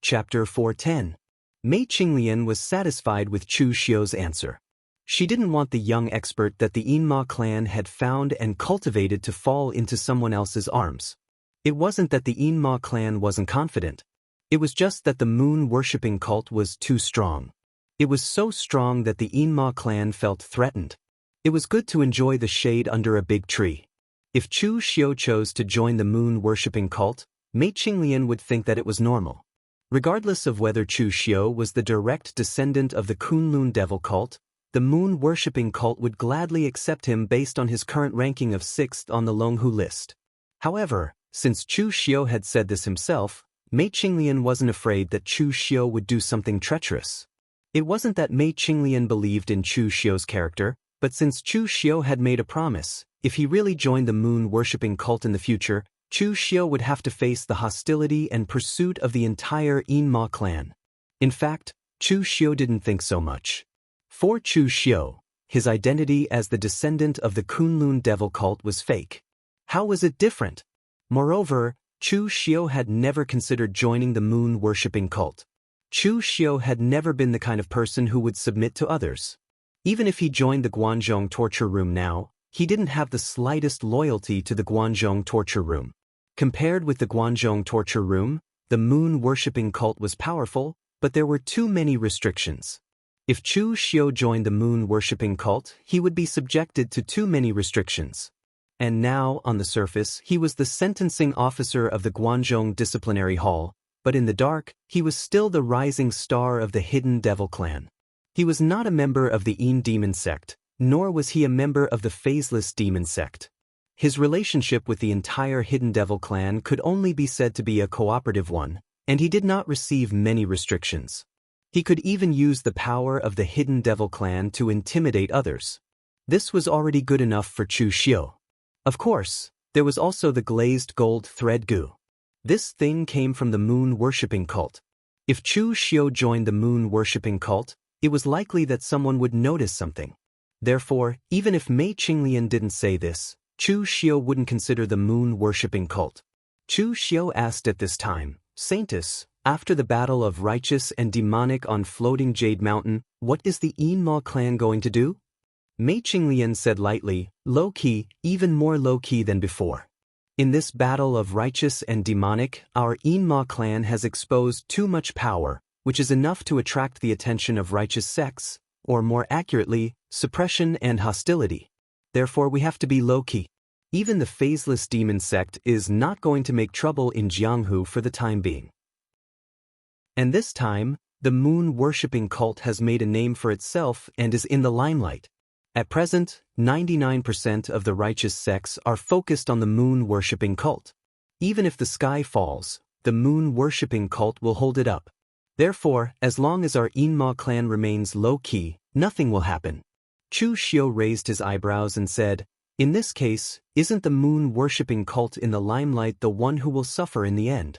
Chapter 410. Mei Qinglian was satisfied with Chu Xiu's answer. She didn't want the young expert that the Yinma clan had found and cultivated to fall into someone else's arms. It wasn't that the Yinma clan wasn't confident. It was just that the moon-worshipping cult was too strong. It was so strong that the Yinma clan felt threatened. It was good to enjoy the shade under a big tree. If Chu Xiu chose to join the moon-worshipping cult, Mei Qinglian would think that it was normal. Regardless of whether Chu Xiu was the direct descendant of the Kunlun devil cult, the moon-worshipping cult would gladly accept him based on his current ranking of 6th on the Longhu list. However, since Chu Xiu had said this himself, Mei Qinglian wasn't afraid that Chu Xiu would do something treacherous. It wasn't that Mei Qinglian believed in Chu Xiu's character, but since Chu Xiu had made a promise, if he really joined the moon-worshipping cult in the future, Chu Xiu would have to face the hostility and pursuit of the entire Yinma clan. In fact, Chu Xiu didn't think so much. For Chu Xiu, his identity as the descendant of the Kunlun devil cult was fake. How was it different? Moreover, Chu Xiu had never considered joining the moon-worshipping cult. Chu Xiu had never been the kind of person who would submit to others. Even if he joined the Guanzhong torture room now, he didn't have the slightest loyalty to the Guanzhong torture room. Compared with the Guanzhong torture room, the moon-worshipping cult was powerful, but there were too many restrictions. If Chu Xiu joined the moon-worshipping cult, he would be subjected to too many restrictions. And now, on the surface, he was the sentencing officer of the Guanzhong disciplinary hall, but in the dark, he was still the rising star of the hidden devil clan. He was not a member of the Yin demon sect, nor was he a member of the phaseless demon sect. His relationship with the entire hidden devil clan could only be said to be a cooperative one, and he did not receive many restrictions. He could even use the power of the hidden devil clan to intimidate others. This was already good enough for Chu Xiu. Of course, there was also the glazed gold thread goo. This thing came from the moon-worshipping cult. If Chu Xiu joined the moon-worshipping cult, it was likely that someone would notice something. Therefore, even if Mei Qinglian didn't say this, Chu Xiu wouldn't consider the moon-worshipping cult. Chu Xiu asked at this time, "Saintess, after the battle of righteous and demonic on floating Jade Mountain, what is the Yinma clan going to do?" Mei Qinglian said lightly, "Low-key, even more low-key than before. In this battle of righteous and demonic, our Yinma clan has exposed too much power, which is enough to attract the attention of righteous sects, or more accurately, suppression and hostility. Therefore we have to be low-key. Even the phaseless demon sect is not going to make trouble in Jianghu for the time being." And this time, the moon-worshipping cult has made a name for itself and is in the limelight. At present, 99% of the righteous sects are focused on the moon-worshipping cult. Even if the sky falls, the moon-worshipping cult will hold it up. Therefore, as long as our Yinma clan remains low-key, nothing will happen. Chu Xiu raised his eyebrows and said, "In this case, isn't the moon-worshipping cult in the limelight the one who will suffer in the end?"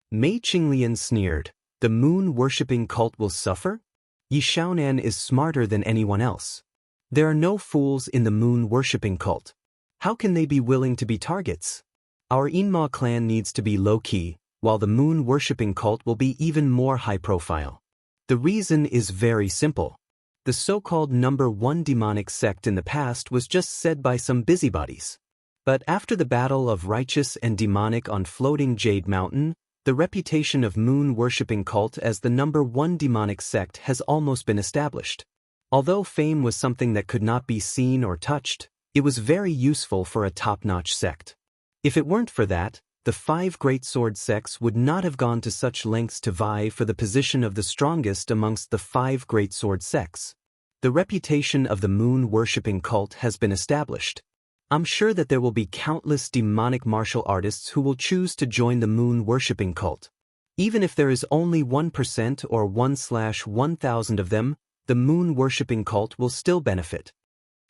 Mei Qinglian sneered, "The moon-worshipping cult will suffer? Yi Shaonan is smarter than anyone else. There are no fools in the moon-worshipping cult. How can they be willing to be targets? Our Yinma clan needs to be low-key, while the moon-worshipping cult will be even more high-profile. The reason is very simple. The so-called #1 demonic sect in the past was just said by some busybodies. But after the battle of righteous and demonic on floating Jade Mountain, the reputation of moon-worshipping cult as the #1 demonic sect has almost been established. Although fame was something that could not be seen or touched, it was very useful for a top-notch sect. If it weren't for that, the 5 great sword sects would not have gone to such lengths to vie for the position of the strongest amongst the 5 great sword sects. The reputation of the moon-worshipping cult has been established. I'm sure that there will be countless demonic martial artists who will choose to join the moon-worshipping cult. Even if there is only 1% or 1/1000 of them, the moon-worshipping cult will still benefit.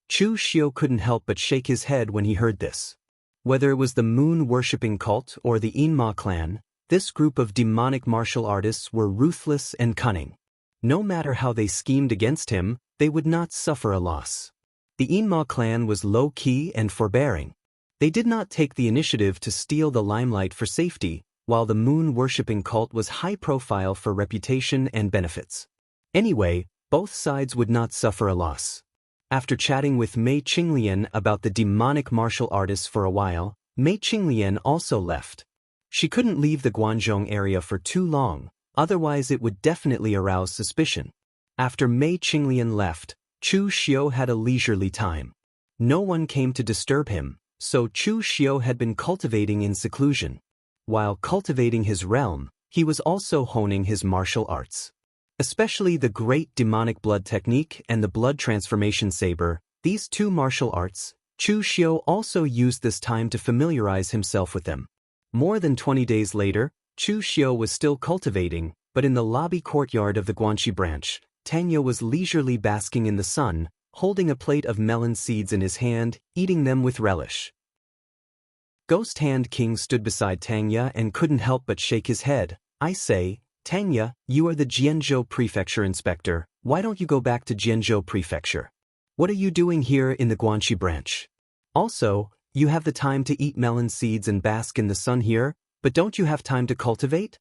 Chu Xiu couldn't help but shake his head when he heard this. Whether it was the moon-worshipping cult or the Yinma clan, this group of demonic martial artists were ruthless and cunning. No matter how they schemed against him, they would not suffer a loss. The Yinma clan was low-key and forbearing. They did not take the initiative to steal the limelight for safety, while the moon-worshipping cult was high-profile for reputation and benefits. Anyway, both sides would not suffer a loss. After chatting with Mei Qinglian about the demonic martial artists for a while, Mei Qinglian also left. She couldn't leave the Guanzhong area for too long, otherwise it would definitely arouse suspicion. After Mei Qinglian left, Chu Xiu had a leisurely time. No one came to disturb him, so Chu Xiu had been cultivating in seclusion. While cultivating his realm, he was also honing his martial arts. Especially the great demonic blood technique and the blood transformation saber, these two martial arts, Chu Xiu also used this time to familiarize himself with them. More than 20 days later, Chu Xiu was still cultivating, but in the lobby courtyard of the Guanxi branch, Tanya was leisurely basking in the sun, holding a plate of melon seeds in his hand, eating them with relish. Ghost Hand King stood beside Tanya and couldn't help but shake his head. I say, Tanya, you are the Jianghu Prefecture Inspector, why don't you go back to Jianghu Prefecture? What are you doing here in the Guanxi branch? Also, you have the time to eat melon seeds and bask in the sun here, but don't you have time to cultivate?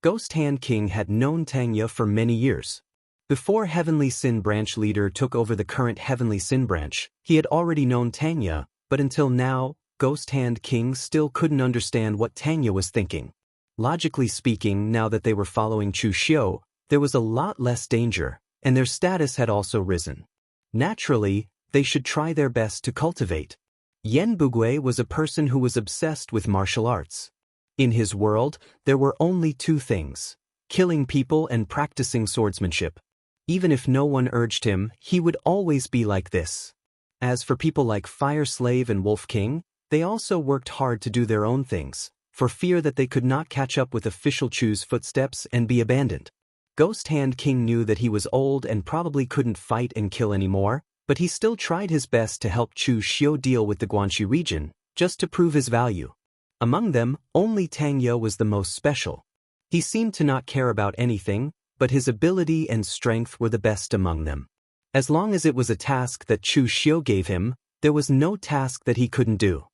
Ghost Hand King had known Tanya for many years. Before Heavenly Sin Branch leader took over the current Heavenly Sin Branch, he had already known Tanya, but until now, Ghost Hand King still couldn't understand what Tanya was thinking. Logically speaking, now that they were following Chu Xiu, there was a lot less danger, and their status had also risen. Naturally, they should try their best to cultivate. Yen Bugui was a person who was obsessed with martial arts. In his world, there were only two things: killing people and practicing swordsmanship. Even if no one urged him, he would always be like this. As for people like Fire Slave and Wolf King, they also worked hard to do their own things, for fear that they could not catch up with official Chu's footsteps and be abandoned. Ghost Hand King knew that he was old and probably couldn't fight and kill anymore, but he still tried his best to help Chu Xiu deal with the Guanxi region, just to prove his value. Among them, only Tanya was the most special. He seemed to not care about anything, but his ability and strength were the best among them. As long as it was a task that Chu Xiu gave him, there was no task that he couldn't do.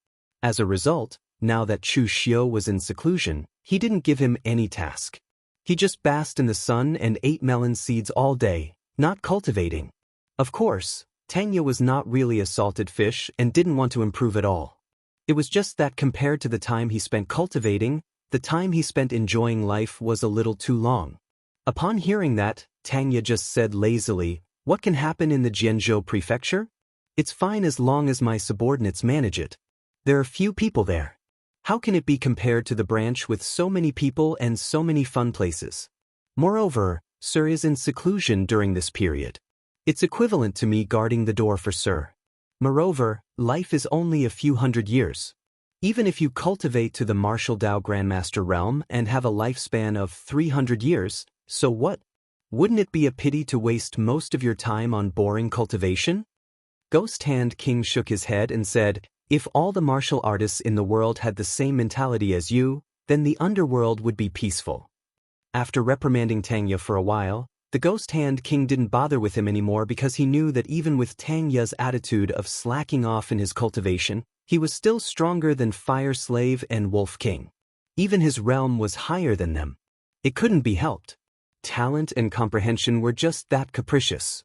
As a result, now that Chu Xiu was in seclusion, he didn't give him any task. He just basked in the sun and ate melon seeds all day, not cultivating. Of course, Tanya was not really a salted fish and didn't want to improve at all. It was just that compared to the time he spent cultivating, the time he spent enjoying life was a little too long. Upon hearing that, Tanya just said lazily, "What can happen in the Jianghu Prefecture? It's fine as long as my subordinates manage it. There are few people there. How can it be compared to the branch with so many people and so many fun places? Moreover, Sir is in seclusion during this period. It's equivalent to me guarding the door for Sir. Moreover, life is only a few hundred years. Even if you cultivate to the Martial Dao Grandmaster realm and have a lifespan of 300 years, so what? Wouldn't it be a pity to waste most of your time on boring cultivation?" Ghost Hand King shook his head and said, "If all the martial artists in the world had the same mentality as you, then the underworld would be peaceful." After reprimanding Tanya for a while, the Ghost Hand King didn't bother with him anymore because he knew that even with Tanya's attitude of slacking off in his cultivation, he was still stronger than Fire Slave and Wolf King. Even his realm was higher than them. It couldn't be helped. Talent and comprehension were just that capricious.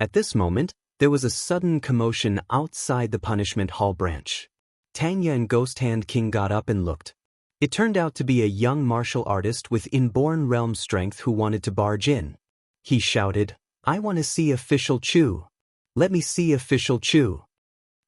At this moment, there was a sudden commotion outside the Punishment Hall branch. Tanya and Ghost Hand King got up and looked. It turned out to be a young martial artist with inborn realm strength who wanted to barge in. He shouted, "I want to see Official Chu. Let me see Official Chu."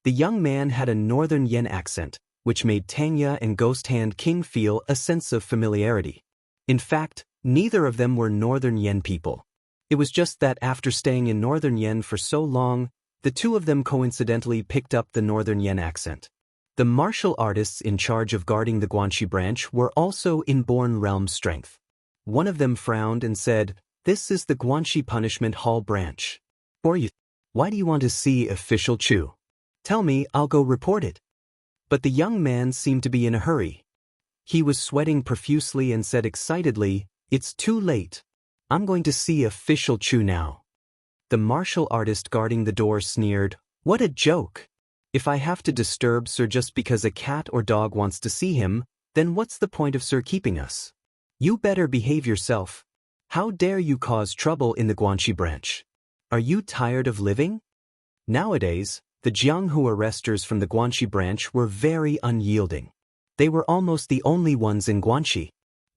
The young man had a Northern Yen accent, which made Tanya and Ghost Hand King feel a sense of familiarity. In fact, neither of them were Northern Yen people. It was just that after staying in Northern Yen for so long, the two of them coincidentally picked up the Northern Yen accent. The martial artists in charge of guarding the Guanxi branch were also inborn realm strength. One of them frowned and said, "This is the Guanxi Punishment Hall branch. Why do you want to see Official Chu? Tell me, I'll go report it." But the young man seemed to be in a hurry. He was sweating profusely and said excitedly, "It's too late. I'm going to see Official Chu now." The martial artist guarding the door sneered, "What a joke! If I have to disturb Sir just because a cat or dog wants to see him, Then what's the point of Sir keeping us? You better behave yourself. How dare you cause trouble in the Guanxi branch? Are you tired of living? Nowadays, the Jianghu arresters from the Guanxi branch were very unyielding. They were almost the only ones in Guanxi,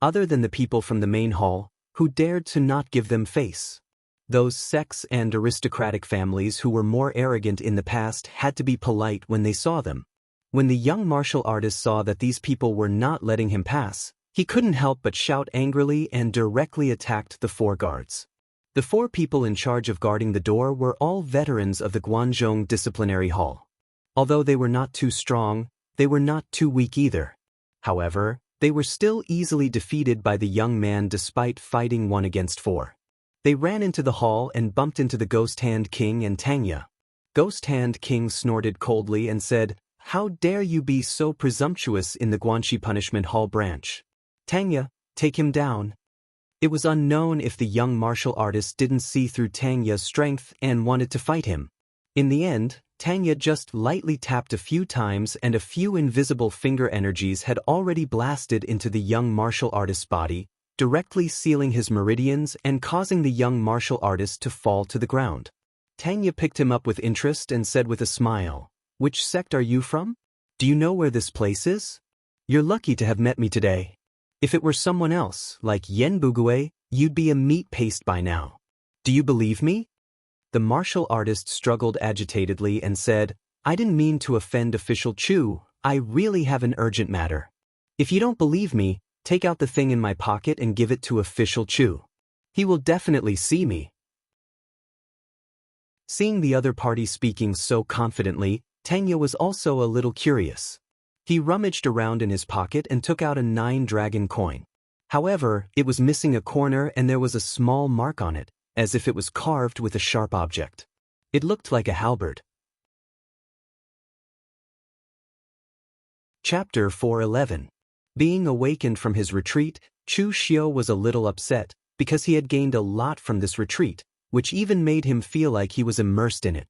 other than the people from the main hall, who dared to not give them face. Those sects and aristocratic families who were more arrogant in the past had to be polite when they saw them. When the young martial artist saw that these people were not letting him pass, he couldn't help but shout angrily and directly attacked the 4 guards. The 4 people in charge of guarding the door were all veterans of the Guanzhong Disciplinary Hall. Although they were not too strong, they were not too weak either. However, they were still easily defeated by the young man despite fighting 1 against 4. They ran into the hall and bumped into the Ghost Hand King and Tangya. Ghost Hand King snorted coldly and said, "How dare you be so presumptuous in the Guanxi Punishment Hall branch? Tangya, take him down." It was unknown if the young martial artist didn't see through Tangya's strength and wanted to fight him. In the end, Tangya just lightly tapped a few times and a few invisible finger energies had already blasted into the young martial artist's body, directly sealing his meridians and causing the young martial artist to fall to the ground. Tangya picked him up with interest and said with a smile, "Which sect are you from? Do you know where this place is? You're lucky to have met me today. If it were someone else, like Yen Bugue, you'd be a meat paste by now. Do you believe me?" The martial artist struggled agitatedly and said, "I didn't mean to offend Official Chu, I really have an urgent matter. If you don't believe me, take out the thing in my pocket and give it to Official Chu. He will definitely see me." Seeing the other party speaking so confidently, Tangya was also a little curious. He rummaged around in his pocket and took out a 9-dragon coin. However, it was missing a corner and there was a small mark on it, as if it was carved with a sharp object. It looked like a halberd. Chapter 411. Being awakened from his retreat, Chu Xiu was a little upset, because he had gained a lot from this retreat, which even made him feel like he was immersed in it.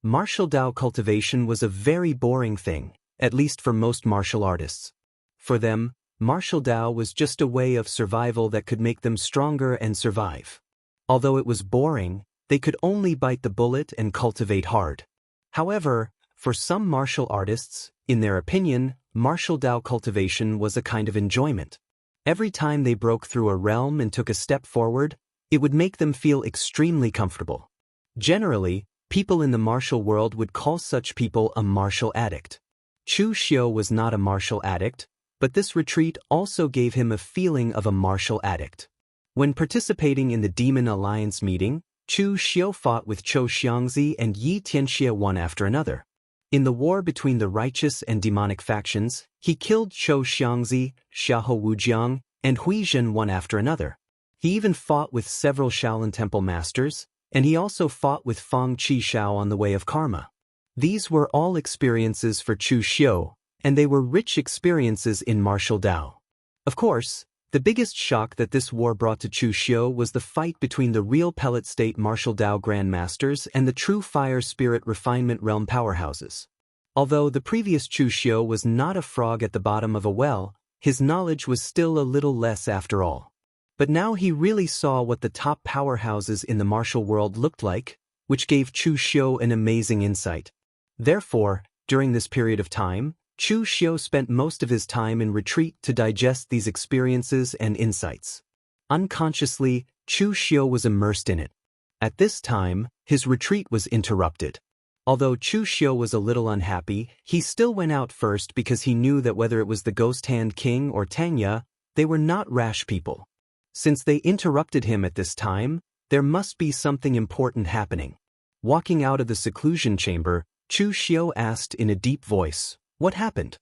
Martial Dao cultivation was a very boring thing, at least for most martial artists. For them, martial Dao was just a way of survival that could make them stronger and survive. Although it was boring, they could only bite the bullet and cultivate hard. However, for some martial artists, in their opinion, martial Dao cultivation was a kind of enjoyment. Every time they broke through a realm and took a step forward, it would make them feel extremely comfortable. Generally, people in the martial world would call such people a martial addict. Chu Xiu was not a martial addict, but this retreat also gave him a feeling of a martial addict. When participating in the Demon Alliance meeting, Chu Xiu fought with Chou Xiangzi and Yi Tianxie one after another. In the war between the righteous and demonic factions, he killed Chou Xiangzi, Xiahou Wujiang, and Huizhen one after another. He even fought with several Shaolin Temple masters, and he also fought with Feng Qishao on the way of karma. These were all experiences for Chu Xiu, and they were rich experiences in martial Dao. Of course, the biggest shock that this war brought to Chu Xiu was the fight between the real Pellet State martial Dao grandmasters and the true Fire Spirit Refinement Realm powerhouses. Although the previous Chu Xiu was not a frog at the bottom of a well, his knowledge was still a little less after all. But now he really saw what the top powerhouses in the martial world looked like, which gave Chu Xiu an amazing insight. Therefore, during this period of time, Chu Xiu spent most of his time in retreat to digest these experiences and insights. Unconsciously, Chu Xiu was immersed in it. At this time, his retreat was interrupted. Although Chu Xiu was a little unhappy, he still went out first because he knew that whether it was the Ghost Hand King or Tangya, they were not rash people. Since they interrupted him at this time, there must be something important happening. Walking out of the seclusion chamber, Chu Xiu asked in a deep voice, "What happened?"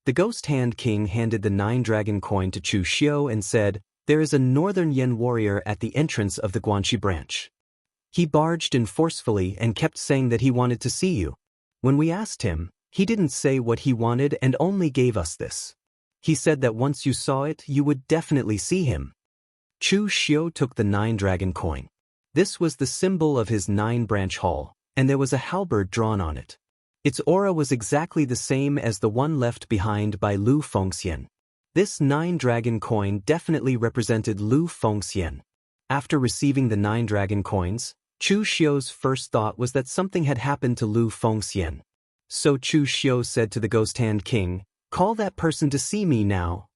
The Ghost Hand King handed the 9-dragon coin to Chu Xiu and said, "There is a northern Yen warrior at the entrance of the Guanxi branch. He barged in forcefully and kept saying that he wanted to see you. When we asked him, he didn't say what he wanted and only gave us this. He said that once you saw it, you would definitely see him." Chu Xiu took the 9-dragon coin. This was the symbol of his 9-branch hall, and there was a halberd drawn on it. Its aura was exactly the same as the one left behind by Lu Fengxian. This 9-dragon coin definitely represented Lu Fengxian. After receiving the 9 dragon coins, Chu Xiu's first thought was that something had happened to Lu Fengxian. So Chu Xiu said to the Ghost Hand King, "Call that person to see me now."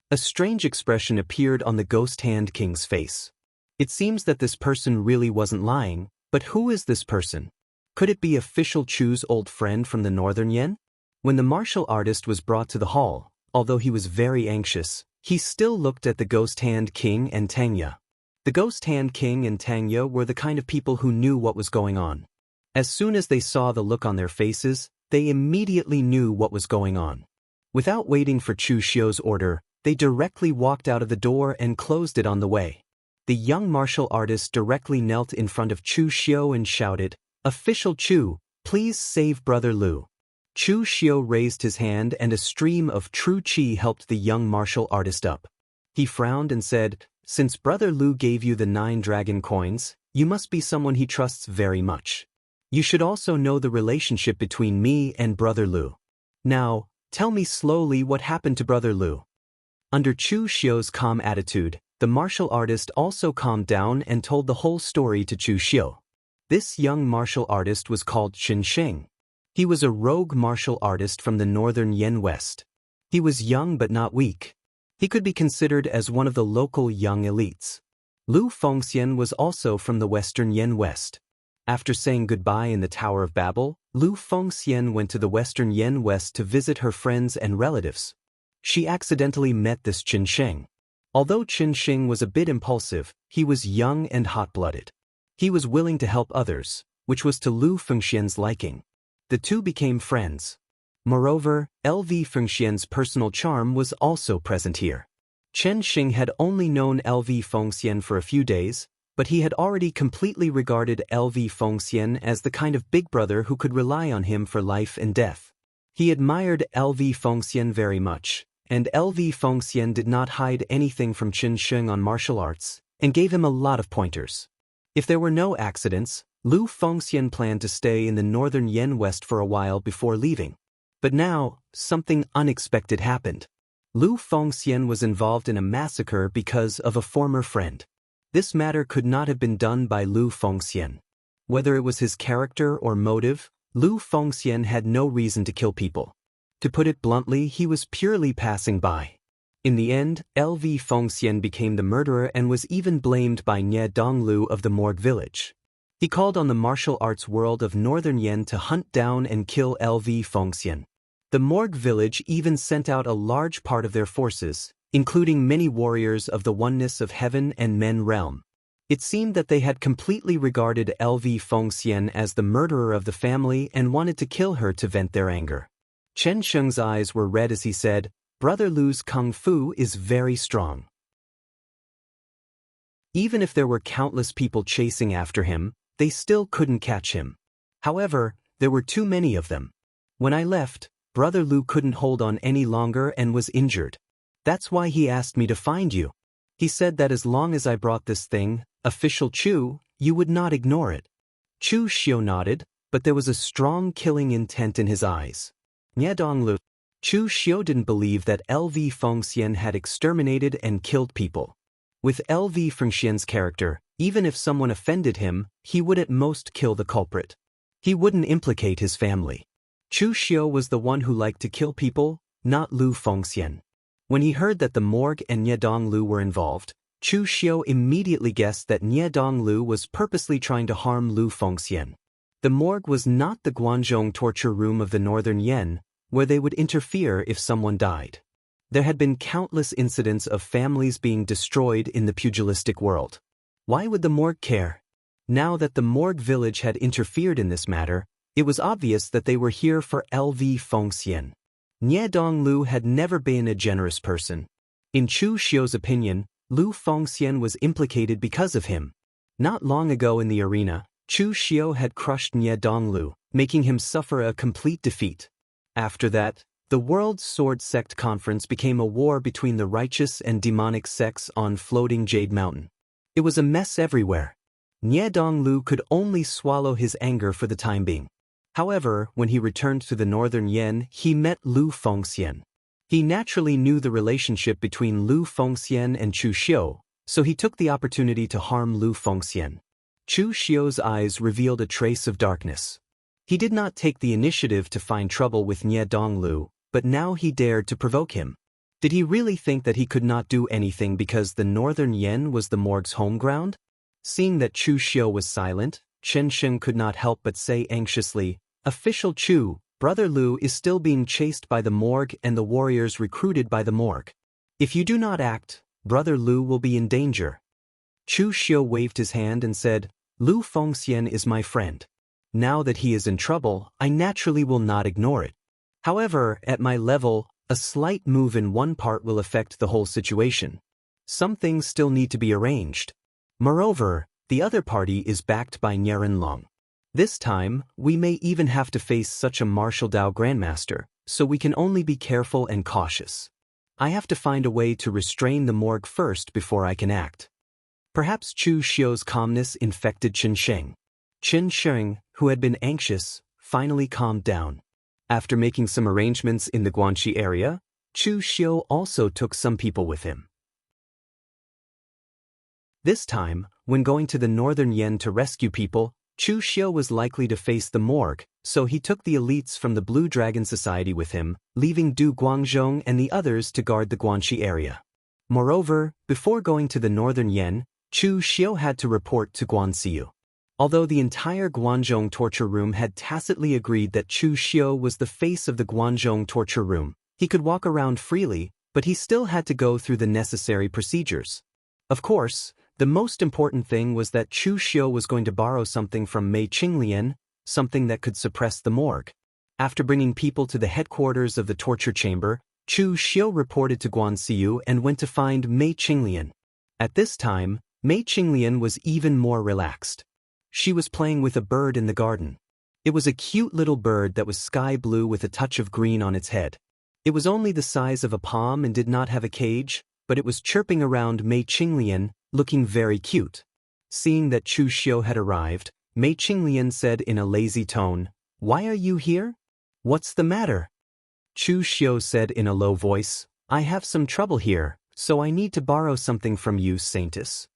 A strange expression appeared on the Ghost Hand King's face. It seems that this person really wasn't lying, but who is this person? Could it be official Chu's old friend from the Northern Yen? When the martial artist was brought to the hall, although he was very anxious, he still looked at the Ghost Hand King and Tangya. The Ghost Hand King and Tangya were the kind of people who knew what was going on. As soon as they saw the look on their faces, they immediately knew what was going on. Without waiting for Chu Xiu's order, they directly walked out of the door and closed it on the way. The young martial artist directly knelt in front of Chu Xiu and shouted, "Official Chu, please save Brother Lu." Chu Xiu raised his hand and a stream of true qi helped the young martial artist up. He frowned and said, "Since Brother Lu gave you the 9 dragon coins, you must be someone he trusts very much. You should also know the relationship between me and Brother Lu. Now, tell me slowly what happened to Brother Lu." Under Chu Xiu's calm attitude, the martial artist also calmed down and told the whole story to Chu Xiu. This young martial artist was called Qin Sheng. He was a rogue martial artist from the Northern Yen West. He was young but not weak. He could be considered as one of the local young elites. Lu Fengxian was also from the Western Yen West. After saying goodbye in the Tower of Babel, Lu Fengxian went to the Western Yen West to visit her friends and relatives. She accidentally met this Qin Sheng. Although Qin Sheng was a bit impulsive, he was young and hot-blooded. He was willing to help others, which was to Lu Fengxian's liking. The two became friends. Moreover, LV Fengxian's personal charm was also present here. Chen Xing had only known LV Fengxian for a few days, but he had already completely regarded LV Fengxian as the kind of big brother who could rely on him for life and death. He admired LV Fengxian very much, and LV Fengxian did not hide anything from Qin Sheng on martial arts, and gave him a lot of pointers. If there were no accidents, Lu Fengxian planned to stay in the Northern Yen West for a while before leaving. But now, something unexpected happened. Lu Fengxian was involved in a massacre because of a former friend. This matter could not have been done by Lu Fengxian. Whether it was his character or motive, Lu Fengxian had no reason to kill people. To put it bluntly, he was purely passing by. In the end, LV Fengxian became the murderer and was even blamed by Nie Donglu of the Morgue village. He called on the martial arts world of Northern Yen to hunt down and kill LV Fengxian. The Morgue village even sent out a large part of their forces, including many warriors of the oneness of heaven and men realm. It seemed that they had completely regarded LV Fengxian as the murderer of the family and wanted to kill her to vent their anger. Chen Sheng's eyes were red as he said, "Brother Lu's kung fu is very strong." Even if there were countless people chasing after him, they still couldn't catch him. However, there were too many of them. When I left, Brother Lu couldn't hold on any longer and was injured. That's why he asked me to find you. He said that as long as I brought this thing, Official Chu, you would not ignore it. Chu Xiu nodded, but there was a strong killing intent in his eyes. Nie Donglu. Chu Xiu didn't believe that LV Fengxian had exterminated and killed people. With LV Fengxian's character, even if someone offended him, he would at most kill the culprit. He wouldn't implicate his family. Chu Xiu was the one who liked to kill people, not Lu Fengxian. When he heard that the Morgue and Nie Donglu were involved, Chu Xiu immediately guessed that Nie Donglu was purposely trying to harm Lu Fengxian. The Morgue was not the Guanzhong torture room of the Northern Yen, where they would interfere if someone died. There had been countless incidents of families being destroyed in the pugilistic world. Why would the Morgue care? Now that the Morgue village had interfered in this matter, it was obvious that they were here for LV Fengxian. Nie Donglu had never been a generous person. In Chu Xiu's opinion, Lu Fengxian was implicated because of him. Not long ago in the arena, Chu Xiu had crushed Nie Donglu, making him suffer a complete defeat. After that, the World Sword Sect Conference became a war between the righteous and demonic sects on floating Jade Mountain. It was a mess everywhere. Nie Donglu could only swallow his anger for the time being. However, when he returned to the Northern Yen, he met Lu Fengxian. He naturally knew the relationship between Lu Fengxian and Chu Xiu, so he took the opportunity to harm Lu Fengxian. Chu Xiu's eyes revealed a trace of darkness. He did not take the initiative to find trouble with Nie Donglu, but now he dared to provoke him. Did he really think that he could not do anything because the northern Yen was the morgue's home ground? Seeing that Chu Xiu was silent, Chen Sheng could not help but say anxiously, "Official Chu, Brother Lu is still being chased by the morgue and the warriors recruited by the morgue. If you do not act, Brother Lu will be in danger." Chu Xiu waved his hand and said, "Lu Fengxian is my friend. Now that he is in trouble, I naturally will not ignore it. However, at my level, a slight move in one part will affect the whole situation. Some things still need to be arranged. Moreover, the other party is backed by Niarenlong. This time, we may even have to face such a martial Dao grandmaster, so we can only be careful and cautious. I have to find a way to restrain the morgue first before I can act." Perhaps Chu Xiu's calmness infected Chen Sheng. Chen Sheng, who had been anxious, finally calmed down. After making some arrangements in the Guanxi area, Chu Xiu also took some people with him. This time, when going to the northern Yen to rescue people, Chu Xiu was likely to face the morgue, so he took the elites from the Blue Dragon Society with him, leaving Du Guangzhong and the others to guard the Guanxi area. Moreover, before going to the northern Yen, Chu Xiu had to report to Guanxiu. Although the entire Guangzhong torture room had tacitly agreed that Chu Xiu was the face of the Guangzhong torture room, he could walk around freely, but he still had to go through the necessary procedures. Of course, the most important thing was that Chu Xiu was going to borrow something from Mei Qinglian, something that could suppress the morgue. After bringing people to the headquarters of the torture chamber, Chu Xiu reported to Guanxiu and went to find Mei Qinglian. At this time, Mei Qinglian was even more relaxed. She was playing with a bird in the garden. It was a cute little bird that was sky blue with a touch of green on its head. It was only the size of a palm and did not have a cage, but it was chirping around Mei Qinglian, looking very cute. Seeing that Chu Xiu had arrived, Mei Qinglian said in a lazy tone, "Why are you here? What's the matter?" Chu Xiu said in a low voice, "I have some trouble here, so I need to borrow something from you, Saintess."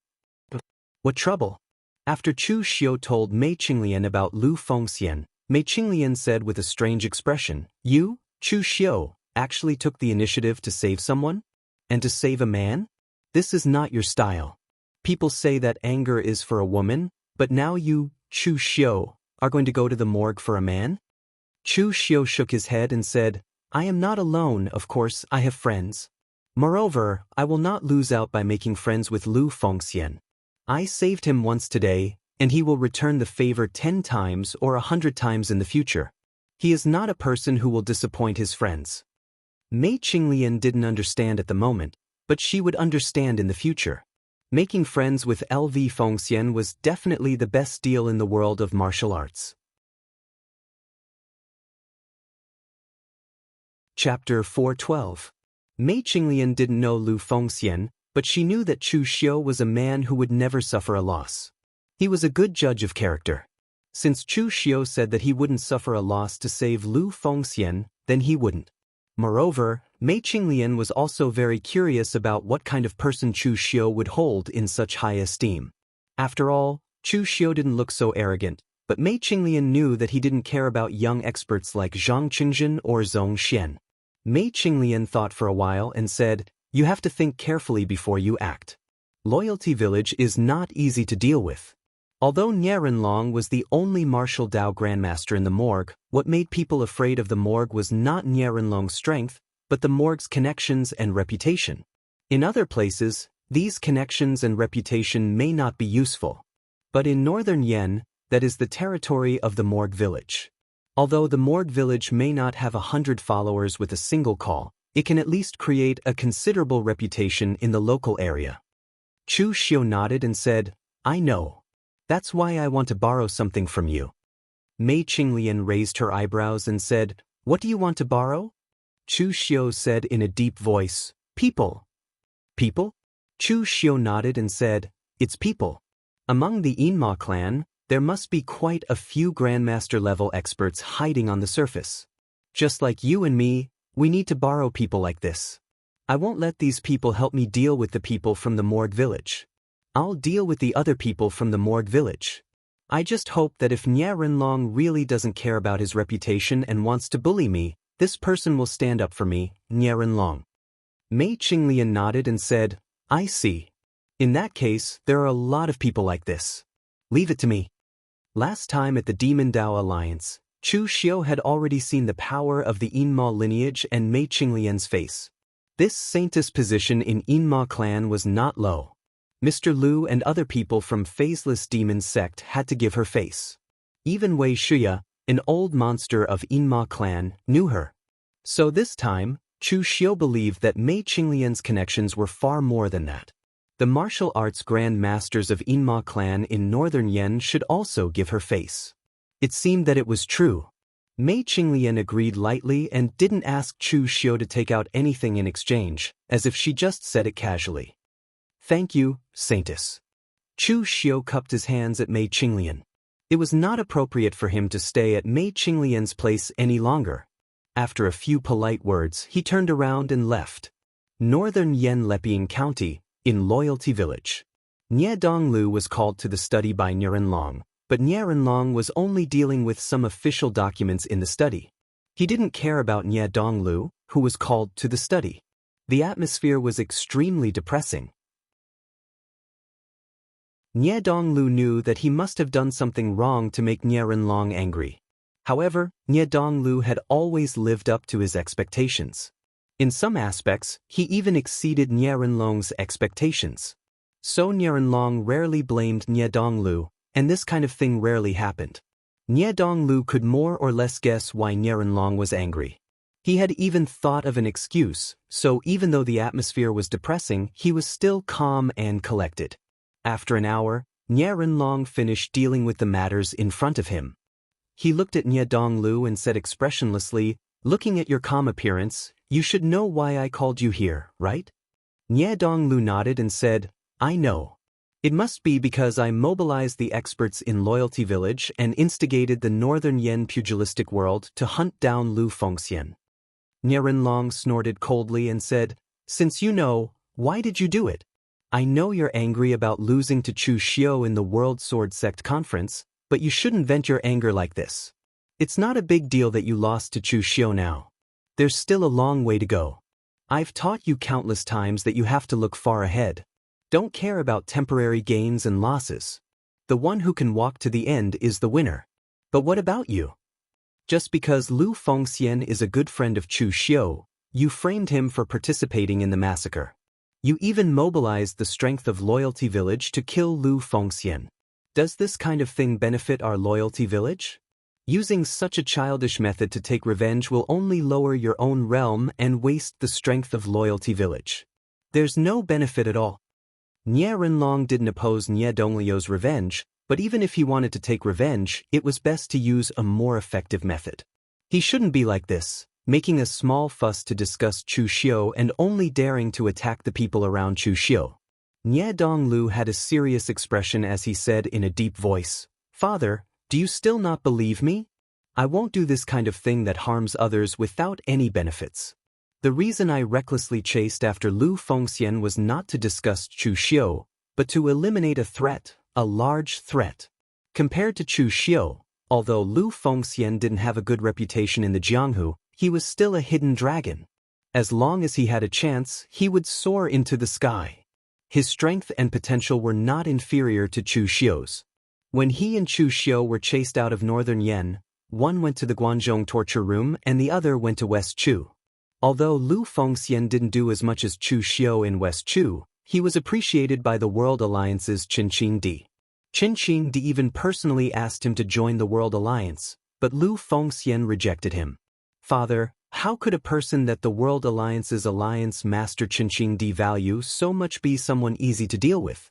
"What trouble?" After Chu Xiu told Mei Qinglian about Lu Fengxian, Mei Qinglian said with a strange expression, "You, Chu Xiu, actually took the initiative to save someone? And to save a man? This is not your style. People say that anger is for a woman, but now you, Chu Xiu, are going to go to the morgue for a man?" Chu Xiu shook his head and said, "I am not alone, of course I have friends. Moreover, I will not lose out by making friends with Lu Fengxian. I saved him once today, and he will return the favor 10 times or 100 times in the future. He is not a person who will disappoint his friends." Mei Qinglian didn't understand at the moment, but she would understand in the future. Making friends with LV Fengxian was definitely the best deal in the world of martial arts. Chapter 412. Mei Qinglian didn't know Lu Fengxian, but she knew that Chu Xiu was a man who would never suffer a loss. He was a good judge of character. Since Chu Xiu said that he wouldn't suffer a loss to save Lu Fengxian, then he wouldn't. Moreover, Mei Qinglian was also very curious about what kind of person Chu Xiu would hold in such high esteem. After all, Chu Xiu didn't look so arrogant, but Mei Qinglian knew that he didn't care about young experts like Zhang Qingjin or Zhong Xian. Mei Qinglian thought for a while and said, "You have to think carefully before you act. Loyalty Village is not easy to deal with." Although Niarenlong was the only martial Dao grandmaster in the morgue, what made people afraid of the morgue was not Niarenlong's strength, but the morgue's connections and reputation. In other places, these connections and reputation may not be useful. But in northern Yen, that is the territory of the morgue village. Although the morgue village may not have 100 followers with a single call, it can at least create a considerable reputation in the local area. Chu Xiu nodded and said, "I know. That's why I want to borrow something from you." Mei Qinglian raised her eyebrows and said, "What do you want to borrow?" Chu Xiu said in a deep voice, "People." "People?" Chu Xiu nodded and said, "It's people. Among the Yinma clan, there must be quite a few grandmaster-level experts hiding on the surface. Just like you and me, We need to borrow people like this. I won't let these people help me deal with the people from the morgue village. I'll deal with the other people from the morgue village. I just hope that if Nie Renlong really doesn't care about his reputation and wants to bully me, this person will stand up for me, Nie Renlong. Mei Qinglian nodded and said, I see. In that case, there are a lot of people like this. Leave it to me. Last time at the Demon Dao Alliance, Chu Xiu had already seen the power of the Yinma lineage and Mei Qinglian's face. This saintess position in Yinma clan was not low. Mr. Liu and other people from Phaseless Demon sect had to give her face. Even Wei Shuya, an old monster of Yinma clan, knew her. So this time, Chu Xiu believed that Mei Qinglian's connections were far more than that. The martial arts grand masters of Yinma clan in northern Yen should also give her face. It seemed that it was true. Mei Qinglian agreed lightly and didn't ask Chu Xiu to take out anything in exchange, as if she just said it casually. Thank you, Saintess. Chu Xiu cupped his hands at Mei Qinglian. It was not appropriate for him to stay at Mei Qinglian's place any longer. After a few polite words, he turned around and left. Northern Yen Lepian County, in Loyalty Village. Nie Donglu was called to the study by Nie Renlong, but Nie Renlong was only dealing with some official documents in the study. He didn't care about Nie Donglu, who was called to the study. The atmosphere was extremely depressing. Nie Donglu knew that he must have done something wrong to make Nie Renlong angry. However, Nie Donglu had always lived up to his expectations. In some aspects, he even exceeded Nie Renlong's expectations. So Nie Renlong rarely blamed Nie Donglu, and this kind of thing rarely happened. Nie Donglu could more or less guess why Nie Renlong was angry. He had even thought of an excuse, so even though the atmosphere was depressing, he was still calm and collected. After an hour, Nie Renlong finished dealing with the matters in front of him. He looked at Nie Donglu and said expressionlessly, looking at your calm appearance, you should know why I called you here, right? Nie Donglu nodded and said, I know. It must be because I mobilized the experts in Loyalty Village and instigated the Northern Yen pugilistic world to hunt down Lu Fengxian. Nie Renlong snorted coldly and said, since you know, why did you do it? I know you're angry about losing to Chu Xiu in the World Sword Sect conference, but you shouldn't vent your anger like this. It's not a big deal that you lost to Chu Xiu now. There's still a long way to go. I've taught you countless times that you have to look far ahead. Don't care about temporary gains and losses. The one who can walk to the end is the winner. But what about you? Just because Lu Fengxian is a good friend of Chu Xiu, you framed him for participating in the massacre. You even mobilized the strength of Loyalty Village to kill Lu Fengxian. Does this kind of thing benefit our Loyalty Village? Using such a childish method to take revenge will only lower your own realm and waste the strength of Loyalty Village. There's no benefit at all. Nie Renlong didn't oppose Nie Donglio's revenge, but even if he wanted to take revenge, it was best to use a more effective method. He shouldn't be like this, making a small fuss to discuss Chu Xiu and only daring to attack the people around Chu Xiu. Nie Donglu had a serious expression as he said in a deep voice, Father, do you still not believe me? I won't do this kind of thing that harms others without any benefits. The reason I recklessly chased after Lu Fengxian was not to discuss Chu Xiu, but to eliminate a threat, a large threat. Compared to Chu Xiu, although Lu Fengxian didn't have a good reputation in the Jianghu, he was still a hidden dragon. As long as he had a chance, he would soar into the sky. His strength and potential were not inferior to Chu Xiu's. When he and Chu Xiu were chased out of northern Yen, one went to the Guanzhong torture room and the other went to West Chu. Although Lu Fengxian didn't do as much as Chu Xiu in West Chu, he was appreciated by the World Alliance's Qin Di. Qin Di even personally asked him to join the World Alliance, but Lu Fengxian rejected him. Father, how could a person that the World Alliance's Alliance Master Qin Di value so much be someone easy to deal with?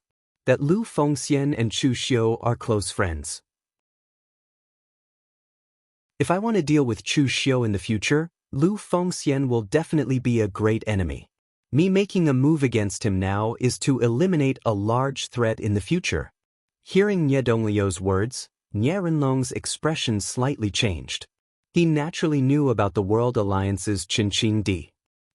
That Lu Fengxian and Chu Xiu are close friends. If I want to deal with Chu Xiu in the future, Lu Fengxian will definitely be a great enemy. Me making a move against him now is to eliminate a large threat in the future. Hearing Nie Donglio's words, Nie Renlong's expression slightly changed. He naturally knew about the World Alliance's Qinqing Di.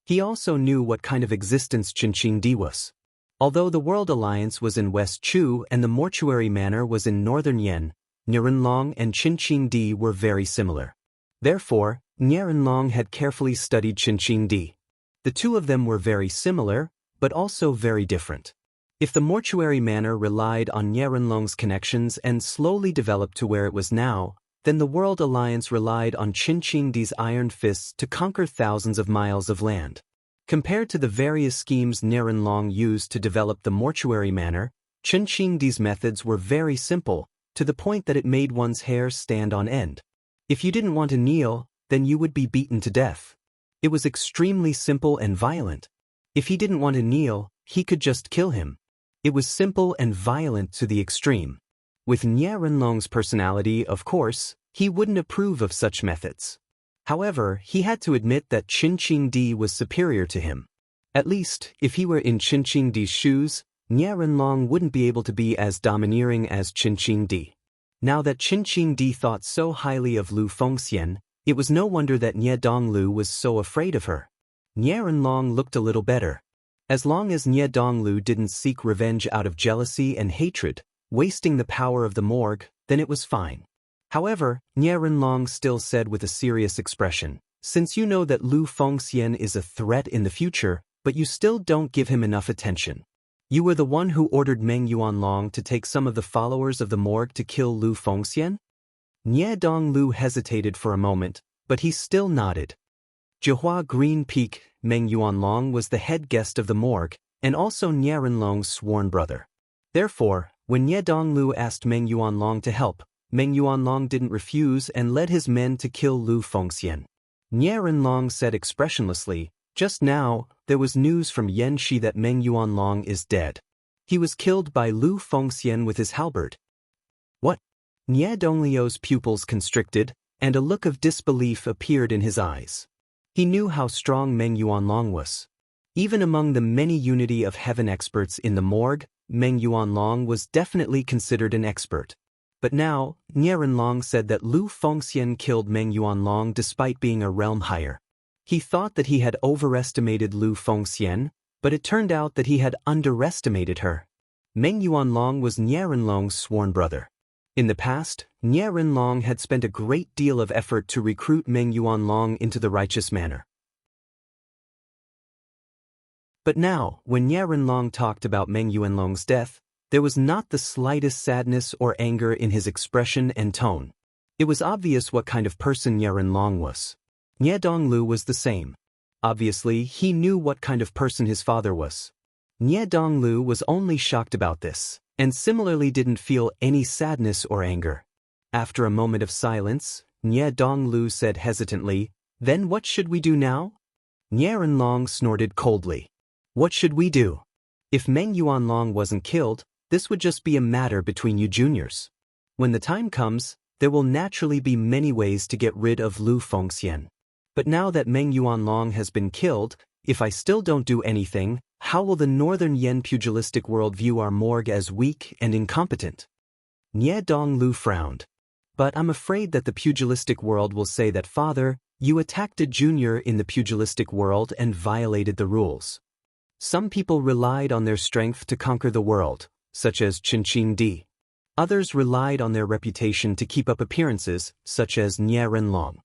He also knew what kind of existence Qinqing Di was. Although the World Alliance was in West Chu and the Mortuary Manor was in Northern Yen, Nianlong and Qinqing Di were very similar. Therefore, Nianlong had carefully studied Qinqing Di. The two of them were very similar, but also very different. If the Mortuary Manor relied on Nianlong's connections and slowly developed to where it was now, then the World Alliance relied on Qinqing Di's iron fists to conquer thousands of miles of land. Compared to the various schemes Nianlong used to develop the Mortuary Manor, Qinqing Di's methods were very simple, to the point that it made one's hair stand on end. If you didn't want to kneel, then you would be beaten to death. It was extremely simple and violent. If he didn't want to kneel, he could just kill him. It was simple and violent to the extreme. With Nianlong's personality, of course, he wouldn't approve of such methods. However, he had to admit that Qinqing Di was superior to him. At least, if he were in Qinqing Di's shoes, Nianlong wouldn't be able to be as domineering as Qinqing Di. Now that Qinqing Di thought so highly of Lu Fengxian, it was no wonder that Nie Donglu was so afraid of her. Nianlong looked a little better. As long as Nie Donglu didn't seek revenge out of jealousy and hatred, wasting the power of the morgue, then it was fine. However, Nianlong still said with a serious expression, "Since you know that Lu Fengxian is a threat in the future, but you still don't give him enough attention. You were the one who ordered Meng Yuanlong to take some of the followers of the morgue to kill Lu Fengxian?" Nie Donglu hesitated for a moment, but he still nodded. Jihua Green Peak, Meng Yuanlong was the head guest of the morgue, and also Nianlong's sworn brother. Therefore, when Nie Donglu asked Meng Yuanlong to help, Meng Yuanlong didn't refuse and led his men to kill Lu Fengxian. Nianlong said expressionlessly, "Just now, there was news from Yanxi that Meng Yuanlong is dead. He was killed by Lu Fengxian with his halberd." What? Nie Donglio's pupils constricted, and a look of disbelief appeared in his eyes. He knew how strong Meng Yuanlong was. Even among the many Unity of Heaven experts in the morgue, Meng Yuanlong was definitely considered an expert. But now, Nianlong said that Lu Fengxian killed Meng Yuanlong despite being a realm higher. He thought that he had overestimated Lu Fengxian, but it turned out that he had underestimated her. Meng Yuanlong was Nianlong's sworn brother. In the past, Nianlong had spent a great deal of effort to recruit Meng Yuanlong into the righteous manner. But now, when Nianlong talked about Meng Yuanlong's death, there was not the slightest sadness or anger in his expression and tone. It was obvious what kind of person Nianlong was. Nie Donglu was the same. Obviously, he knew what kind of person his father was. Nie Donglu was only shocked about this, and similarly didn't feel any sadness or anger. After a moment of silence, Nie Donglu said hesitantly, "Then what should we do now?" Nianlong snorted coldly. "What should we do? If Meng Yuanlong wasn't killed, this would just be a matter between you juniors. When the time comes, there will naturally be many ways to get rid of Lu Fengxian. But now that Meng Yuanlong has been killed, if I still don't do anything, how will the Northern Yen pugilistic world view our morgue as weak and incompetent?" Nie Donglu frowned. "But I'm afraid that the pugilistic world will say that, Father, you attacked a junior in the pugilistic world and violated the rules. Some people relied on their strength to conquer the world, such as Qinqing Di. Others relied on their reputation to keep up appearances, such as Nianlong.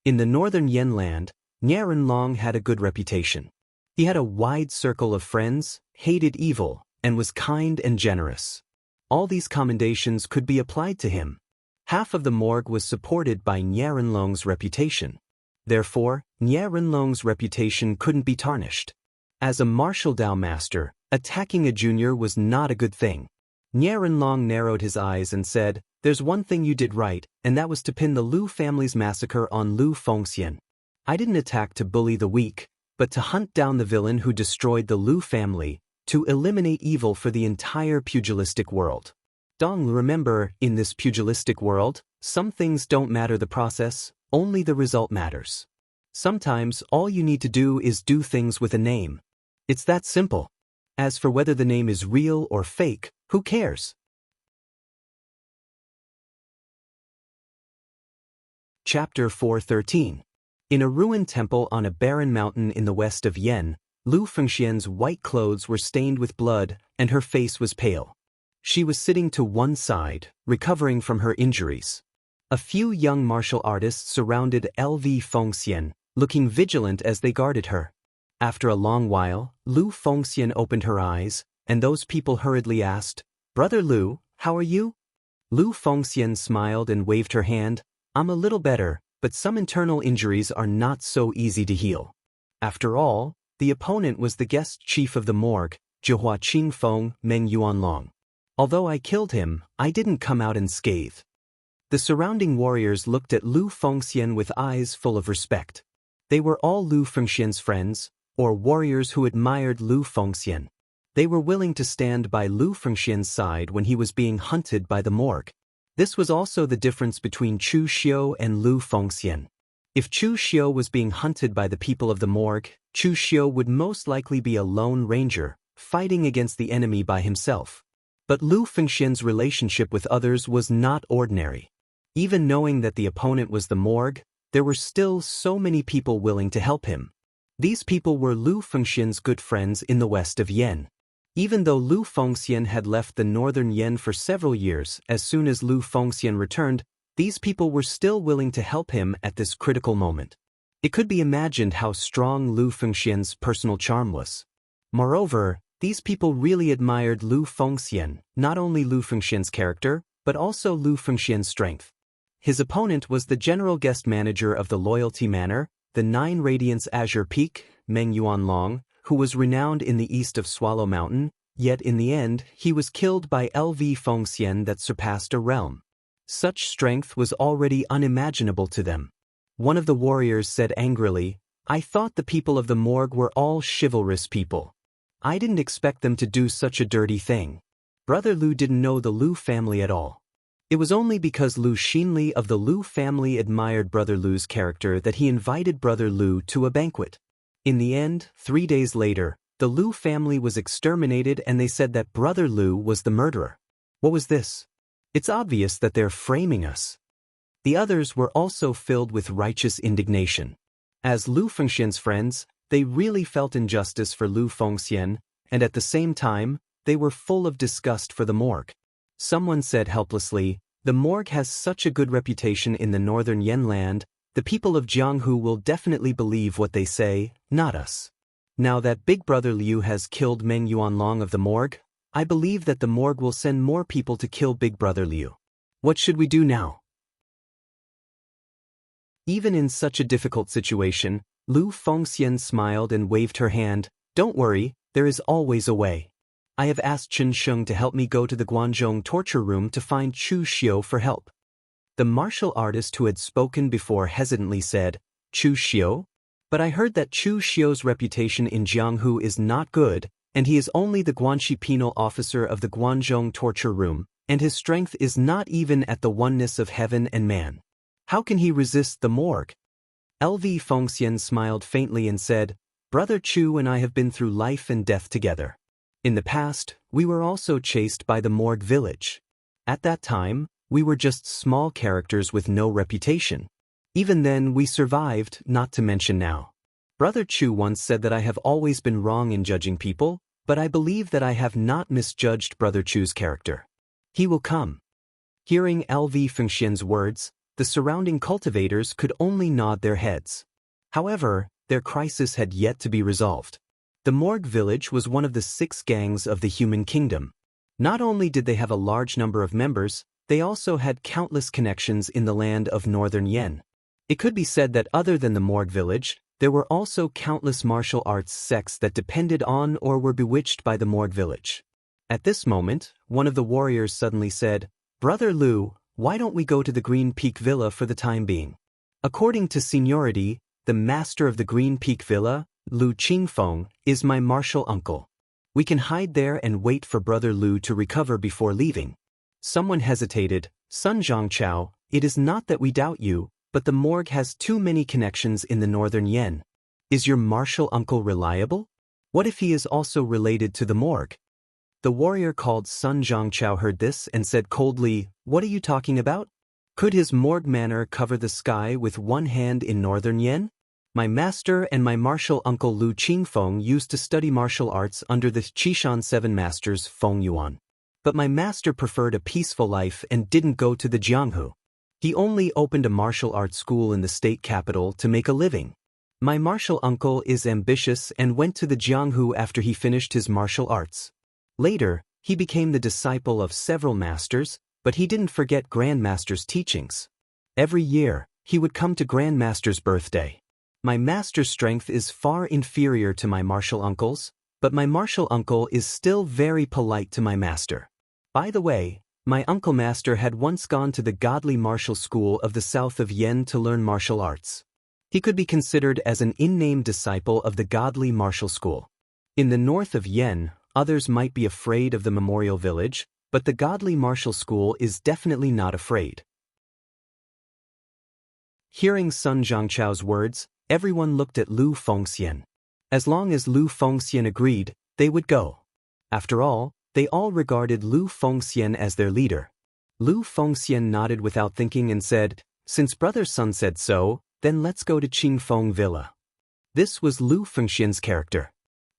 In the Northern Yen land, Nianlong had a good reputation. He had a wide circle of friends, hated evil, and was kind and generous. All these commendations could be applied to him. Half of the morgue was supported by Nianlong's reputation. Therefore, Nianlong's reputation couldn't be tarnished. As a martial Dao master, attacking a junior was not a good thing. Nianlong narrowed his eyes and said, "There's one thing you did right, and that was to pin the Lu family's massacre on Lu Fengxian. I didn't attack to bully the weak, but to hunt down the villain who destroyed the Lu family, to eliminate evil for the entire pugilistic world. Dong, remember, in this pugilistic world, some things don't matter the process, only the result matters. Sometimes all you need to do is do things with a name. It's that simple. As for whether the name is real or fake, who cares?" Chapter 413. In a ruined temple on a barren mountain in the west of Yen, Lu Fengxian's white clothes were stained with blood, and her face was pale. She was sitting to one side, recovering from her injuries. A few young martial artists surrounded Lv Fengxian, looking vigilant as they guarded her. After a long while, Lu Fengxian opened her eyes, and those people hurriedly asked, "Brother Lu, how are you?" Lu Fengxian smiled and waved her hand. "I'm a little better, but some internal injuries are not so easy to heal." After all, the opponent was the guest chief of the morgue, Jihua Qingfeng Meng Yuanlong. Although I killed him, I didn't come out unscathed. The surrounding warriors looked at Lu Fengxian with eyes full of respect. They were all Lu Fengxian's friends, or warriors who admired Lu Fengxian. They were willing to stand by Lu Fengxian's side when he was being hunted by the morgue. This was also the difference between Chu Xiu and Lu Fengxian. If Chu Xiu was being hunted by the people of the morgue, Chu Xiu would most likely be a lone ranger, fighting against the enemy by himself. But Lu Fengxian's relationship with others was not ordinary. Even knowing that the opponent was the morgue, there were still so many people willing to help him. These people were Lu Fengxian's good friends in the west of Yen. Even though Lu Fengxian had left the northern Yen for several years, as soon as Lu Fengxian returned, these people were still willing to help him at this critical moment. It could be imagined how strong Lu Fengxian's personal charm was. Moreover, these people really admired Lu Fengxian, not only Lu Fengxian's character, but also Lu Fengxian's strength. His opponent was the general guest manager of the Loyalty Manor, the Nine Radiance Azure Peak, Meng Yuanlong, who was renowned in the east of Swallow Mountain, yet in the end he was killed by Lv Fengxian that surpassed a realm. Such strength was already unimaginable to them. One of the warriors said angrily, "I thought the people of the morgue were all chivalrous people. I didn't expect them to do such a dirty thing." Brother Lu didn't know the Lu family at all. It was only because Lu Xinli of the Lu family admired Brother Lu's character that he invited Brother Lu to a banquet. In the end, 3 days later, the Lu family was exterminated and they said that Brother Lu was the murderer. What was this? It's obvious that they're framing us. The others were also filled with righteous indignation. As Lu Fengxian's friends, they really felt injustice for Lu Fengxian, and at the same time, they were full of disgust for the morgue. Someone said helplessly, "The morgue has such a good reputation in the northern Yen land, the people of Jianghu will definitely believe what they say, not us. Now that Big Brother Liu has killed Meng Yuanlong of the morgue, I believe that the morgue will send more people to kill Big Brother Liu. What should we do now?" Even in such a difficult situation, Lu Fengxian smiled and waved her hand. "Don't worry, there is always a way. I have asked Chen Sheng to help me go to the Guanzhong torture room to find Chu Xiu for help." The martial artist who had spoken before hesitantly said, "Chu Xiu? But I heard that Chu Xiu's reputation in Jianghu is not good, and he is only the Guanxi penal officer of the Guanzhong torture room, and his strength is not even at the oneness of heaven and man. How can he resist the morgue?" Lv Fengxian smiled faintly and said, "Brother Chu and I have been through life and death together. In the past, we were also chased by the morgue village. At that time, we were just small characters with no reputation. Even then we survived, not to mention now. Brother Chu once said that I have always been wrong in judging people, but I believe that I have not misjudged Brother Chu's character. He will come." Hearing Lv Fengxian's words, the surrounding cultivators could only nod their heads. However, their crisis had yet to be resolved. The morgue village was one of the 6 gangs of the human kingdom. Not only did they have a large number of members, they also had countless connections in the land of northern Yen. It could be said that other than the morgue village, there were also countless martial arts sects that depended on or were bewitched by the morgue village. At this moment, one of the warriors suddenly said, "Brother Lu, why don't we go to the Green Peak Villa for the time being? According to seniority, the master of the Green Peak Villa, Lu Qingfeng, is my martial uncle. We can hide there and wait for Brother Lu to recover before leaving." Someone hesitated. "Sun Zhangchao, it is not that we doubt you, but the morgue has too many connections in the northern Yen. Is your martial uncle reliable? What if he is also related to the morgue?" The warrior called Sun Zhangchao heard this and said coldly, "What are you talking about? Could his morgue manner cover the sky with one hand in northern Yen? My master and my martial uncle Lu Qingfeng used to study martial arts under the Qishan 7 masters Feng Yuan. But my master preferred a peaceful life and didn't go to the Jianghu. He only opened a martial arts school in the state capital to make a living. My martial uncle is ambitious and went to the Jianghu after he finished his martial arts. Later, he became the disciple of several masters, but he didn't forget Grandmaster's teachings. Every year, he would come to Grandmaster's birthday. My master's strength is far inferior to my martial uncle's, but my martial uncle is still very polite to my master. By the way, my uncle master had once gone to the godly martial school of the south of Yen to learn martial arts. He could be considered as an in-name disciple of the godly martial school. In the north of Yen, others might be afraid of the memorial village, but the godly martial school is definitely not afraid. Hearing Sun Zhangchao's words, everyone looked at Lu Fengxian. As long as Lu Fengxian agreed, they would go. After all, they all regarded Lu Fengxian as their leader. Lu Fengxian nodded without thinking and said, "Since Brother Sun said so, then let's go to Qingfeng Villa." This was Lu Fengxian's character.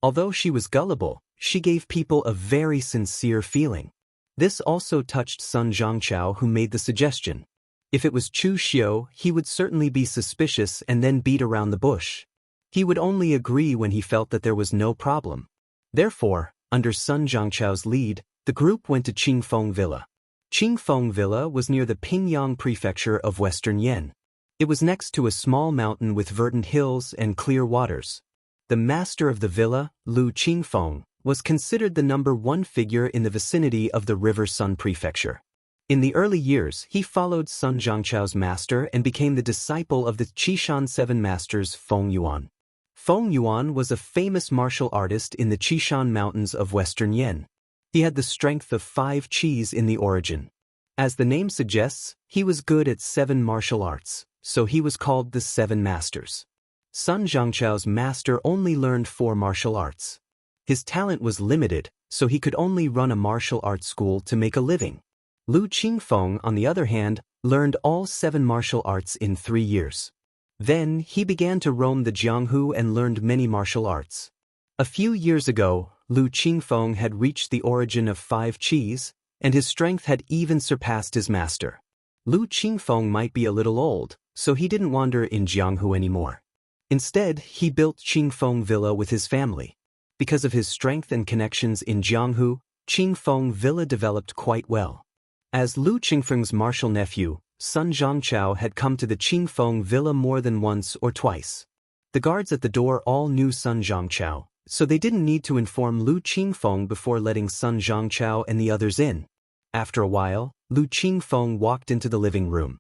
Although she was gullible, she gave people a very sincere feeling. This also touched Sun Zhangchao, who made the suggestion. If it was Chu Xiu, he would certainly be suspicious and then beat around the bush. He would only agree when he felt that there was no problem. Therefore, under Sun Zhangchao's lead, the group went to Qingfeng Villa. Qingfeng Villa was near the Pingyang prefecture of western Yen. It was next to a small mountain with verdant hills and clear waters. The master of the villa, Lu Qingfeng, was considered the number one figure in the vicinity of the River Sun prefecture. In the early years, he followed Sun Zhangchao's master and became the disciple of the Qishan 7 masters Feng Yuan. Feng Yuan was a famous martial artist in the Qishan Mountains of western Yen. He had the strength of 5 qis in the origin. As the name suggests, he was good at 7 martial arts, so he was called the 7 masters. Sun Zhangchao's master only learned 4 martial arts. His talent was limited, so he could only run a martial arts school to make a living. Lu Qingfeng, on the other hand, learned all 7 martial arts in 3 years. Then, he began to roam the Jianghu and learned many martial arts. A few years ago, Lu Qingfeng had reached the origin of 5 qis, and his strength had even surpassed his master. Lu Qingfeng might be a little old, so he didn't wander in Jianghu anymore. Instead, he built Qingfeng Villa with his family. Because of his strength and connections in Jianghu, Qingfeng Villa developed quite well. As Lu Qingfeng's martial nephew, Sun Zhangchao had come to the Qingfeng Villa more than once or twice. The guards at the door all knew Sun Zhangchao, so they didn't need to inform Lu Qingfeng before letting Sun Zhangchao and the others in. After a while, Lu Qingfeng walked into the living room.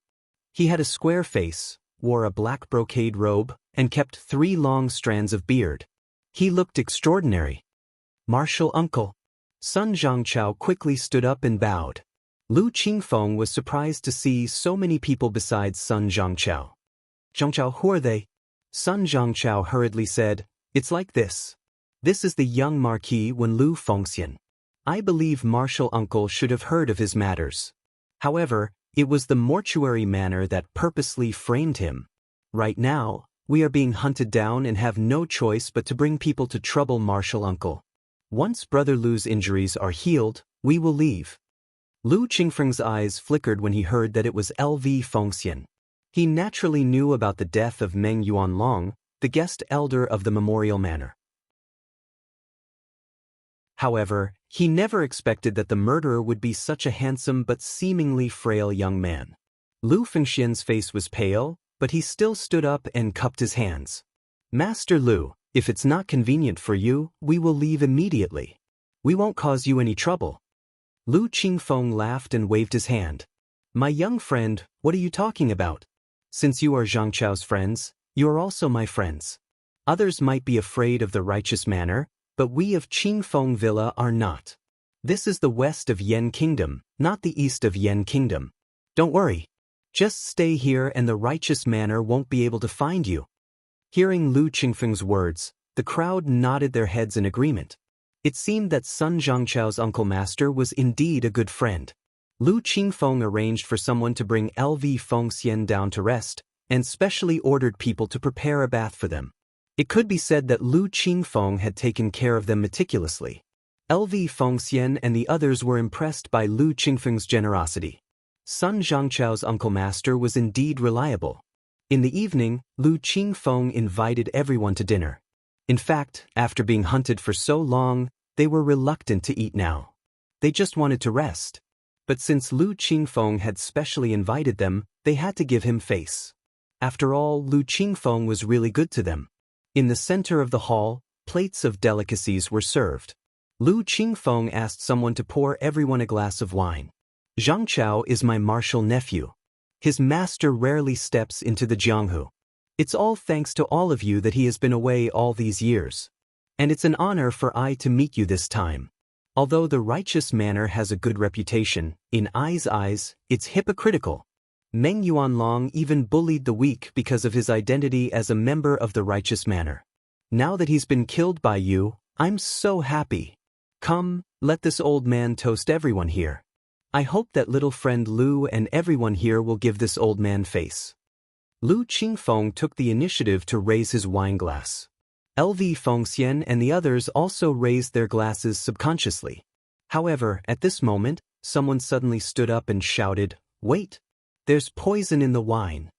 He had a square face, wore a black brocade robe, and kept 3 long strands of beard. He looked extraordinary. "Martial uncle." Sun Zhangchao quickly stood up and bowed. Lu Qingfeng was surprised to see so many people besides Sun Zhangchao. "Zhangchao, who are they?" Sun Zhangchao hurriedly said, "It's like this. This is the young Marquis Wen Lu Fengxian. I believe martial uncle should have heard of his matters. However, it was the mortuary manner that purposely framed him. Right now, we are being hunted down and have no choice but to bring people to trouble martial uncle. Once Brother Lu's injuries are healed, we will leave." Lu Qingfeng's eyes flickered when he heard that it was L.V. Fengxian. He naturally knew about the death of Meng Yuanlong, the guest elder of the memorial manor. However, he never expected that the murderer would be such a handsome but seemingly frail young man. Lu Fengxian's face was pale, but he still stood up and cupped his hands. "Master Lu, if it's not convenient for you, we will leave immediately. We won't cause you any trouble." Lu Qingfeng laughed and waved his hand. "My young friend, what are you talking about? Since you are Zhangchao's friends, you are also my friends. Others might be afraid of the righteous manner, but we of Qingfeng Villa are not. This is the west of Yen Kingdom, not the east of Yen Kingdom. Don't worry. Just stay here and the righteous manner won't be able to find you." Hearing Lu Qingfeng's words, the crowd nodded their heads in agreement. It seemed that Sun Zhangchao's uncle master was indeed a good friend. Lu Qingfeng arranged for someone to bring LV Fengxian down to rest, and specially ordered people to prepare a bath for them. It could be said that Lu Qingfeng had taken care of them meticulously. LV Fengxian and the others were impressed by Lu Qingfeng's generosity. Sun Zhangchao's uncle master was indeed reliable. In the evening, Lu Qingfeng invited everyone to dinner. In fact, after being hunted for so long, they were reluctant to eat now. They just wanted to rest. But since Lu Qingfeng had specially invited them, they had to give him face. After all, Lu Qingfeng was really good to them. In the center of the hall, plates of delicacies were served. Lu Qingfeng asked someone to pour everyone a glass of wine. Zhangchao is my martial nephew. His master rarely steps into the Jianghu. It's all thanks to all of you that he has been away all these years. And it's an honor for I to meet you this time. Although the righteous manner has a good reputation, in I's eyes, it's hypocritical. Meng Yuanlong even bullied the weak because of his identity as a member of the righteous manner. Now that he's been killed by you, I'm so happy. Come, let this old man toast everyone here. I hope that little friend Lu and everyone here will give this old man face. Lu Qingfeng took the initiative to raise his wine glass. LV Fengxian and the others also raised their glasses subconsciously. However, at this moment, someone suddenly stood up and shouted, "Wait! There's poison in the wine."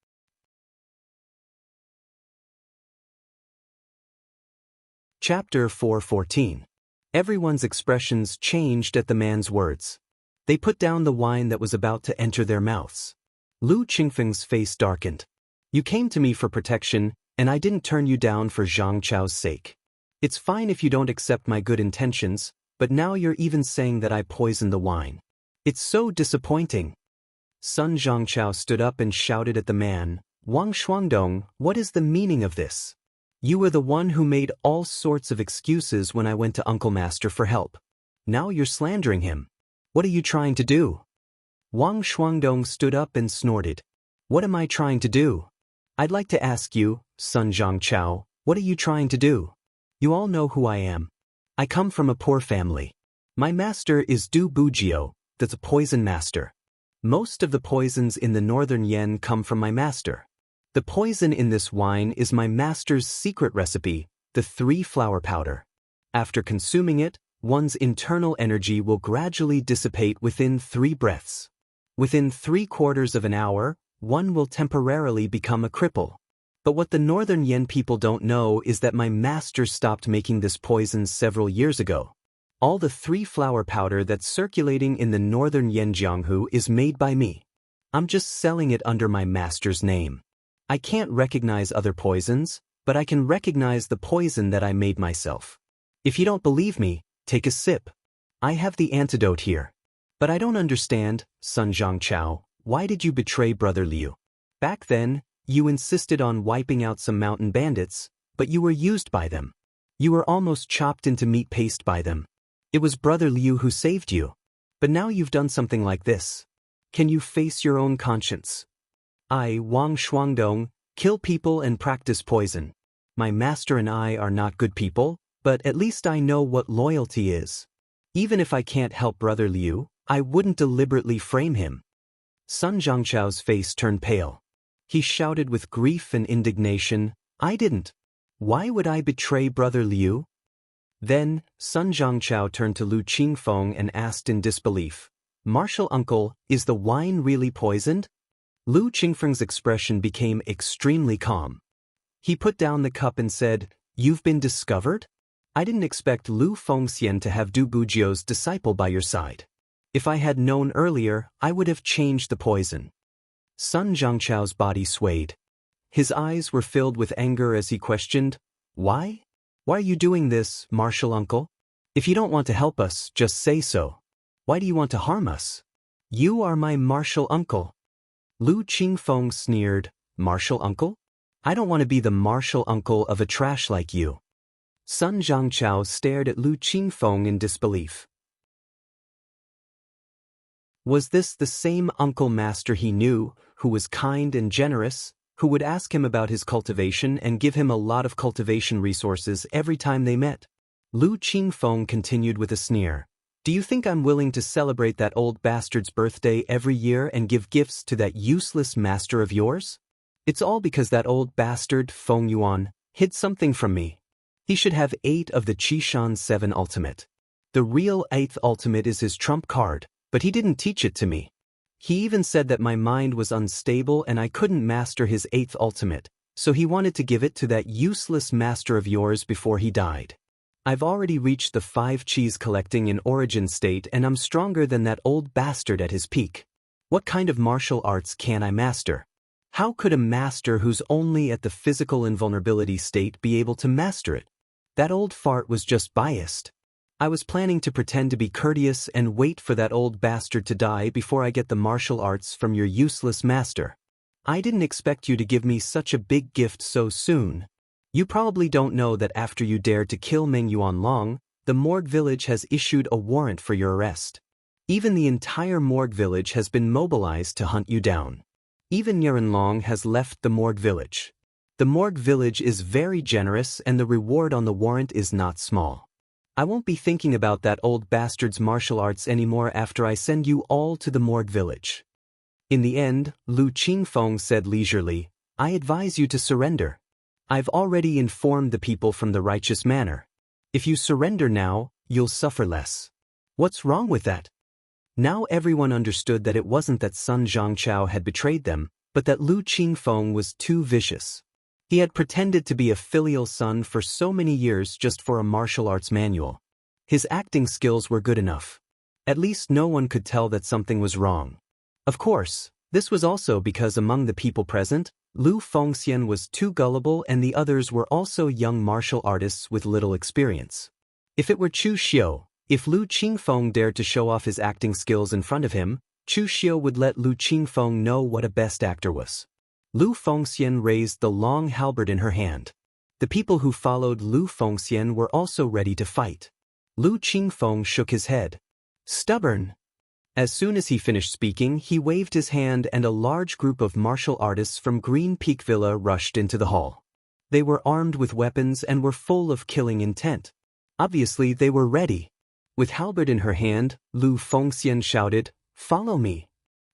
Chapter 4:14. Everyone's expressions changed at the man's words. They put down the wine that was about to enter their mouths. Lu Qingfeng's face darkened. You came to me for protection, and I didn't turn you down for Zhang Chao's sake. It's fine if you don't accept my good intentions, but now you're even saying that I poisoned the wine. It's so disappointing. Sun Zhangchao stood up and shouted at the man, "Wang Shuangdong, what is the meaning of this? You were the one who made all sorts of excuses when I went to Uncle Master for help. Now you're slandering him. What are you trying to do?" Wang Shuangdong stood up and snorted. "What am I trying to do? I'd like to ask you, Sun Zhangchao, what are you trying to do? You all know who I am. I come from a poor family. My master is Du Bujio, that's a poison master. Most of the poisons in the northern Yen come from my master. The poison in this wine is my master's secret recipe, the 3-flower powder. After consuming it, one's internal energy will gradually dissipate within 3 breaths. Within 3/4 of an hour, one will temporarily become a cripple. But what the northern Yen people don't know is that my master stopped making this poison several years ago. All the 3-flower powder that's circulating in the northern Yen Jianghu is made by me. I'm just selling it under my master's name. I can't recognize other poisons, but I can recognize the poison that I made myself. If you don't believe me, take a sip. I have the antidote here. But I don't understand, Sun Zhangchao, why did you betray Brother Liu? Back then, you insisted on wiping out some mountain bandits, but you were used by them. You were almost chopped into meat paste by them. It was Brother Liu who saved you. But now you've done something like this. Can you face your own conscience? I, Wang Shuangdong, kill people and practice poison. My master and I are not good people, but at least I know what loyalty is. Even if I can't help Brother Liu, I wouldn't deliberately frame him. Sun Zhangchao's face turned pale. He shouted with grief and indignation, I didn't. Why would I betray Brother Liu? Then, Sun Zhangchao turned to Lu Qingfeng and asked in disbelief, Martial uncle, is the wine really poisoned? Lu Qingfeng's expression became extremely calm. He put down the cup and said, You've been discovered? I didn't expect Lu Fengxian to have Du Bujio's disciple by your side. If I had known earlier, I would have changed the poison. Sun Zhangchao's body swayed. His eyes were filled with anger as he questioned, Why? Why are you doing this, martial uncle? If you don't want to help us, just say so. Why do you want to harm us? You are my martial uncle. Lu Qingfeng sneered, Martial uncle? I don't want to be the martial uncle of a trash like you. Sun Zhangchao stared at Lu Qingfeng in disbelief. Was this the same uncle master he knew, who was kind and generous, who would ask him about his cultivation and give him a lot of cultivation resources every time they met? Lu Qingfeng continued with a sneer. Do you think I'm willing to celebrate that old bastard's birthday every year and give gifts to that useless master of yours? It's all because that old bastard, Feng Yuan, hid something from me. He should have 8 of the Qishan 7 ultimate. The real 8th ultimate is his trump card, but he didn't teach it to me. He even said that my mind was unstable and I couldn't master his 8th ultimate, so he wanted to give it to that useless master of yours before he died. I've already reached the 5 cheese collecting in origin state and I'm stronger than that old bastard at his peak. What kind of martial arts can I master? How could a master who's only at the physical invulnerability state be able to master it? That old fart was just biased. I was planning to pretend to be courteous and wait for that old bastard to die before I get the martial arts from your useless master. I didn't expect you to give me such a big gift so soon. You probably don't know that after you dared to kill Meng Yuanlong, the Morgue village has issued a warrant for your arrest. Even the entire Morgue village has been mobilized to hunt you down. Even Yuanlong has left the Morgue village. The Morgue village is very generous and the reward on the warrant is not small. I won't be thinking about that old bastard's martial arts anymore after I send you all to the Morgue village. In the end, Lu Qingfeng said leisurely, I advise you to surrender. I've already informed the people from the righteous manor. If you surrender now, you'll suffer less. What's wrong with that? Now everyone understood that it wasn't that Sun Zhangchao had betrayed them, but that Lu Qingfeng was too vicious. He had pretended to be a filial son for so many years just for a martial arts manual. His acting skills were good enough. At least no one could tell that something was wrong. Of course, this was also because among the people present, Lu Fengxian was too gullible and the others were also young martial artists with little experience. If it were Chu Xiu, if Lu Qingfeng dared to show off his acting skills in front of him, Chu Xiu would let Lu Qingfeng know what a best actor was. Lu Fengxian raised the long halberd in her hand. The people who followed Lu Fengxian were also ready to fight. Lu Qingfeng shook his head. Stubborn. As soon as he finished speaking, he waved his hand and a large group of martial artists from Green Peak Villa rushed into the hall. They were armed with weapons and were full of killing intent. Obviously, they were ready. With halberd in her hand, Lu Fengxian shouted, Follow me.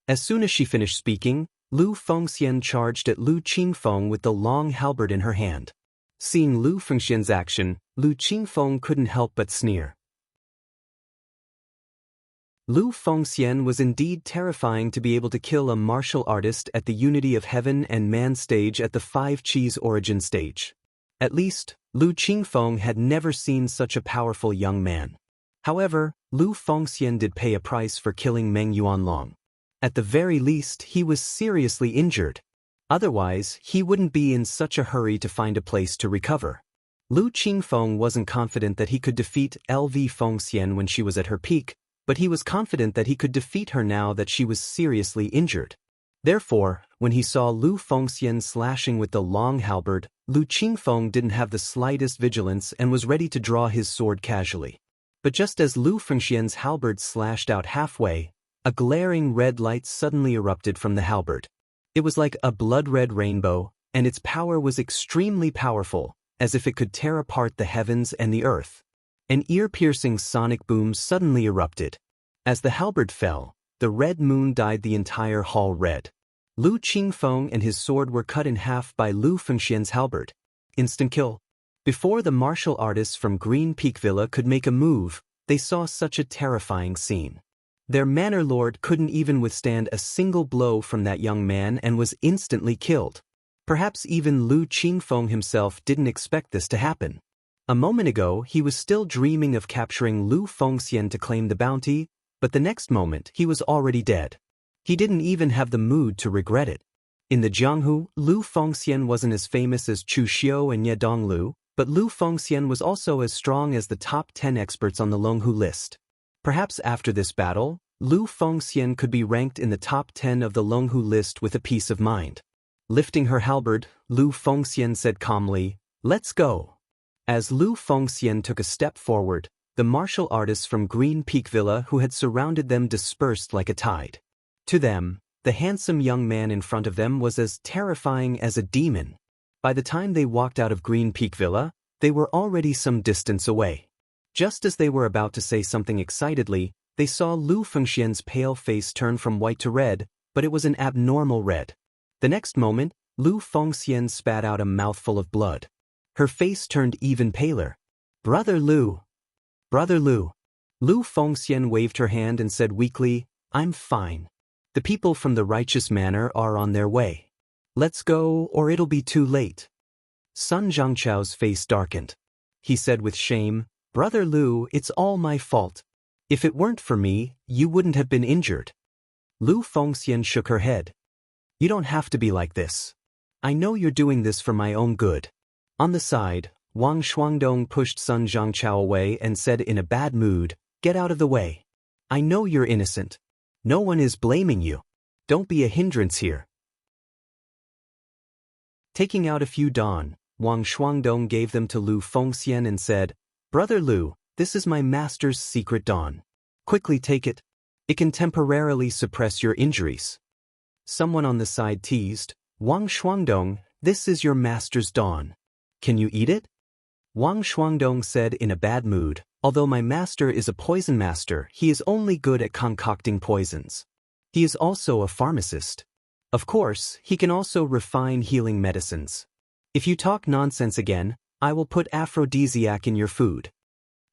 As soon as she finished speaking, Lu Fengxian charged at Lu Qingfeng with the long halberd in her hand. Seeing Lu Fengxian's action, Lu Qingfeng couldn't help but sneer. Lu Fengxian was indeed terrifying to be able to kill a martial artist at the Unity of Heaven and Man stage at the 5 Cheese origin stage. At least, Lu Qingfeng had never seen such a powerful young man. However, Lu Fengxian did pay a price for killing Meng Yuanlong. At the very least, he was seriously injured. Otherwise, he wouldn't be in such a hurry to find a place to recover. Lu Qingfeng wasn't confident that he could defeat LV Fengxian when she was at her peak, but he was confident that he could defeat her now that she was seriously injured. Therefore, when he saw Lu Fengxian slashing with the long halberd, Lu Qingfeng didn't have the slightest vigilance and was ready to draw his sword casually. But just as Lu Fengxian's halberd slashed out halfway, a glaring red light suddenly erupted from the halberd. It was like a blood-red rainbow, and its power was extremely powerful, as if it could tear apart the heavens and the earth. An ear-piercing sonic boom suddenly erupted. As the halberd fell, the red moon dyed the entire hall red. Lu Qingfeng and his sword were cut in half by Lu Fengxian's halberd. Instant kill. Before the martial artists from Green Peak Villa could make a move, they saw such a terrifying scene. Their manor lord couldn't even withstand a single blow from that young man and was instantly killed. Perhaps even Lu Qingfeng himself didn't expect this to happen. A moment ago, he was still dreaming of capturing Lu Fengxian to claim the bounty, but the next moment, he was already dead. He didn't even have the mood to regret it. In the Jianghu, Lu Fengxian wasn't as famous as Chu Xiu and Ye Donglu, but Lu Fengxian was also as strong as the top 10 experts on the Longhu list. Perhaps after this battle, Lu Fengxian could be ranked in the top 10 of the Longhu list with a peace of mind. Lifting her halberd, Lu Fengxian said calmly, Let's go. As Lu Fengxian took a step forward, the martial artists from Green Peak Villa who had surrounded them dispersed like a tide. To them, the handsome young man in front of them was as terrifying as a demon. By the time they walked out of Green Peak Villa, they were already some distance away. Just as they were about to say something excitedly, they saw Lu Fengxian's pale face turn from white to red, but it was an abnormal red. The next moment, Lu Fengxian spat out a mouthful of blood. Her face turned even paler. "Brother Lu! Brother Lu!" Lu Fengxian waved her hand and said weakly, "I'm fine. The people from the righteous manor are on their way. Let's go, or it'll be too late." Sun Zhangchao's face darkened. He said with shame, "Brother Lu, it's all my fault. If it weren't for me, you wouldn't have been injured." Lu Fengxian shook her head. "You don't have to be like this. I know you're doing this for my own good." On the side, Wang Shuangdong pushed Sun Zhangchao away and said in a bad mood, "Get out of the way. I know you're innocent. No one is blaming you. Don't be a hindrance here." Taking out a few dawn, Wang Shuangdong gave them to Lu Fengxian and said, "Brother Lu, this is my master's secret dawn. Quickly take it. It can temporarily suppress your injuries." Someone on the side teased, "Wang Shuangdong, this is your master's dawn. Can you eat it?" Wang Shuangdong said in a bad mood, "Although my master is a poison master, he is only good at concocting poisons. He is also a pharmacist. Of course, he can also refine healing medicines. If you talk nonsense again, I will put aphrodisiac in your food."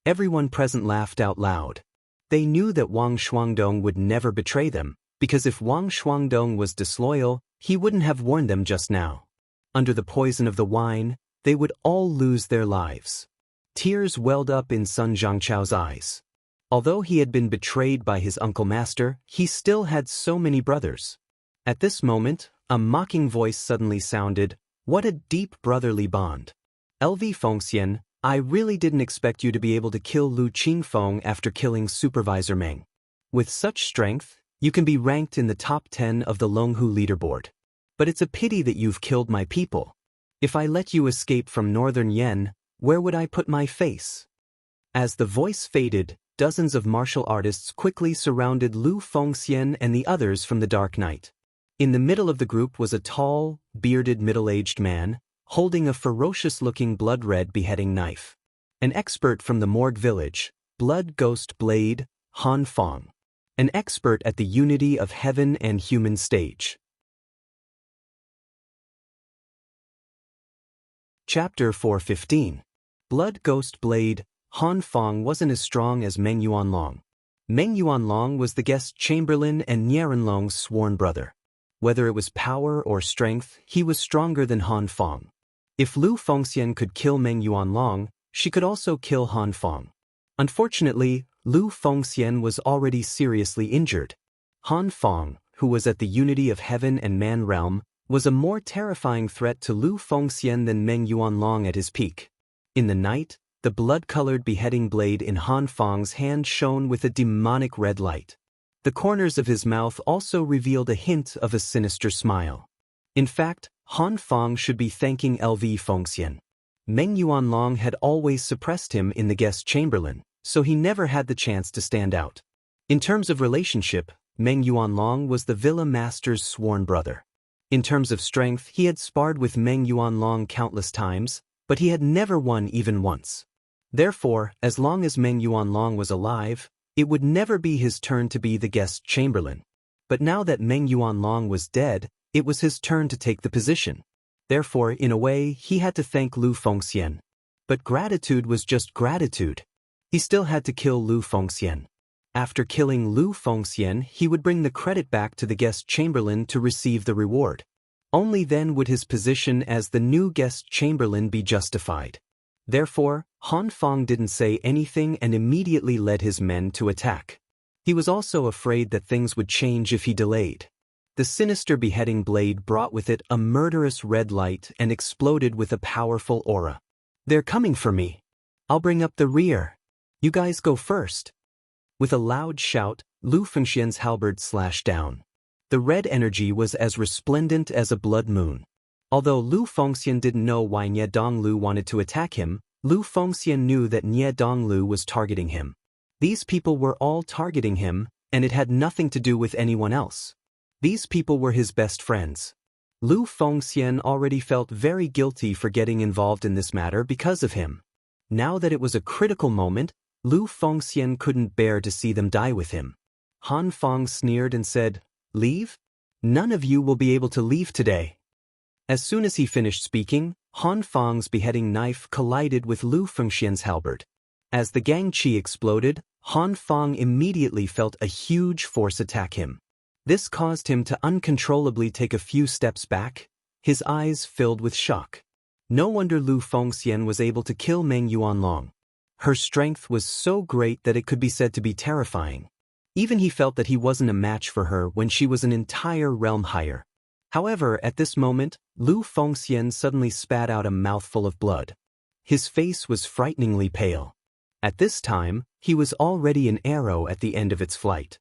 Everyone present laughed out loud. They knew that Wang Shuangdong would never betray them, because if Wang Shuangdong was disloyal, he wouldn't have warned them just now. Under the poison of the wine, they would all lose their lives. Tears welled up in Sun Zhangchao's eyes. Although he had been betrayed by his uncle master, he still had so many brothers. At this moment, a mocking voice suddenly sounded, "What a deep brotherly bond. LV Fengxian, I really didn't expect you to be able to kill Lu Qingfeng after killing Supervisor Meng. With such strength, you can be ranked in the top 10 of the Longhu leaderboard. But it's a pity that you've killed my people. If I let you escape from Northern Yen, where would I put my face?" As the voice faded, dozens of martial artists quickly surrounded Lu Fengxian and the others from the Dark Knight. In the middle of the group was a tall, bearded middle-aged man, holding a ferocious-looking blood-red beheading knife. An expert from the Morgue village, Blood Ghost Blade, Han Fong. An expert at the unity of heaven and human stage. Chapter 415. Blood Ghost Blade, Han Fong wasn't as strong as Meng Yuanlong. Meng Yuanlong was the guest chamberlain and Nianlong's sworn brother. Whether it was power or strength, he was stronger than Han Fong. If Lu Fengxian could kill Meng Yuanlong, she could also kill Han Fong. Unfortunately, Lu Fengxian was already seriously injured. Han Fong, who was at the unity of heaven and man realm, was a more terrifying threat to Lu Fengxian than Meng Yuanlong at his peak. In the night, the blood-colored beheading blade in Han Fong's hand shone with a demonic red light. The corners of his mouth also revealed a hint of a sinister smile. In fact, Han Fong should be thanking LV Fengxian. Meng Yuanlong had always suppressed him in the guest chamberlain, so he never had the chance to stand out. In terms of relationship, Meng Yuanlong was the Villa Master's sworn brother. In terms of strength, he had sparred with Meng Yuanlong countless times, but he had never won even once. Therefore, as long as Meng Yuanlong was alive, it would never be his turn to be the guest chamberlain. But now that Meng Yuanlong was dead, it was his turn to take the position. Therefore, in a way, he had to thank Lu Fengxian. But gratitude was just gratitude. He still had to kill Lu Fengxian. After killing Lu Fengxian, he would bring the credit back to the guest chamberlain to receive the reward. Only then would his position as the new guest chamberlain be justified. Therefore, Han Fong didn't say anything and immediately led his men to attack. He was also afraid that things would change if he delayed. The sinister beheading blade brought with it a murderous red light and exploded with a powerful aura. "They're coming for me. I'll bring up the rear. You guys go first." With a loud shout, Lu Fengxian's halberd slashed down. The red energy was as resplendent as a blood moon. Although Lu Fengxian didn't know why Nie Donglu wanted to attack him, Lu Fengxian knew that Nie Donglu was targeting him. These people were all targeting him, and it had nothing to do with anyone else. These people were his best friends. Lu Fengxian already felt very guilty for getting involved in this matter because of him. Now that it was a critical moment, Lu Fengxian couldn't bear to see them die with him. Han Feng sneered and said, "Leave? None of you will be able to leave today." As soon as he finished speaking, Han Feng's beheading knife collided with Lu Fengxian's halberd. As the Gang Qi exploded, Han Feng immediately felt a huge force attack him. This caused him to uncontrollably take a few steps back, his eyes filled with shock. No wonder Lu Fengxian was able to kill Meng Yuanlong. Her strength was so great that it could be said to be terrifying. Even he felt that he wasn't a match for her when she was an entire realm higher. However, at this moment, Lu Fengxian suddenly spat out a mouthful of blood. His face was frighteningly pale. At this time, he was already an arrow at the end of its flight.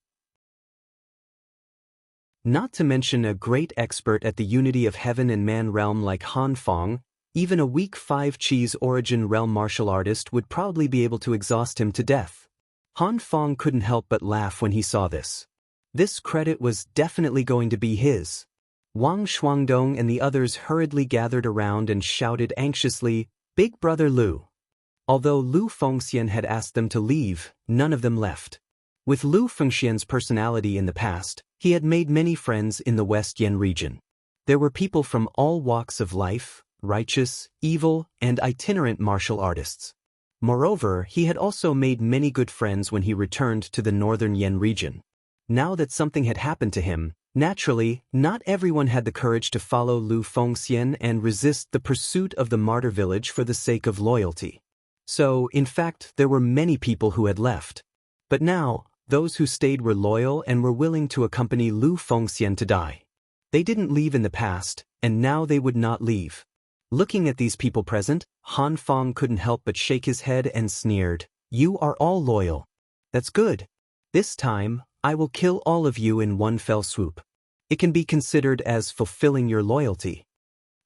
Not to mention a great expert at the unity of heaven and man realm like Han Feng, even a weak 5 Chi's origin realm martial artist would probably be able to exhaust him to death. Han Feng couldn't help but laugh when he saw this. This credit was definitely going to be his. Wang Shuangdong and the others hurriedly gathered around and shouted anxiously, "Big Brother Lu." Although Lu Fengxian had asked them to leave, none of them left. With Lu Fengxian's personality in the past, he had made many friends in the West Yan region. There were people from all walks of life, righteous, evil, and itinerant martial artists. Moreover, he had also made many good friends when he returned to the northern Yan region. Now that something had happened to him, naturally, not everyone had the courage to follow Lu Fengxian and resist the pursuit of the martyr village for the sake of loyalty. So, in fact, there were many people who had left. But now, those who stayed were loyal and were willing to accompany Lu Fengxian to die. They didn't leave in the past, and now they would not leave. Looking at these people present, Han Feng couldn't help but shake his head and sneered, "You are all loyal. That's good. This time, I will kill all of you in one fell swoop. It can be considered as fulfilling your loyalty."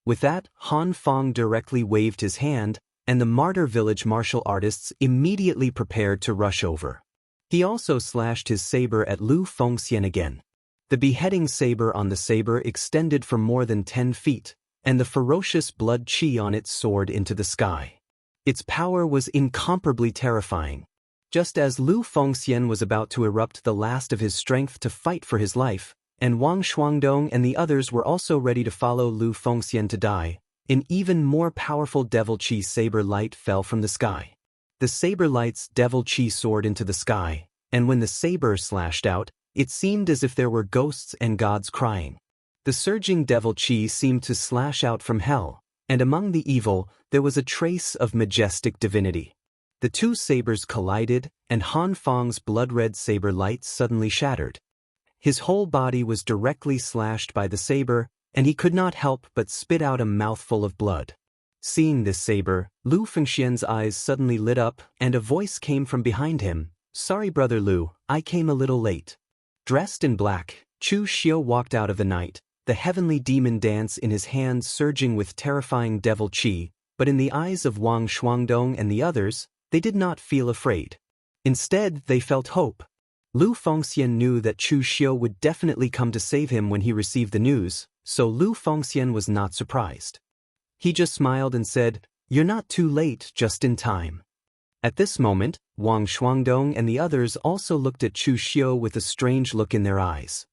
With that, Han Feng directly waved his hand, and the martyr village martial artists immediately prepared to rush over. He also slashed his saber at Lu Fengxian again. The beheading saber on the saber extended for more than 10 feet, and the ferocious blood qi on it soared into the sky. Its power was incomparably terrifying. Just as Lu Fengxian was about to erupt the last of his strength to fight for his life, and Wang Shuangdong and the others were also ready to follow Lu Fengxian to die, an even more powerful devil qi saber light fell from the sky. The saber light's devil qi soared into the sky, and when the saber slashed out, it seemed as if there were ghosts and gods crying. The surging devil qi seemed to slash out from hell, and among the evil, there was a trace of majestic divinity. The two sabers collided, and Han Feng's blood-red saber light suddenly shattered. His whole body was directly slashed by the saber, and he could not help but spit out a mouthful of blood. Seeing this saber, Lu Fengxian's eyes suddenly lit up, and a voice came from behind him, "Sorry Brother Lu, I came a little late." Dressed in black, Chu Xiu walked out of the night, the heavenly demon dance in his hands surging with terrifying devil qi, but in the eyes of Wang Shuangdong and the others, they did not feel afraid. Instead, they felt hope. Lu Fengxian knew that Chu Xiu would definitely come to save him when he received the news, so Lu Fengxian was not surprised. He just smiled and said, "You're not too late, just in time." At this moment, Wang Shuangdong and the others also looked at Chu Xiu with a strange look in their eyes.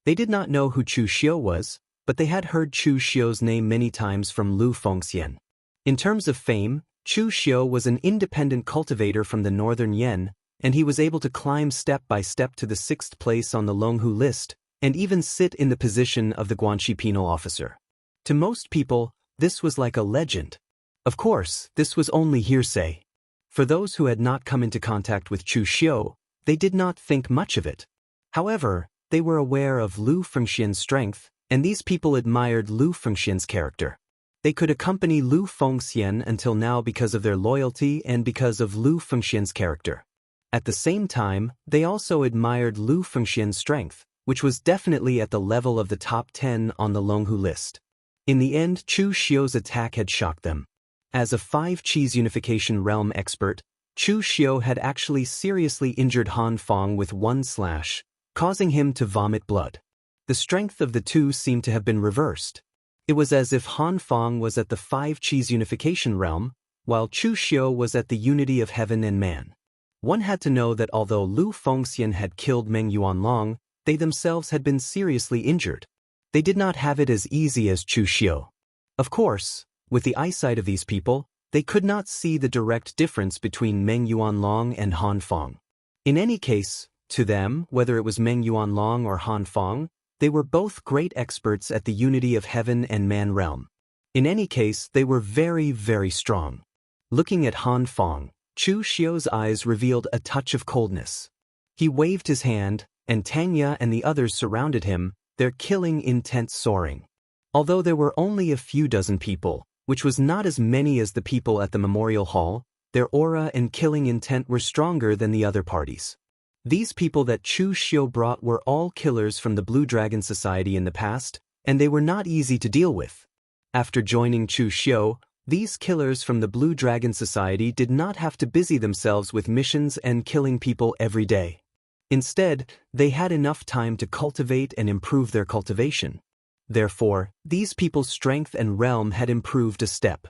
They did not know who Chu Xiu was, but they had heard Chu Xiu's name many times from Lu Fengxian. In terms of fame, Chu Xiu was an independent cultivator from the northern Yan, and he was able to climb step by step to the 6th place on the Longhu list, and even sit in the position of the Guanxi penal officer. To most people, this was like a legend. Of course, this was only hearsay. For those who had not come into contact with Chu Xiu, they did not think much of it. However, they were aware of Lu Fengxian's strength, and these people admired Lu Fengxian's character. They could accompany Lu Fengxian until now because of their loyalty and because of Lu Fengxian's character. At the same time, they also admired Lu Fengxian's strength, which was definitely at the level of the top 10 on the Longhu list. In the end, Chu Xiu's attack had shocked them. As a 5 Chi's unification realm expert, Chu Xiu had actually seriously injured Han Feng with one slash, causing him to vomit blood. The strength of the two seemed to have been reversed. It was as if Han Feng was at the 5 Chi's unification realm, while Chu Xiu was at the unity of heaven and man. One had to know that although Lu Fengxian had killed Meng Yuanlong, they themselves had been seriously injured. They did not have it as easy as Chu Xiu. Of course, with the eyesight of these people, they could not see the direct difference between Meng Yuanlong and Han Feng. In any case, to them, whether it was Meng Yuanlong or Han Feng, they were both great experts at the unity of heaven and man realm. In any case, they were very, very strong. Looking at Han Feng, Chu Xiu's eyes revealed a touch of coldness. He waved his hand, and Tanya and the others surrounded him, their killing intent soaring. Although there were only a few dozen people, which was not as many as the people at the memorial hall, their aura and killing intent were stronger than the other parties. These people that Chu Xiu brought were all killers from the Blue Dragon Society in the past, and they were not easy to deal with. After joining Chu Xiu, these killers from the Blue Dragon Society did not have to busy themselves with missions and killing people every day. Instead, they had enough time to cultivate and improve their cultivation. Therefore, these people's strength and realm had improved a step.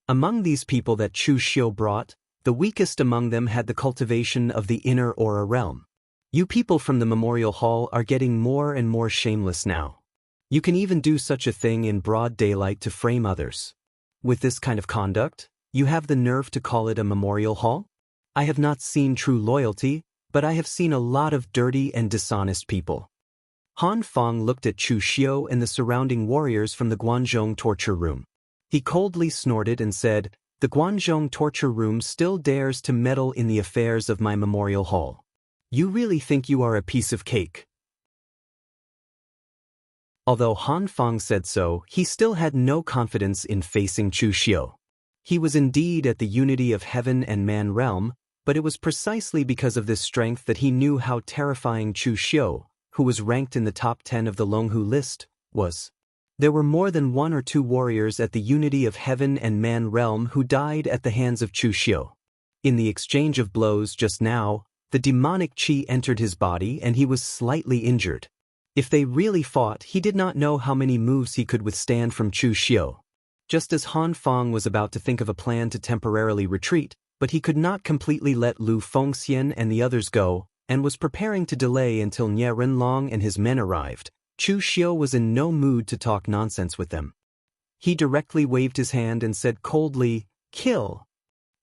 Among these people that Chu Xiu brought, the weakest among them had the cultivation of the inner aura realm. You people from the memorial hall are getting more and more shameless now. You can even do such a thing in broad daylight to frame others. With this kind of conduct, you have the nerve to call it a memorial hall? I have not seen true loyalty, but I have seen a lot of dirty and dishonest people. Han Feng looked at Chu Xiu and the surrounding warriors from the Guanzhong torture room. He coldly snorted and said, "The Guanzhong torture room still dares to meddle in the affairs of my memorial hall. You really think you are a piece of cake?" Although Han Feng said so, he still had no confidence in facing Chu Xiu. He was indeed at the unity of heaven and man realm, but it was precisely because of this strength that he knew how terrifying Chu Xiu, who was ranked in the top 10 of the Longhu list, was. There were more than 1 or 2 warriors at the unity of heaven and man realm who died at the hands of Chu Xiu. In the exchange of blows just now, the demonic qi entered his body and he was slightly injured. If they really fought, he did not know how many moves he could withstand from Chu Xiu. Just as Han Feng was about to think of a plan to temporarily retreat, but he could not completely let Lu Fengxian and the others go, and was preparing to delay until Nie Renlong and his men arrived, Chu Xiu was in no mood to talk nonsense with them. He directly waved his hand and said coldly, "Kill."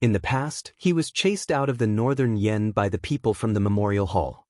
In the past, he was chased out of the northern Yen by the people from the memorial hall.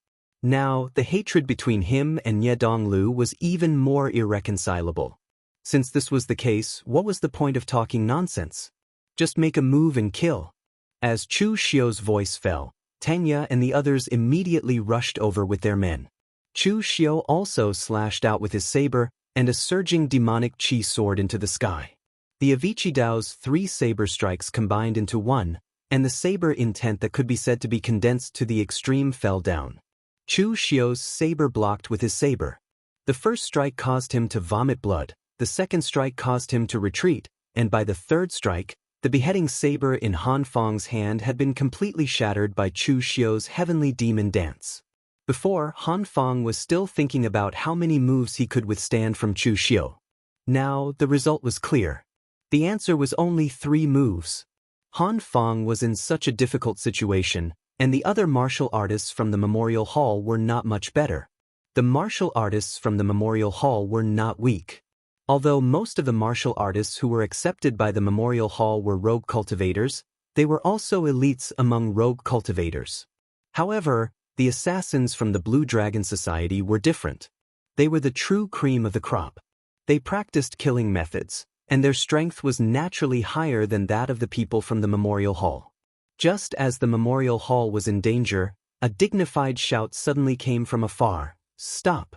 Now, the hatred between him and Nie Donglu was even more irreconcilable. Since this was the case, what was the point of talking nonsense? Just make a move and kill. As Chu Xiu's voice fell, Tanya and the others immediately rushed over with their men. Chu Xiu also slashed out with his saber, and a surging demonic qi soared into the sky. The Avicii Dao's 3 saber strikes combined into one, and the saber intent that could be said to be condensed to the extreme fell down. Chu Xiu's saber blocked with his saber. The first strike caused him to vomit blood, the second strike caused him to retreat, and by the third strike, the beheading saber in Han Feng's hand had been completely shattered by Chu Xiu's heavenly demon dance. Before, Han Feng was still thinking about how many moves he could withstand from Chu Xiu. Now, the result was clear. The answer was only 3 moves. Han Feng was in such a difficult situation, and the other martial artists from the memorial hall were not much better. The martial artists from the memorial hall were not weak. Although most of the martial artists who were accepted by the memorial hall were rogue cultivators, they were also elites among rogue cultivators. However, the assassins from the Blue Dragon Society were different. They were the true cream of the crop. They practiced killing methods, and their strength was naturally higher than that of the people from the memorial hall. Just as the memorial hall was in danger, a dignified shout suddenly came from afar, "Stop!"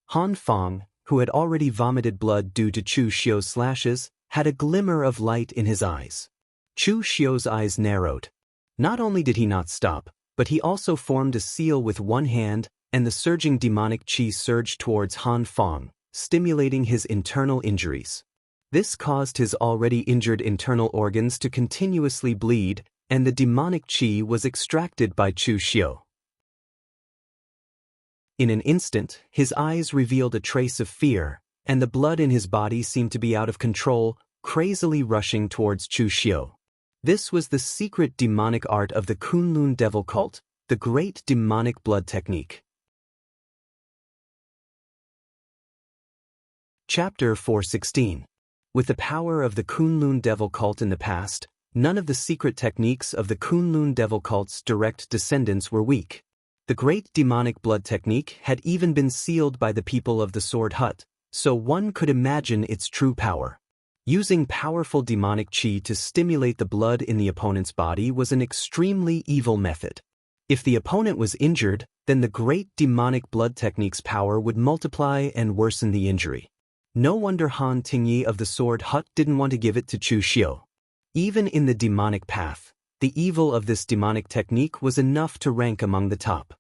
Han Feng, who had already vomited blood due to Chu Xiu's slashes, had a glimmer of light in his eyes. Chu Xiu's eyes narrowed. Not only did he not stop, but he also formed a seal with one hand, and the surging demonic qi surged towards Han Feng, stimulating his internal injuries. This caused his already injured internal organs to continuously bleed, and the demonic qi was extracted by Chu Xiu. In an instant, his eyes revealed a trace of fear, and the blood in his body seemed to be out of control, crazily rushing towards Chu Xiu. This was the secret demonic art of the Kunlun devil cult, the great demonic blood technique. Chapter 416. With the power of the Kunlun devil cult in the past, none of the secret techniques of the Kunlun devil cult's direct descendants were weak. The great demonic blood technique had even been sealed by the people of the Sword Hut, so one could imagine its true power. Using powerful demonic chi to stimulate the blood in the opponent's body was an extremely evil method. If the opponent was injured, then the great demonic blood technique's power would multiply and worsen the injury. No wonder Han Tingyi of the Sword Hut didn't want to give it to Chu Xiu. Even in the demonic path, the evil of this demonic technique was enough to rank among the top.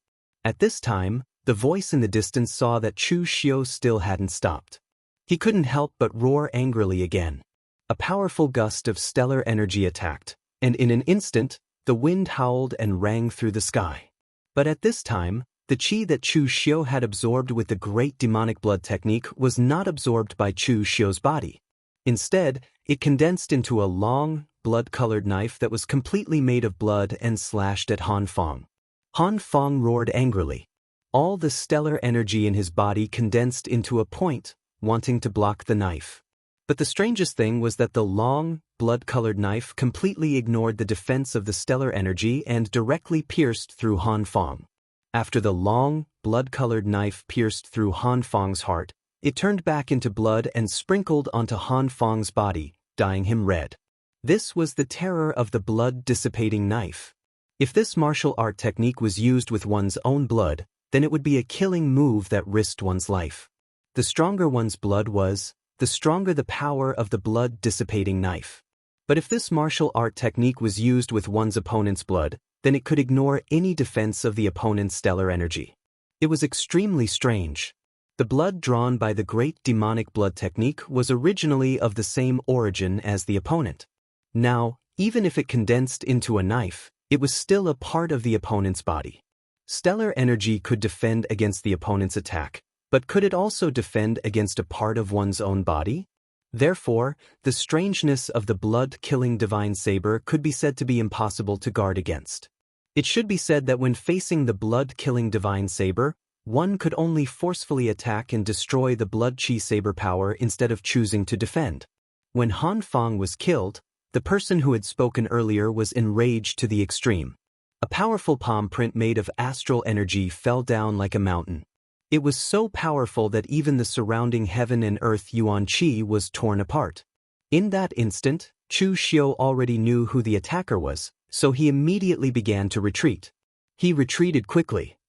At this time, the voice in the distance saw that Chu Xiu still hadn't stopped. He couldn't help but roar angrily again. A powerful gust of stellar energy attacked, and in an instant, the wind howled and rang through the sky. But at this time, the chi that Chu Xiu had absorbed with the great demonic blood technique was not absorbed by Chu Xiu's body. Instead, it condensed into a long, blood-colored knife that was completely made of blood and slashed at Han Feng. Han Feng roared angrily. All the stellar energy in his body condensed into a point, wanting to block the knife. But the strangest thing was that the long, blood-colored knife completely ignored the defense of the stellar energy and directly pierced through Han Feng. After the long, blood-colored knife pierced through Han Feng's heart, it turned back into blood and sprinkled onto Han Feng's body, dyeing him red. This was the terror of the blood-dissipating knife. If this martial art technique was used with one's own blood, then it would be a killing move that risked one's life. The stronger one's blood was, the stronger the power of the blood-dissipating knife. But if this martial art technique was used with one's opponent's blood, then it could ignore any defense of the opponent's stellar energy. It was extremely strange. The blood drawn by the great demonic blood technique was originally of the same origin as the opponent. Now, even if it condensed into a knife, it was still a part of the opponent's body. Stellar energy could defend against the opponent's attack, but could it also defend against a part of one's own body? Therefore, the strangeness of the blood-killing divine saber could be said to be impossible to guard against. It should be said that when facing the blood-killing divine saber, one could only forcefully attack and destroy the blood-chi saber power instead of choosing to defend. When Han Feng was killed, the person who had spoken earlier was enraged to the extreme. A powerful palm print made of astral energy fell down like a mountain. It was so powerful that even the surrounding heaven and earth Yuan Qi was torn apart. In that instant, Chu Xiu already knew who the attacker was, so he immediately began to retreat. He retreated quickly.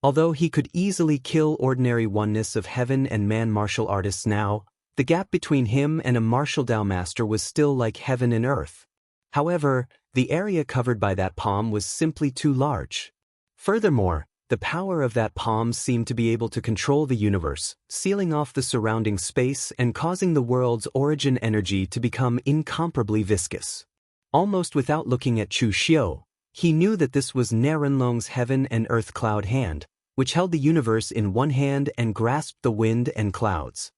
Although he could easily kill ordinary oneness of heaven and man martial artists now, the gap between him and a martial Dao master was still like heaven and earth. However, the area covered by that palm was simply too large. Furthermore, the power of that palm seemed to be able to control the universe, sealing off the surrounding space and causing the world's origin energy to become incomparably viscous. Almost without looking at Chu Xiu, he knew that this was Narenlong's heaven and earth cloud hand, which held the universe in one hand and grasped the wind and clouds.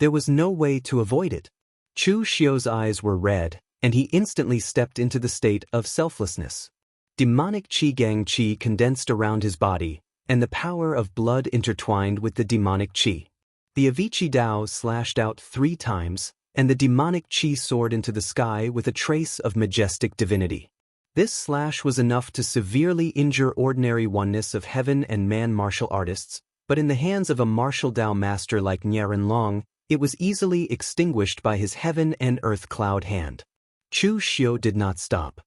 There was no way to avoid it. Chu Xiu's eyes were red, and he instantly stepped into the state of selflessness. Demonic Qi Gang Qi condensed around his body, and the power of blood intertwined with the demonic Qi. The Avicii Dao slashed out 3 times, and the demonic Qi soared into the sky with a trace of majestic divinity. This slash was enough to severely injure ordinary oneness of heaven and man martial artists, but in the hands of a martial Dao master like Narenlong, it was easily extinguished by his heaven and earth cloud hand. Chu Xiu did not stop.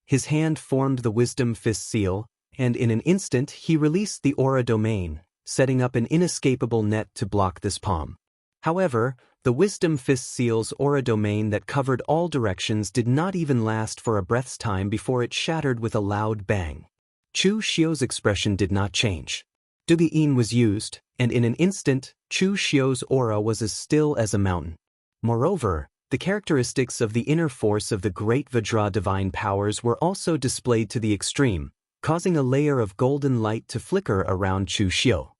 His hand formed the Wisdom Fist seal, and in an instant he released the aura domain, setting up an inescapable net to block this palm. However, the Wisdom Fist seal's aura domain that covered all directions did not even last for a breath's time before it shattered with a loud bang. Chu Xiu's expression did not change. Dugein was used, and in an instant, Chu Xiu's aura was as still as a mountain. Moreover, the characteristics of the inner force of the great Vajra divine powers were also displayed to the extreme, causing a layer of golden light to flicker around Chu Xiu.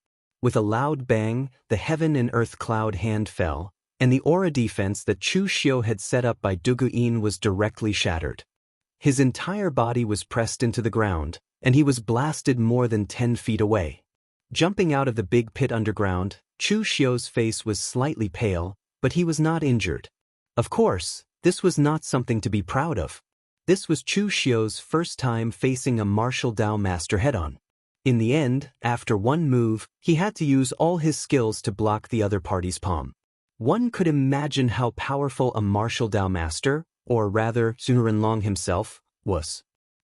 With a loud bang, the heaven and earth cloud hand fell, and the aura defense that Chu Xiu had set up by Duguin was directly shattered. His entire body was pressed into the ground, and he was blasted more than 10 feet away. Jumping out of the big pit underground, Chu Xiu's face was slightly pale, but he was not injured. Of course, this was not something to be proud of. This was Chu Xiu's first time facing a martial Dao master head-on. In the end, after one move, he had to use all his skills to block the other party's palm. One could imagine how powerful a martial Dao master, or rather Xu Rinlong himself, was.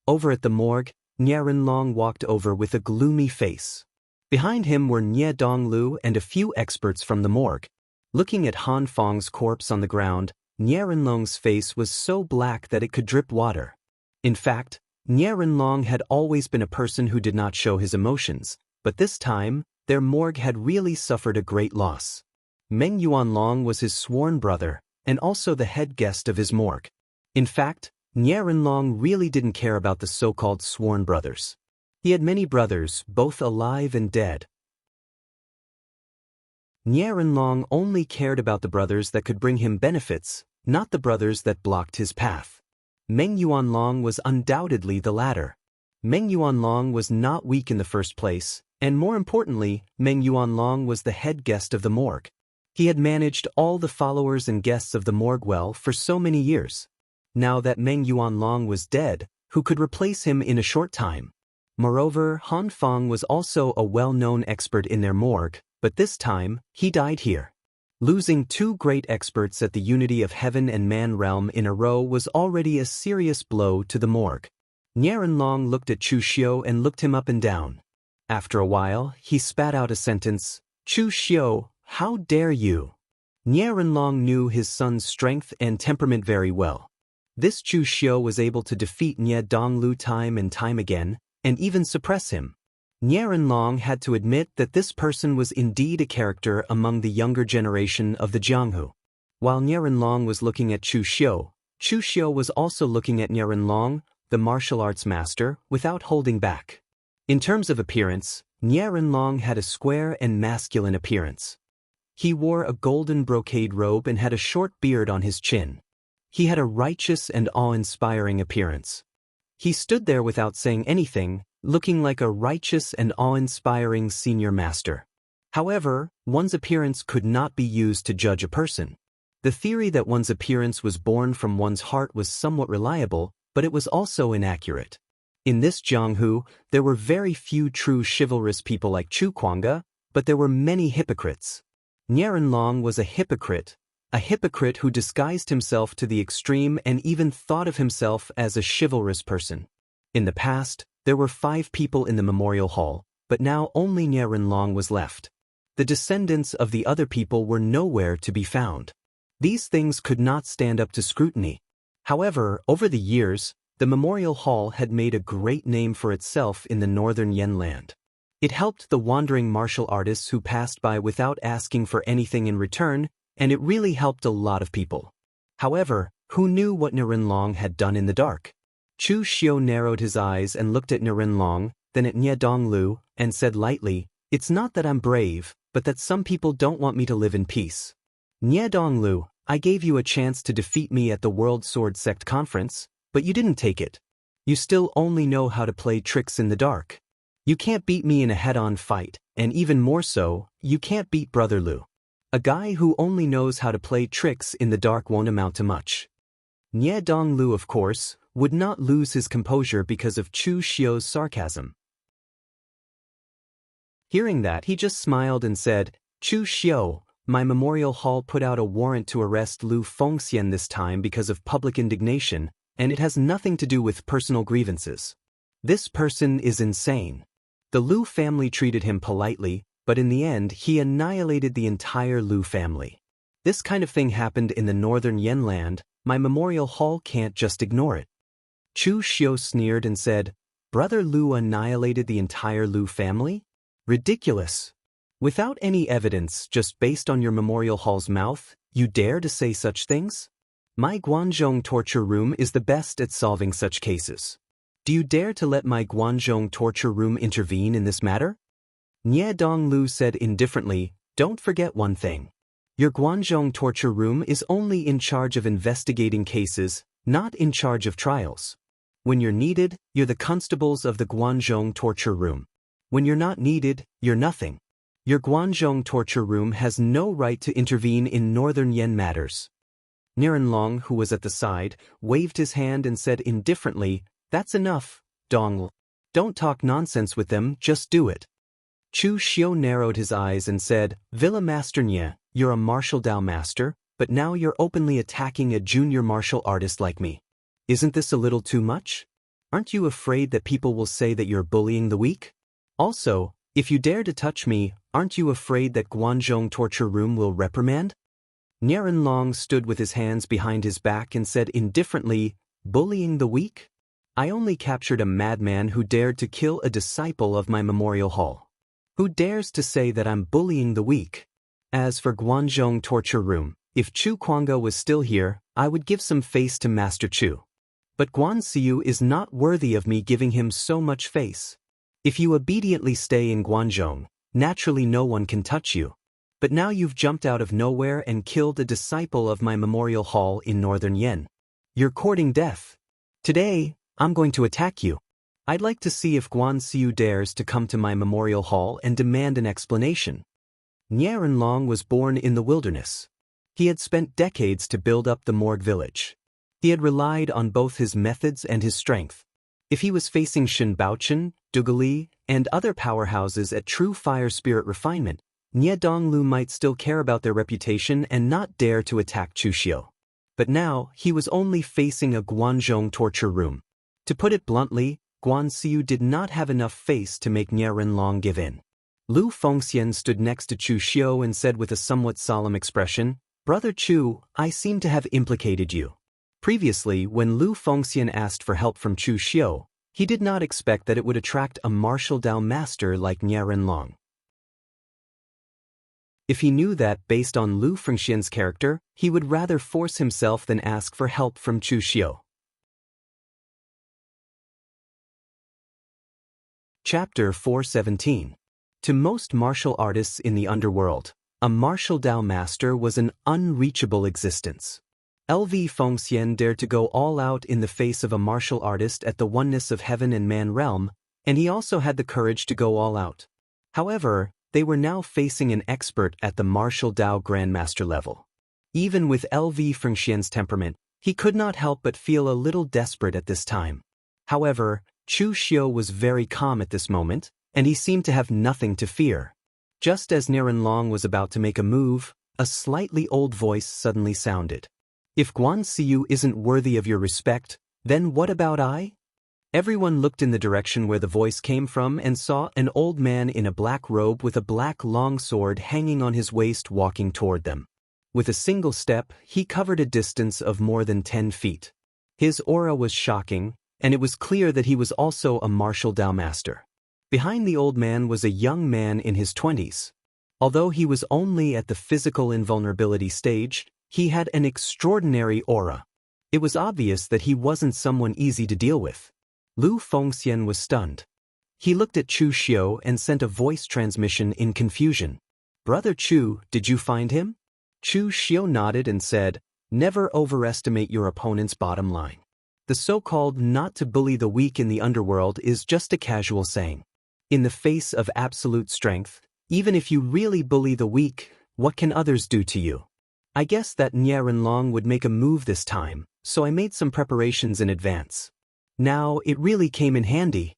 Over at the morgue, Nie Rinlong walked over with a gloomy face. Behind him were Nie Donglu and a few experts from the morgue. Looking at Han Feng's corpse on the ground, Nie Rinlong's face was so black that it could drip water. In fact, Nie Rinlong had always been a person who did not show his emotions, but this time, their morgue had really suffered a great loss. Meng Yuanlong was his sworn brother, and also the head guest of his morgue. In fact, Nie Rinlong really didn't care about the so-called sworn brothers. He had many brothers, both alive and dead. Nie Rinlong only cared about the brothers that could bring him benefits, not the brothers that blocked his path. Meng Yuanlong was undoubtedly the latter. Meng Yuanlong was not weak in the first place, and more importantly, Meng Yuanlong was the head guest of the morgue. He had managed all the followers and guests of the morgue well for so many years. Now that Meng Yuanlong was dead, who could replace him in a short time? Moreover, Han Feng was also a well-known expert in their morgue, but this time, he died here. Losing two great experts at the unity of heaven and man realm in a row was already a serious blow to the morgue. Nie Rinlong looked at Chu Xiu and looked him up and down. After a while, he spat out a sentence, "Chu Xiu, how dare you?" Nie Rinlong knew his son's strength and temperament very well. This Chu Xiu was able to defeat Nie Donglu time and time again, and even suppress him. Nie Rinlong had to admit that this person was indeed a character among the younger generation of the Jianghu. While Nie Rinlong was looking at Chu Xiu was also looking at Nie Rinlong, the martial arts master, without holding back. In terms of appearance, Nie Rinlong had a square and masculine appearance. He wore a golden brocade robe and had a short beard on his chin. He had a righteous and awe-inspiring appearance. He stood there without saying anything, looking like a righteous and awe-inspiring senior master. However, one's appearance could not be used to judge a person. The theory that one's appearance was born from one's heart was somewhat reliable, but it was also inaccurate. In this Jianghu, there were very few true chivalrous people like Chu Kuanga, but there were many hypocrites. Nie Rinlong was a hypocrite who disguised himself to the extreme and even thought of himself as a chivalrous person. In the past, there were 5 people in the memorial hall, but now only Nie Rinlong was left. The descendants of the other people were nowhere to be found. These things could not stand up to scrutiny. However, over the years, the memorial hall had made a great name for itself in the northern Yanland. It helped the wandering martial artists who passed by without asking for anything in return, and it really helped a lot of people. However, who knew what Nie Rinlong had done in the dark? Chu Xiu narrowed his eyes and looked at Nie Rinlong, then at Nie Donglu, and said lightly, "It's not that I'm brave, but that some people don't want me to live in peace. Nie Donglu, I gave you a chance to defeat me at the World Sword Sect Conference, but you didn't take it. You still only know how to play tricks in the dark. You can't beat me in a head-on fight, and even more so, you can't beat Brother Lu. A guy who only knows how to play tricks in the dark won't amount to much." Nie Donglu, of course, would not lose his composure because of Chu Xiu's sarcasm. Hearing that, he just smiled and said, "Chu Xiu, my memorial hall put out a warrant to arrest Lu Fengxian this time because of public indignation, and it has nothing to do with personal grievances. This person is insane. The Lu family treated him politely, but in the end he annihilated the entire Lu family. This kind of thing happened in the northern Yanland. My memorial hall can't just ignore it." Chu Xiu sneered and said, "Brother Lu annihilated the entire Lu family? Ridiculous. Without any evidence, just based on your memorial hall's mouth, you dare to say such things? My Guanzhong torture room is the best at solving such cases. Do you dare to let my Guanzhong torture room intervene in this matter?" Nie Donglu said indifferently, "Don't forget one thing. Your Guanzhong torture room is only in charge of investigating cases, not in charge of trials. When you're needed, you're the constables of the Guanzhong torture room. When you're not needed, you're nothing. Your Guanzhong torture room has no right to intervene in Northern Yen matters. Nianlong, who was at the side, waved his hand and said indifferently, "That's enough, Dong. Don't talk nonsense with them, just do it." Chu Xiu narrowed his eyes and said, "Villa Master Nye, you're a martial Dao master, but now you're openly attacking a junior martial artist like me. Isn't this a little too much? Aren't you afraid that people will say that you're bullying the weak? Also, if you dare to touch me, aren't you afraid that Guanzhong torture room will reprimand?" Nianlong stood with his hands behind his back and said indifferently, "Bullying the weak? I only captured a madman who dared to kill a disciple of my memorial hall. Who dares to say that I'm bullying the weak? As for Guanzhong torture room, if Chu Kuanga was still here, I would give some face to Master Chu. But Guan Xiu is not worthy of me giving him so much face. If you obediently stay in Guanzhong, naturally no one can touch you. But now you've jumped out of nowhere and killed a disciple of my memorial hall in Northern Yen. You're courting death. Today, I'm going to attack you. I'd like to see if Guan Xiu dares to come to my memorial hall and demand an explanation." Nianlong was born in the wilderness. He had spent decades to build up the Morgue village. He had relied on both his methods and his strength. If he was facing Shen Baochen, Dugali, and other powerhouses at true fire spirit refinement, Nie Donglu might still care about their reputation and not dare to attack Chu Xiu. But now, he was only facing a Guanzhong torture room. To put it bluntly, Guan Xiu did not have enough face to make Nianlong give in. Lu Fengxian stood next to Chu Xiu and said with a somewhat solemn expression, "Brother Chu, I seem to have implicated you." Previously, when Lu Fengxian asked for help from Chu Xiu, he did not expect that it would attract a martial Dao master like Nianlong. If he knew that, based on Lu Fengxian's character, he would rather force himself than ask for help from Chu Xiu. Chapter 417. To most martial artists in the underworld, a martial Dao master was an unreachable existence. LV Fengxian dared to go all out in the face of a martial artist at the oneness of heaven and man realm, and he also had the courage to go all out. However, they were now facing an expert at the martial Dao grandmaster level. Even with LV Fengxian's temperament, he could not help but feel a little desperate at this time. However, Chu Xiu was very calm at this moment, and he seemed to have nothing to fear. Just as Nianlong was about to make a move, a slightly old voice suddenly sounded. "If Guan Xiu isn't worthy of your respect, then what about I?" Everyone looked in the direction where the voice came from and saw an old man in a black robe with a black long sword hanging on his waist walking toward them. With a single step, he covered a distance of more than 10 feet. His aura was shocking, and it was clear that he was also a martial Dao master. Behind the old man was a young man in his 20s. Although he was only at the physical invulnerability stage, he had an extraordinary aura. It was obvious that he wasn't someone easy to deal with. Lu Fengxian was stunned. He looked at Chu Xiu and sent a voice transmission in confusion. "Brother Chu, did you find him?" Chu Xiu nodded and said, "Never overestimate your opponent's bottom line. The so-called not to bully the weak in the underworld is just a casual saying. In the face of absolute strength, even if you really bully the weak, what can others do to you? I guess that Nianlong would make a move this time, so I made some preparations in advance. Now, it really came in handy."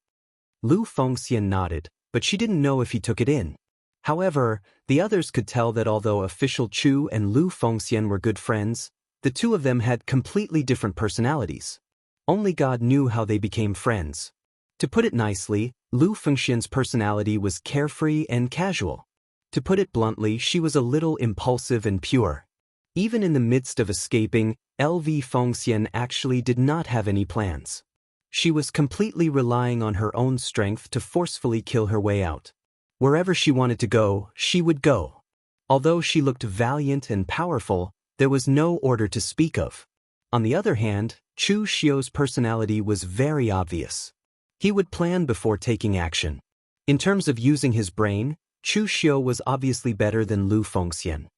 Lu Fengxian nodded, but she didn't know if he took it in. However, the others could tell that although official Chu and Lu Fengxian were good friends, the two of them had completely different personalities. Only God knew how they became friends. To put it nicely, Lu Fengxian's personality was carefree and casual. To put it bluntly, she was a little impulsive and pure. Even in the midst of escaping, LV Fengxian actually did not have any plans. She was completely relying on her own strength to forcefully kill her way out. Wherever she wanted to go, she would go. Although she looked valiant and powerful, there was no order to speak of. On the other hand, Chu Xiu's personality was very obvious. He would plan before taking action. In terms of using his brain, Chu Xiu was obviously better than Lu Fengxian.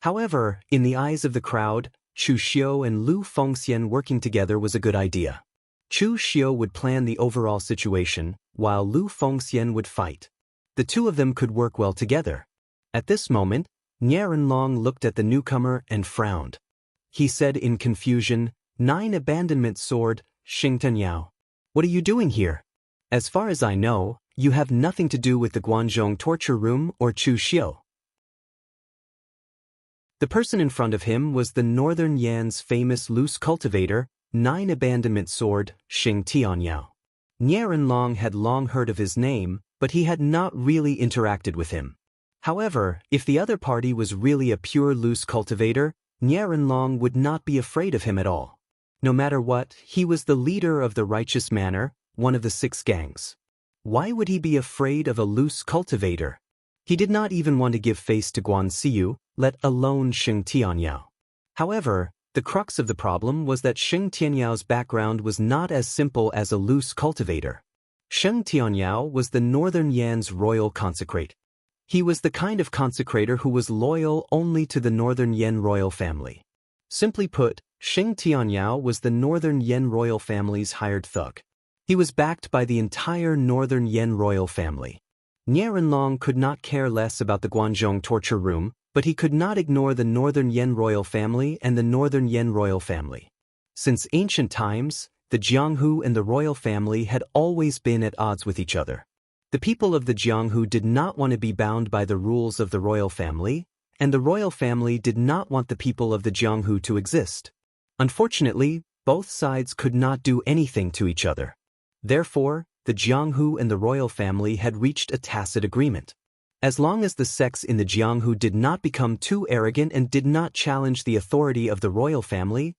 However, in the eyes of the crowd, Chu Xiu and Lu Fengxian working together was a good idea. Chu Xiu would plan the overall situation, while Lu Fengxian would fight. The two of them could work well together. At this moment, Nianlong looked at the newcomer and frowned. He said in confusion, "9 abandonment sword, Xingtianyao. What are you doing here? As far as I know, you have nothing to do with the Guanzhong torture room or Chu Xiu." The person in front of him was the Northern Yan's famous loose cultivator, 9 abandonment sword, Xingtianyao. Nianlong had long heard of his name, but he had not really interacted with him. However, if the other party was really a pure loose cultivator, Nianlong would not be afraid of him at all. No matter what, he was the leader of the Righteous Manor, one of the 6 gangs. Why would he be afraid of a loose cultivator? He did not even want to give face to Guanxiu, let alone Xingtianyao. However, the crux of the problem was that Xingtianyao's background was not as simple as a loose cultivator. Xingtianyao was the Northern Yan's royal consecrate. He was the kind of consecrator who was loyal only to the Northern Yan royal family. Simply put, Xingtianyao was the Northern Yan royal family's hired thug. He was backed by the entire Northern Yan royal family. Nianlong could not care less about the Guanzhong torture room, but he could not ignore the Northern Yan royal family and the Northern Yan royal family. Since ancient times, the Jianghu and the royal family had always been at odds with each other. The people of the Jianghu did not want to be bound by the rules of the royal family, and the royal family did not want the people of the Jianghu to exist. Unfortunately, both sides could not do anything to each other. Therefore, the Jianghu and the royal family had reached a tacit agreement. As long as the sects in the Jianghu did not become too arrogant and did not challenge the authority of the royal family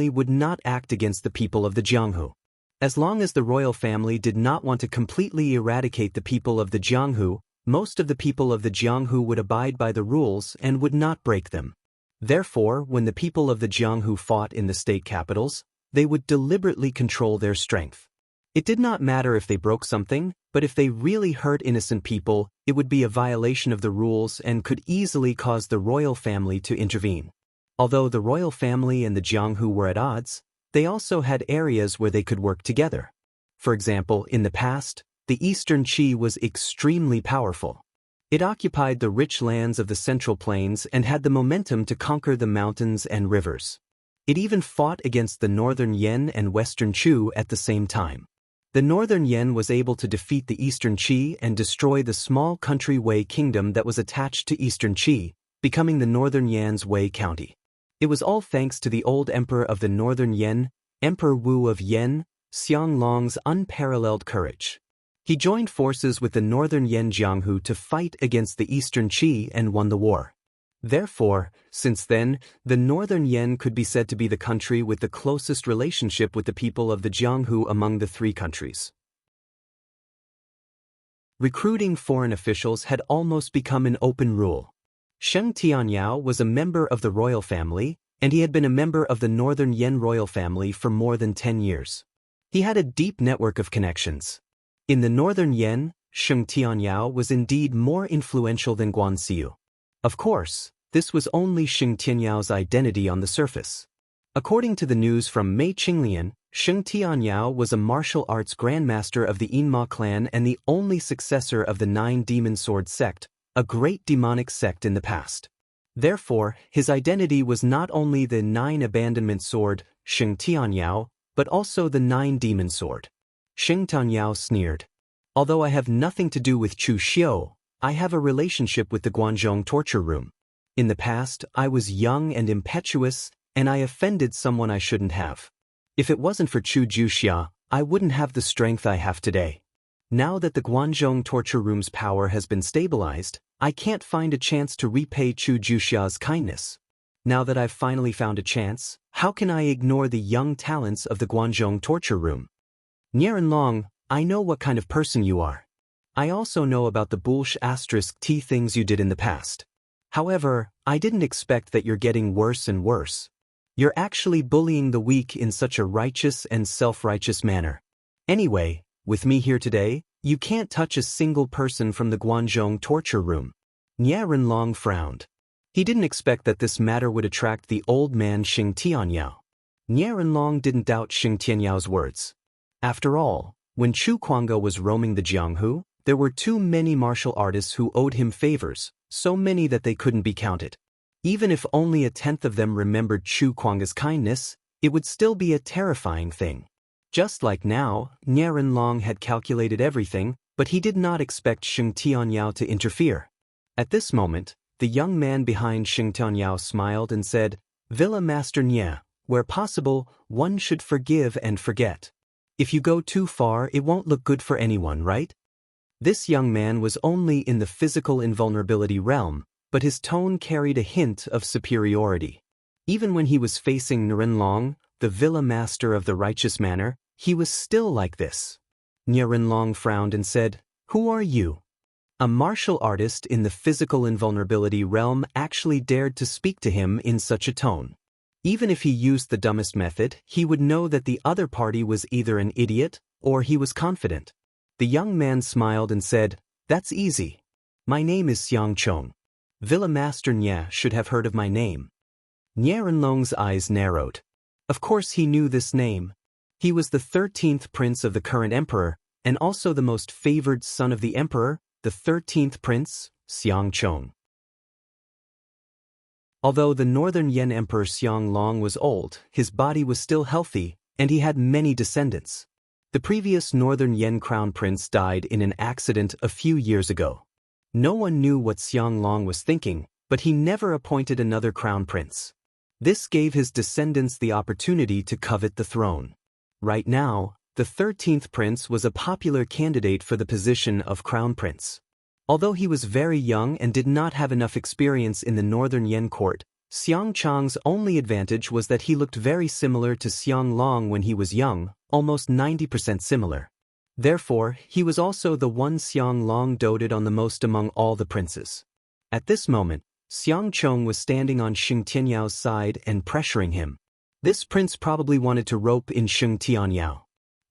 would not act against the people of the Jianghu. As long as the royal family did not want to completely eradicate the people of the Jianghu, most of the people of the Jianghu would abide by the rules and would not break them. Therefore, when the people of the Jianghu fought in the state capitals, they would deliberately control their strength. It did not matter if they broke something, but if they really hurt innocent people, it would be a violation of the rules and could easily cause the royal family to intervene. Although the royal family and the Jianghu were at odds, they also had areas where they could work together. For example, in the past, the Eastern Qi was extremely powerful. It occupied the rich lands of the Central Plains and had the momentum to conquer the mountains and rivers. It even fought against the Northern Yan and Western Chu at the same time. The Northern Yan was able to defeat the Eastern Qi and destroy the small country Wei kingdom that was attached to Eastern Qi, becoming the Northern Yan's Wei county. It was all thanks to the old emperor of the Northern Yan, Emperor Wu of Yan, Xianglong's unparalleled courage. He joined forces with the Northern Yan Jianghu to fight against the Eastern Qi and won the war. Therefore, since then, the Northern Yan could be said to be the country with the closest relationship with the people of the Jianghu among the 3 countries. Recruiting foreign officials had almost become an open rule. Xingtianyao was a member of the royal family, and he had been a member of the Northern Yan royal family for more than 10 years. He had a deep network of connections. In the Northern Yan, Xingtianyao was indeed more influential than Guanxiu. Of course, this was only Xingtianyao's identity on the surface. According to the news from Mei Qinglian, Xingtianyao was a martial arts grandmaster of the Yinma clan and the only successor of the 9 demon sword sect, a great demonic sect in the past. Therefore, his identity was not only the 9 abandonment sword, Xingtianyao, but also the 9 demon sword. Xingtianyao sneered. Although I have nothing to do with Chu Xiu, I have a relationship with the Guanzhong torture room. In the past, I was young and impetuous, and I offended someone I shouldn't have. If it wasn't for Chu Juxia, I wouldn't have the strength I have today. Now that the Guanzhong torture room's power has been stabilized, I can't find a chance to repay Chu Juxia's kindness. Now that I've finally found a chance, how can I ignore the young talents of the Guanzhong torture room? Nianlong, I know what kind of person you are. I also know about the *T things you did in the past. However, I didn't expect that you're getting worse and worse. You're actually bullying the weak in such a righteous and self-righteous manner. Anyway, with me here today, you can't touch a single person from the Guanzhong torture room. Nianlong frowned. He didn't expect that this matter would attract the old man Xing Tianyao. Nie Renlong didn't doubt Xing Tianyao's words. After all, when Chu Kuanga was roaming the Jianghu, there were too many martial artists who owed him favors, so many that they couldn't be counted. Even if only 1/10 of them remembered Chu Kuanga's kindness, it would still be a terrifying thing. Just like now, Nie Renlong had calculated everything, but he did not expect Xing Tianyao to interfere. At this moment, the young man behind Xing Tianyao smiled and said, "Villa Master Nie, where possible, one should forgive and forget. If you go too far, it won't look good for anyone, right?" This young man was only in the physical invulnerability realm, but his tone carried a hint of superiority. Even when he was facing Nie Renlong, the Villa Master of the Righteous Manor, he was still like this. Nie Renlong frowned and said, "Who are you?" A martial artist in the physical invulnerability realm actually dared to speak to him in such a tone. Even if he used the dumbest method, he would know that the other party was either an idiot or he was confident. The young man smiled and said, "That's easy. My name is Xiang Chong. Villa Master Nie should have heard of my name." Nie Renlong's eyes narrowed. Of course he knew this name. He was the 13th prince of the current emperor, and also the most favored son of the emperor, the 13th prince, Xiang Chong. Although the northern Yan emperor Xiang Long was old, his body was still healthy, and he had many descendants. The previous northern Yan crown prince died in an accident a few years ago. No one knew what Xiang Long was thinking, but he never appointed another crown prince. This gave his descendants the opportunity to covet the throne. Right now, the 13th prince was a popular candidate for the position of crown prince. Although he was very young and did not have enough experience in the northern Yan court, Xiang Chong's only advantage was that he looked very similar to Xiang Long when he was young, almost 90% similar. Therefore, he was also the one Xiang Long doted on the most among all the princes. At this moment, Xiang Chong was standing on Xing Tianyao's side and pressuring him. This prince probably wanted to rope in Xing Tianyao.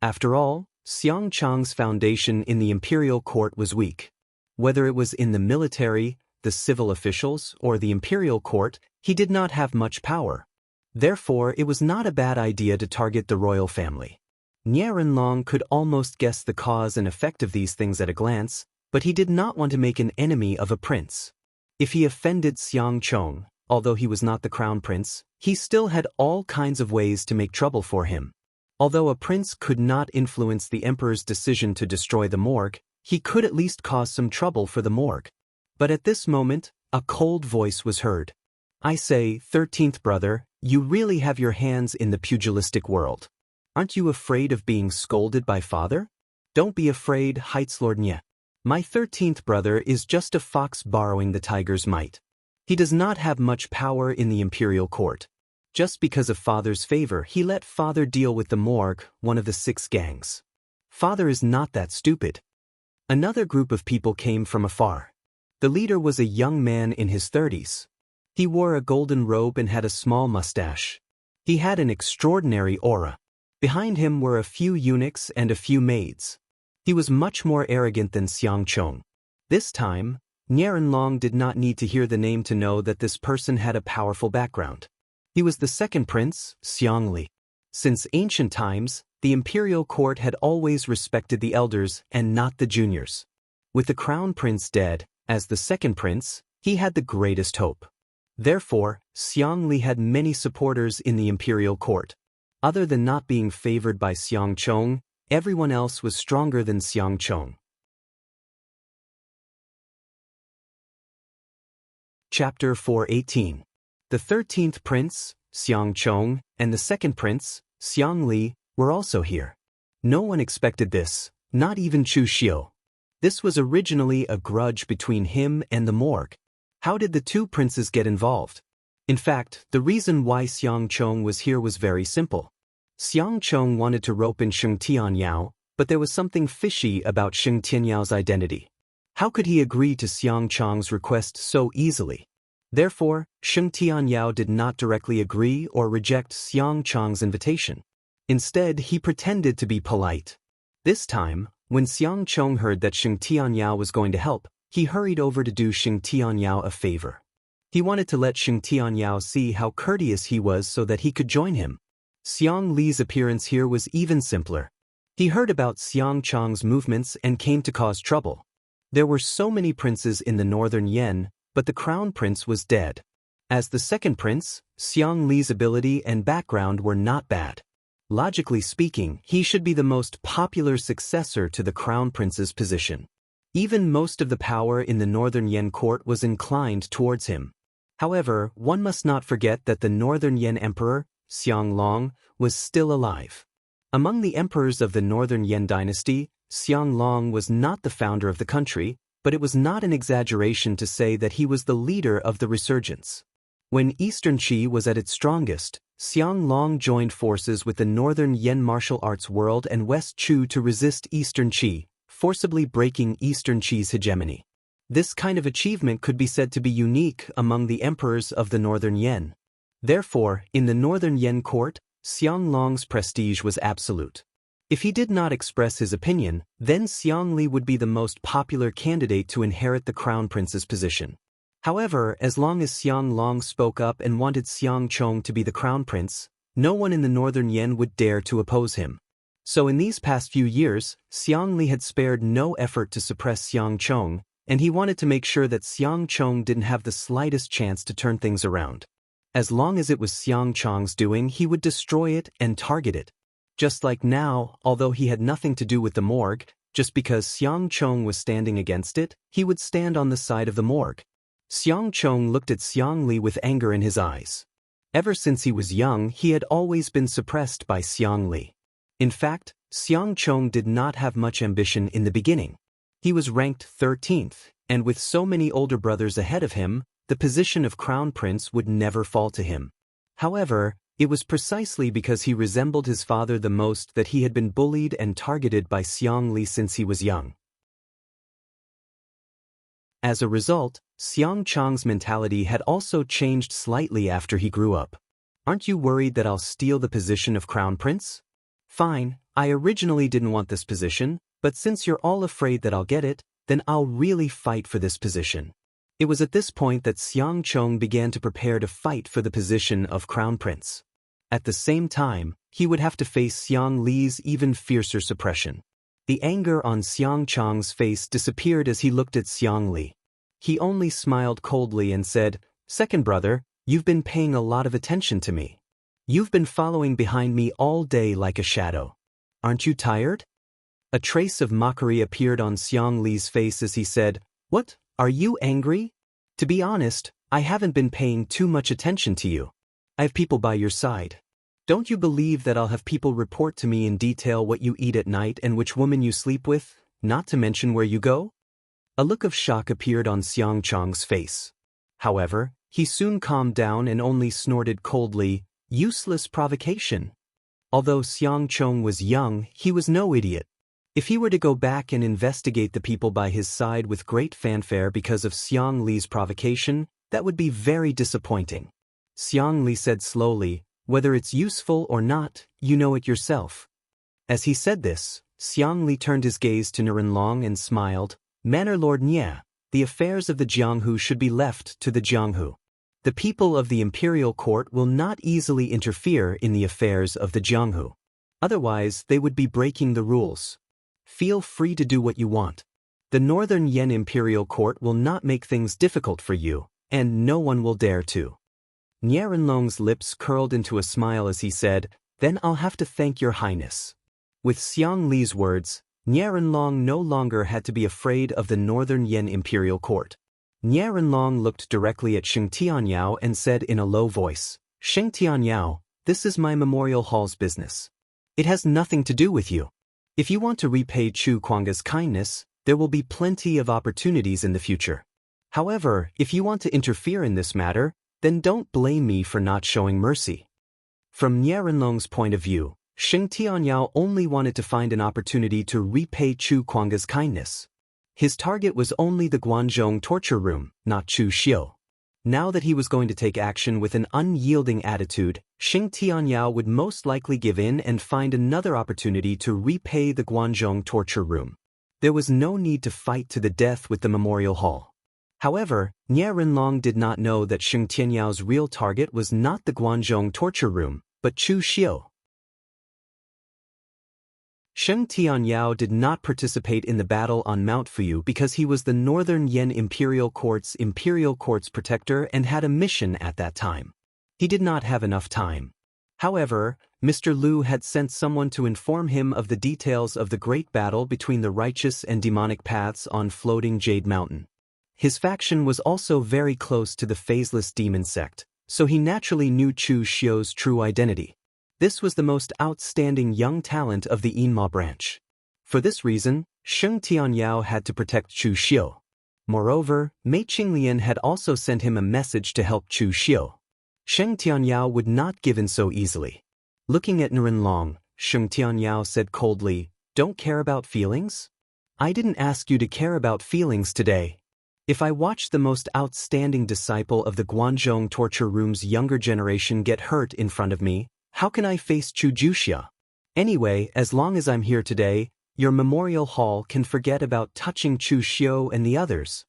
After all, Xiang Chong's foundation in the imperial court was weak. Whether it was in the military, the civil officials, or the imperial court, he did not have much power. Therefore, it was not a bad idea to target the royal family. Nie Renlong could almost guess the cause and effect of these things at a glance, but he did not want to make an enemy of a prince. If he offended Xiang Chong, although he was not the crown prince, he still had all kinds of ways to make trouble for him. Although a prince could not influence the emperor's decision to destroy the morgue, he could at least cause some trouble for the morgue. But at this moment, a cold voice was heard. "I say, 13th brother, you really have your hands in the pugilistic world. Aren't you afraid of being scolded by father? Don't be afraid, Heightslord Nie. My 13th brother is just a fox borrowing the tiger's might. He does not have much power in the imperial court. Just because of father's favor, he let father deal with the morgue, one of the 6 gangs. Father is not that stupid." Another group of people came from afar. The leader was a young man in his 30s. He wore a golden robe and had a small mustache. He had an extraordinary aura. Behind him were a few eunuchs and a few maids. He was much more arrogant than Xiang Chong. This time, Nie Renlong did not need to hear the name to know that this person had a powerful background. He was the second prince, Xiang Li. Since ancient times, the imperial court had always respected the elders and not the juniors. With the crown prince dead, as the second prince, he had the greatest hope. Therefore, Xiang Li had many supporters in the imperial court. Other than not being favored by Xiang Chong, everyone else was stronger than Xiang Chong. Chapter 418. The 13th prince, Xiang Chong, and the second prince, Xiang Li, were also here. No one expected this, not even Chu Xiu. This was originally a grudge between him and the morgue. How did the two princes get involved? In fact, the reason why Xiang Chong was here was very simple. Xiang Chong wanted to rope in Xing Tianyao, but there was something fishy about Xing Tianyao's identity. How could he agree to Xiang Chong's request so easily? Therefore, Xing Tianyao did not directly agree or reject Xiang Chong's invitation. Instead, he pretended to be polite. This time, when Xiang Chong heard that Xing Tianyao was going to help, he hurried over to do Xing Tianyao a favor. He wanted to let Xing Tianyao see how courteous he was so that he could join him. Xiang Li's appearance here was even simpler. He heard about Xiang Chang's movements and came to cause trouble. There were so many princes in the northern Yen, but the crown prince was dead. As the second prince, Xiang Li's ability and background were not bad. Logically speaking, he should be the most popular successor to the crown prince's position. Even most of the power in the northern Yen court was inclined towards him. However, one must not forget that the northern Yen emperor, Xianglong, was still alive. Among the emperors of the northern Yen dynasty, Xianglong was not the founder of the country, but it was not an exaggeration to say that he was the leader of the resurgence. When Eastern Qi was at its strongest, Xianglong joined forces with the northern Yen martial arts world and West Chu to resist Eastern Qi, forcibly breaking Eastern Qi's hegemony. This kind of achievement could be said to be unique among the emperors of the northern Yen. Therefore, in the northern Yen court, Xianglong's prestige was absolute. If he did not express his opinion, then Xiangli would be the most popular candidate to inherit the crown prince's position. However, as long as Xianglong spoke up and wanted Xiangchong to be the crown prince, no one in the northern Yen would dare to oppose him. So in these past few years, Xiangli had spared no effort to suppress Xiangchong, and he wanted to make sure that Xiangchong didn't have the slightest chance to turn things around. As long as it was Xiangchong's doing, he would destroy it and target it. Just like now, although he had nothing to do with the morgue, just because Xiangchong was standing against it, he would stand on the side of the morgue. Xiangchong looked at Xiangli with anger in his eyes. Ever since he was young, he had always been suppressed by Xiangli. In fact, Xiangchong did not have much ambition in the beginning. He was ranked 13th, and with so many older brothers ahead of him, the position of crown prince would never fall to him. However, it was precisely because he resembled his father the most that he had been bullied and targeted by Xiangli since he was young. As a result, Xiangchong's mentality had also changed slightly after he grew up. "Aren't you worried that I'll steal the position of crown prince? Fine, I originally didn't want this position, but since you're all afraid that I'll get it, then I'll really fight for this position." It was at this point that Xiangchong began to prepare to fight for the position of crown prince. At the same time, he would have to face Xiang Li's even fiercer suppression. The anger on Xiangchong's face disappeared as he looked at Xiang Li. He only smiled coldly and said, "Second brother, you've been paying a lot of attention to me. You've been following behind me all day like a shadow. Aren't you tired?" A trace of mockery appeared on Xiang Li's face as he said, "What? Are you angry? To be honest, I haven't been paying too much attention to you. I have people by your side. Don't you believe that I'll have people report to me in detail what you eat at night and which woman you sleep with, not to mention where you go?" A look of shock appeared on Xiangchong's face. However, he soon calmed down and only snorted coldly, "Useless provocation." Although Xiangchong was young, he was no idiot. If he were to go back and investigate the people by his side with great fanfare because of Xiang Li's provocation, that would be very disappointing. Xiang Li said slowly, "Whether it's useful or not, you know it yourself." As he said this, Xiang Li turned his gaze to Niranlong and smiled, "Manor Lord Nye, the affairs of the Jianghu should be left to the Jianghu. The people of the imperial court will not easily interfere in the affairs of the Jianghu. Otherwise, they would be breaking the rules. Feel free to do what you want. The northern Yen imperial court will not make things difficult for you, and no one will dare to." Niranlong's lips curled into a smile as he said, "Then I'll have to thank your highness." With Xiang Li's words, Niranlong no longer had to be afraid of the northern Yen imperial court. Niranlong looked directly at Xing Tianyao and said in a low voice, "Xing Tianyao, this is my memorial hall's business. It has nothing to do with you. If you want to repay Chu Kuanga's kindness, there will be plenty of opportunities in the future. However, if you want to interfere in this matter, then don't blame me for not showing mercy." From Niranlong's point of view, Xing Tianyao only wanted to find an opportunity to repay Chu Kuanga's kindness. His target was only the Guanzhong torture room, not Chu Xiu. Now that he was going to take action with an unyielding attitude, Xing Tianyao would most likely give in and find another opportunity to repay the Guanzhong torture room. There was no need to fight to the death with the memorial hall. However, Nie Rinlong did not know that Sheng Tianyao real target was not the Guanzhong torture room, but Chu Xiu. Sheng Tianyao did not participate in the battle on Mount Fuyu because he was the Northern Yen Imperial Court's protector and had a mission at that time. He did not have enough time. However, Mr. Liu had sent someone to inform him of the details of the great battle between the righteous and demonic paths on floating Jade Mountain. His faction was also very close to the phaseless demon sect, so he naturally knew Chu Xiu's true identity. This was the most outstanding young talent of the Yinma branch. For this reason, Sheng Tianyao had to protect Chu Xiu. Moreover, Mei Qinglian had also sent him a message to help Chu Xiu. Sheng Tianyao would not give in so easily. Looking at Rinlong, Sheng Tianyao said coldly, "Don't care about feelings? I didn't ask you to care about feelings today. If I watch the most outstanding disciple of the Guanzhong torture room's younger generation get hurt in front of me, how can I face Chu Juxia? Anyway, as long as I'm here today, your memorial hall can forget about touching Chu Xiu and the others."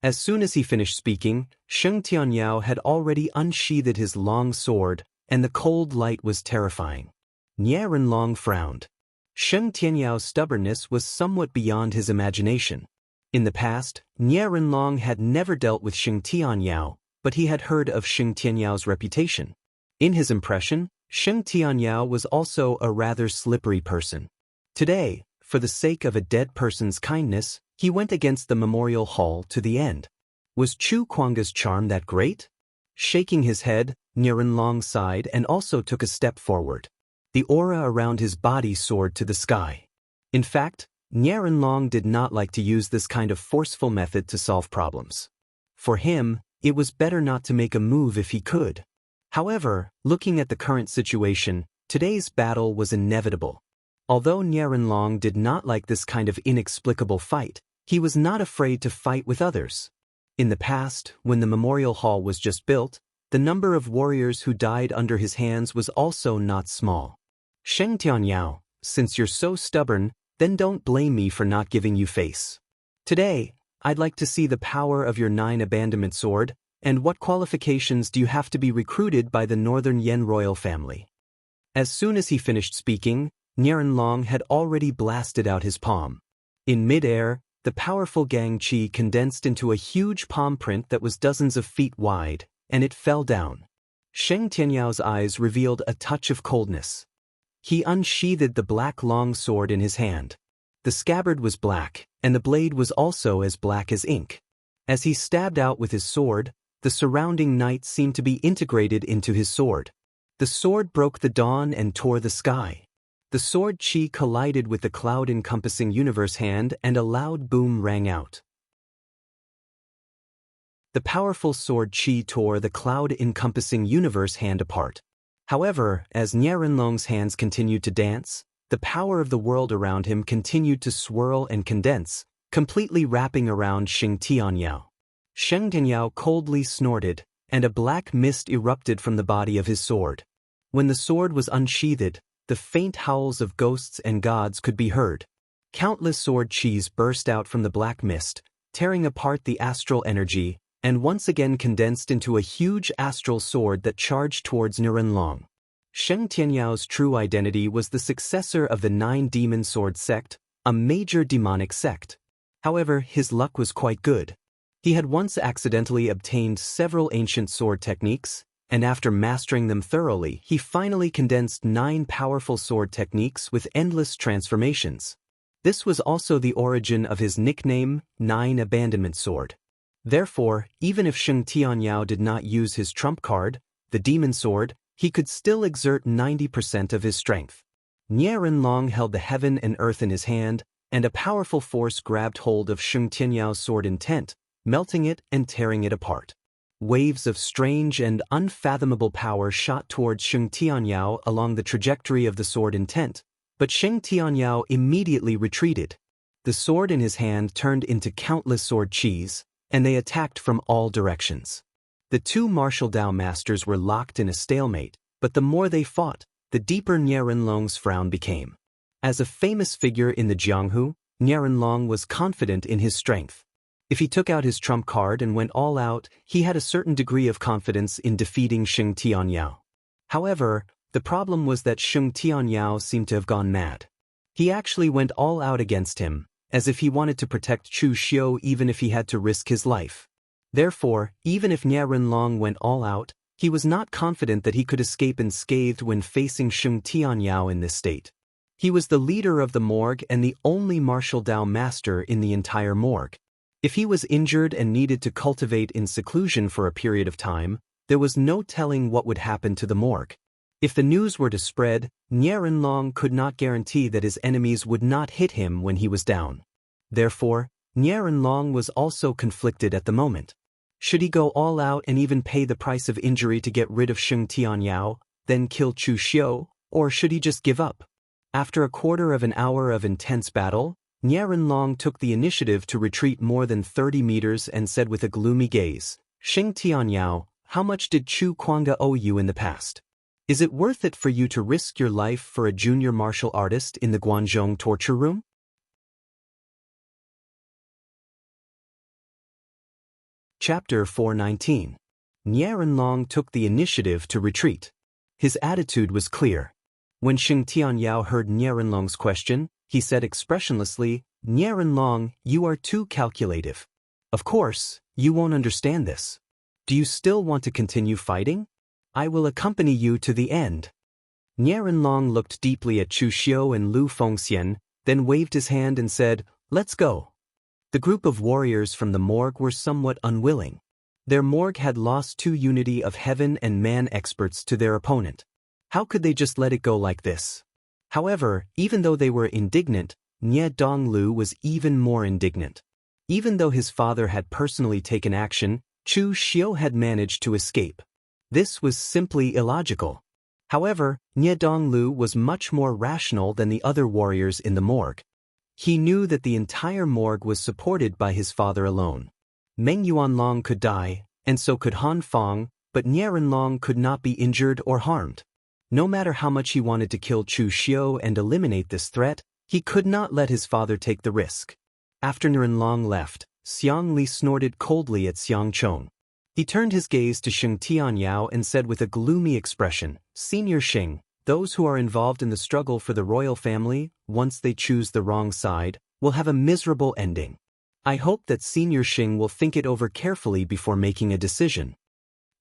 As soon as he finished speaking, Sheng Tianyao had already unsheathed his long sword, and the cold light was terrifying. Nie Rinlong frowned. Sheng Tianyao's stubbornness was somewhat beyond his imagination. In the past, Nie Rinlong had never dealt with Sheng Tianyao, but he had heard of Sheng Tianyao's reputation. In his impression, Sheng Tianyao was also a rather slippery person. Today, for the sake of a dead person's kindness, he went against the memorial hall to the end. Was Chu Kuanga's charm that great? Shaking his head, Nie Rinlong sighed and also took a step forward. The aura around his body soared to the sky. In fact, Nie Rinlong did not like to use this kind of forceful method to solve problems. For him, it was better not to make a move if he could. However, looking at the current situation, today's battle was inevitable. Although Nie Rinlong did not like this kind of inexplicable fight, he was not afraid to fight with others. In the past, when the memorial hall was just built, the number of warriors who died under his hands was also not small. Sheng Tianyao, since you're so stubborn, then don't blame me for not giving you face. Today, I'd like to see the power of your 9 abandonment sword, and what qualifications do you have to be recruited by the Northern Yen royal family? As soon as he finished speaking, Nie Rinlong had already blasted out his palm. In mid-air, the powerful Gang Qi condensed into a huge palm print that was dozens of feet wide, and it fell down. Sheng Tianyao's eyes revealed a touch of coldness. He unsheathed the black long sword in his hand. The scabbard was black, and the blade was also as black as ink. As he stabbed out with his sword, the surrounding night seemed to be integrated into his sword. The sword broke the dawn and tore the sky. The sword chi collided with the cloud-encompassing universe hand and a loud boom rang out. The powerful sword chi tore the cloud-encompassing universe hand apart. However, as Nie Rinlong's hands continued to dance, the power of the world around him continued to swirl and condense, completely wrapping around Sheng Tianyao. Sheng Tianyao coldly snorted, and a black mist erupted from the body of his sword. When the sword was unsheathed, the faint howls of ghosts and gods could be heard. Countless sword chis burst out from the black mist, tearing apart the astral energy, and once again condensed into a huge astral sword that charged towards Nie Rinlong. Sheng Tianyao's true identity was the successor of the 9 demon sword sect, a major demonic sect. However, his luck was quite good. He had once accidentally obtained several ancient sword techniques, and after mastering them thoroughly, he finally condensed 9 powerful sword techniques with endless transformations. This was also the origin of his nickname, 9 Abandonment Sword. Therefore, even if Sheng Tianyao did not use his trump card, the demon sword, he could still exert 90% of his strength. Nie Rinlong held the heaven and earth in his hand, and a powerful force grabbed hold of Sheng Tianyao's sword intent, melting it and tearing it apart. Waves of strange and unfathomable power shot towards Sheng Tianyao along the trajectory of the sword intent, but Sheng Tianyao immediately retreated. The sword in his hand turned into countless sword chis, and they attacked from all directions. The 2 martial Dao masters were locked in a stalemate, but the more they fought, the deeper Nie Rinlong's frown became. As a famous figure in the Jianghu, Nie Rinlong was confident in his strength. If he took out his trump card and went all out, he had a certain degree of confidence in defeating Sheng Tianyao. However, the problem was that Sheng Tianyao seemed to have gone mad. He actually went all out against him, as if he wanted to protect Chu Xiu even if he had to risk his life. Therefore, even if Nie Renlong went all out, he was not confident that he could escape unscathed when facing Sheng Tianyao in this state. He was the leader of the morgue and the only martial Dao master in the entire morgue. If he was injured and needed to cultivate in seclusion for a period of time, there was no telling what would happen to the morgue. If the news were to spread, Nie Renlong could not guarantee that his enemies would not hit him when he was down. Therefore, Nie Renlong was also conflicted at the moment. Should he go all out and even pay the price of injury to get rid of Sheng Tianyao, then kill Chu Xiu, or should he just give up? After a quarter of an hour of intense battle, Nie Renlong took the initiative to retreat more than 30 meters and said with a gloomy gaze, "Sheng Tianyao, how much did Chu Kuanga owe you in the past? Is it worth it for you to risk your life for a junior martial artist in the Guanzhong torture room?" Chapter 419. Nie Renlong took the initiative to retreat. His attitude was clear. When Sheng Tianyao heard Nie Renlong's question, he said expressionlessly, "Nie Renlong, you are too calculative. Of course, you won't understand this. Do you still want to continue fighting? I will accompany you to the end." Nie Renlong looked deeply at Chu Xiu and Lu Fengxian, then waved his hand and said, "Let's go." The group of warriors from the morgue were somewhat unwilling. Their morgue had lost two unity of heaven and man experts to their opponent. How could they just let it go like this? However, even though they were indignant, Nie Donglu was even more indignant. Even though his father had personally taken action, Chu Xiu had managed to escape. This was simply illogical. However, Nie Donglu was much more rational than the other warriors in the morgue. He knew that the entire morgue was supported by his father alone. Meng Yuanlong could die, and so could Han Fong, but Nie Renlong could not be injured or harmed. No matter how much he wanted to kill Chu Xiu and eliminate this threat, he could not let his father take the risk. After Nie Renlong left, Xiang Li snorted coldly at Xiang Chong. He turned his gaze to Sheng Tianyao and said with a gloomy expression, "Senior Sheng, those who are involved in the struggle for the royal family, once they choose the wrong side, will have a miserable ending. I hope that Senior Sheng will think it over carefully before making a decision."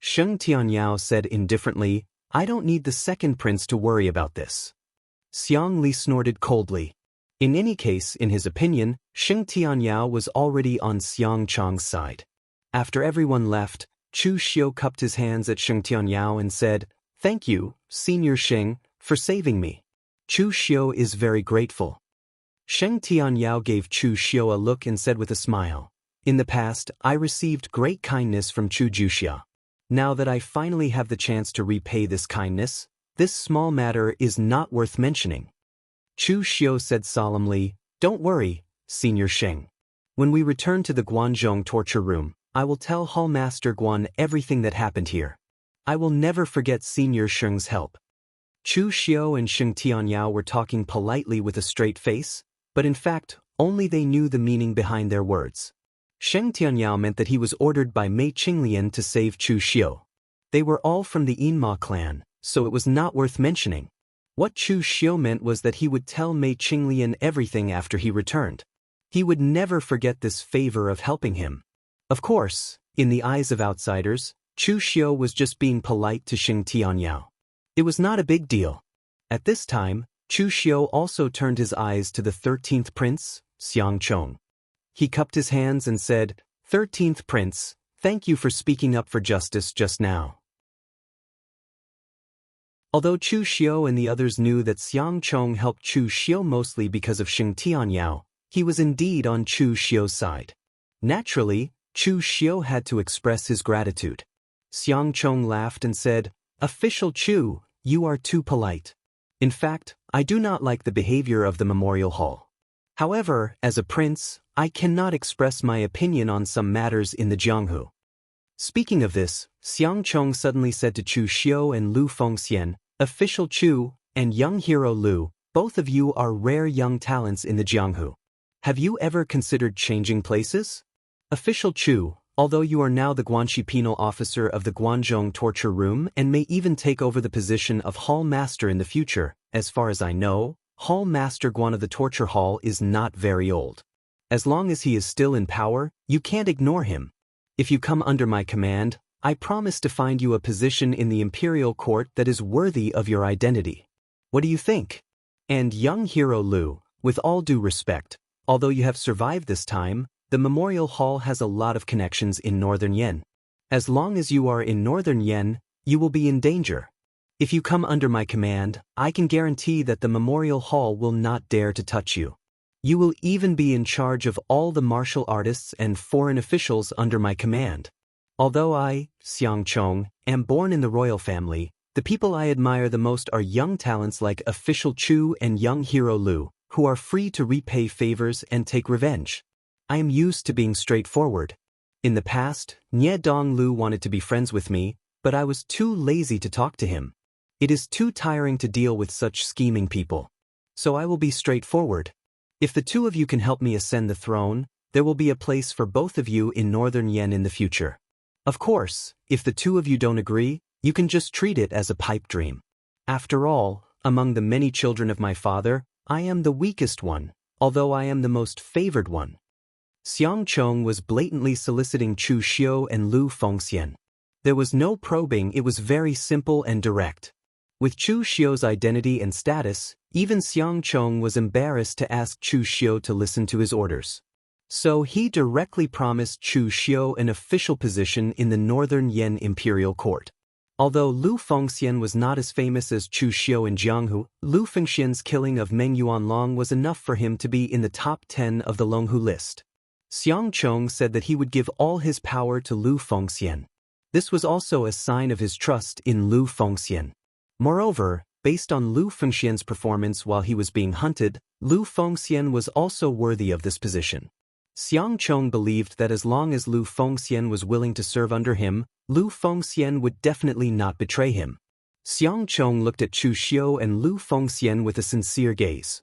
Sheng Tianyao said indifferently, "I don't need the second prince to worry about this." Xiang Li snorted coldly. In any case, in his opinion, Sheng Tianyao was already on Xiang Chong's side. After everyone left, Chu Xiu cupped his hands at Sheng Tianyao and said, "Thank you, Senior Sheng, for saving me." Chu Xiu is very grateful. Sheng Tianyao gave Chu Xiu a look and said with a smile, "In the past, I received great kindness from Chu Juxia. Now that I finally have the chance to repay this kindness, this small matter is not worth mentioning." Chu Xiu said solemnly, "Don't worry, Senior Sheng. When we return to the Guanzhong torture room, I will tell Hall Master Guan everything that happened here. I will never forget Senior Sheng's help." Chu Xiu and Sheng Tianyao were talking politely with a straight face, but in fact, only they knew the meaning behind their words. Sheng Tianyao meant that he was ordered by Mei Qinglian to save Chu Xiu. They were all from the Yinma clan, so it was not worth mentioning. What Chu Xiu meant was that he would tell Mei Qinglian everything after he returned. He would never forget this favor of helping him. Of course, in the eyes of outsiders, Chu Xiu was just being polite to Sheng Tianyao. It was not a big deal. At this time, Chu Xiu also turned his eyes to the 13th prince, Xiang Chong. He cupped his hands and said, "13th prince, thank you for speaking up for justice just now." Although Chu Xiu and the others knew that Xiang Chong helped Chu Xiu mostly because of Sheng Tianyao, he was indeed on Chu Xiu's side. Naturally, Chu Xiu had to express his gratitude. Xiang Chong laughed and said, "Official Chu, you are too polite. In fact, I do not like the behavior of the memorial hall. However, as a prince, I cannot express my opinion on some matters in the Jianghu." Speaking of this, Xiang Chong suddenly said to Chu Xiu and Lu Fengxian, "Official Chu and young hero Lu, both of you are rare young talents in the Jianghu. Have you ever considered changing places? Official Chu, although you are now the Guanxi penal officer of the Guanzhong torture room and may even take over the position of Hall Master in the future, as far as I know, Hall Master Guan of the torture hall is not very old. As long as he is still in power, you can't ignore him. If you come under my command, I promise to find you a position in the imperial court that is worthy of your identity. What do you think? And young hero Lu, with all due respect, although you have survived this time, the Memorial Hall has a lot of connections in Northern Yen. As long as you are in Northern Yen, you will be in danger. If you come under my command, I can guarantee that the Memorial Hall will not dare to touch you. You will even be in charge of all the martial artists and foreign officials under my command. Although I, Xiang Chong, am born in the royal family, the people I admire the most are young talents like Official Chu and young hero Lu, who are free to repay favors and take revenge. I am used to being straightforward. In the past, Nye Dong Lu wanted to be friends with me, but I was too lazy to talk to him. It is too tiring to deal with such scheming people. So I will be straightforward. If the two of you can help me ascend the throne, there will be a place for both of you in Northern Yen in the future. Of course, if the two of you don't agree, you can just treat it as a pipe dream. After all, among the many children of my father, I am the weakest one, although I am the most favored one. Xiang Chong was blatantly soliciting Chu Xiu and Lu Fengxian. There was no probing, it was very simple and direct. With Chu Xiu's identity and status, even Xiang Chong was embarrassed to ask Chu Xiu to listen to his orders. So he directly promised Chu Xiu an official position in the Northern Yen Imperial Court. Although Lu Fengxian was not as famous as Chu Xiu in Jianghu, Lu Fengxian's killing of Meng Yuanlong was enough for him to be in the top 10 of the Longhu list. Xiang Chong said that he would give all his power to Lu Fengxian. This was also a sign of his trust in Lu Fengxian. Moreover, based on Lu Fengxian's performance while he was being hunted, Lu Fengxian was also worthy of this position. Xiang Chong believed that as long as Lu Fengxian was willing to serve under him, Lu Fengxian would definitely not betray him. Xiang Chong looked at Chu Xiu and Lu Fengxian with a sincere gaze.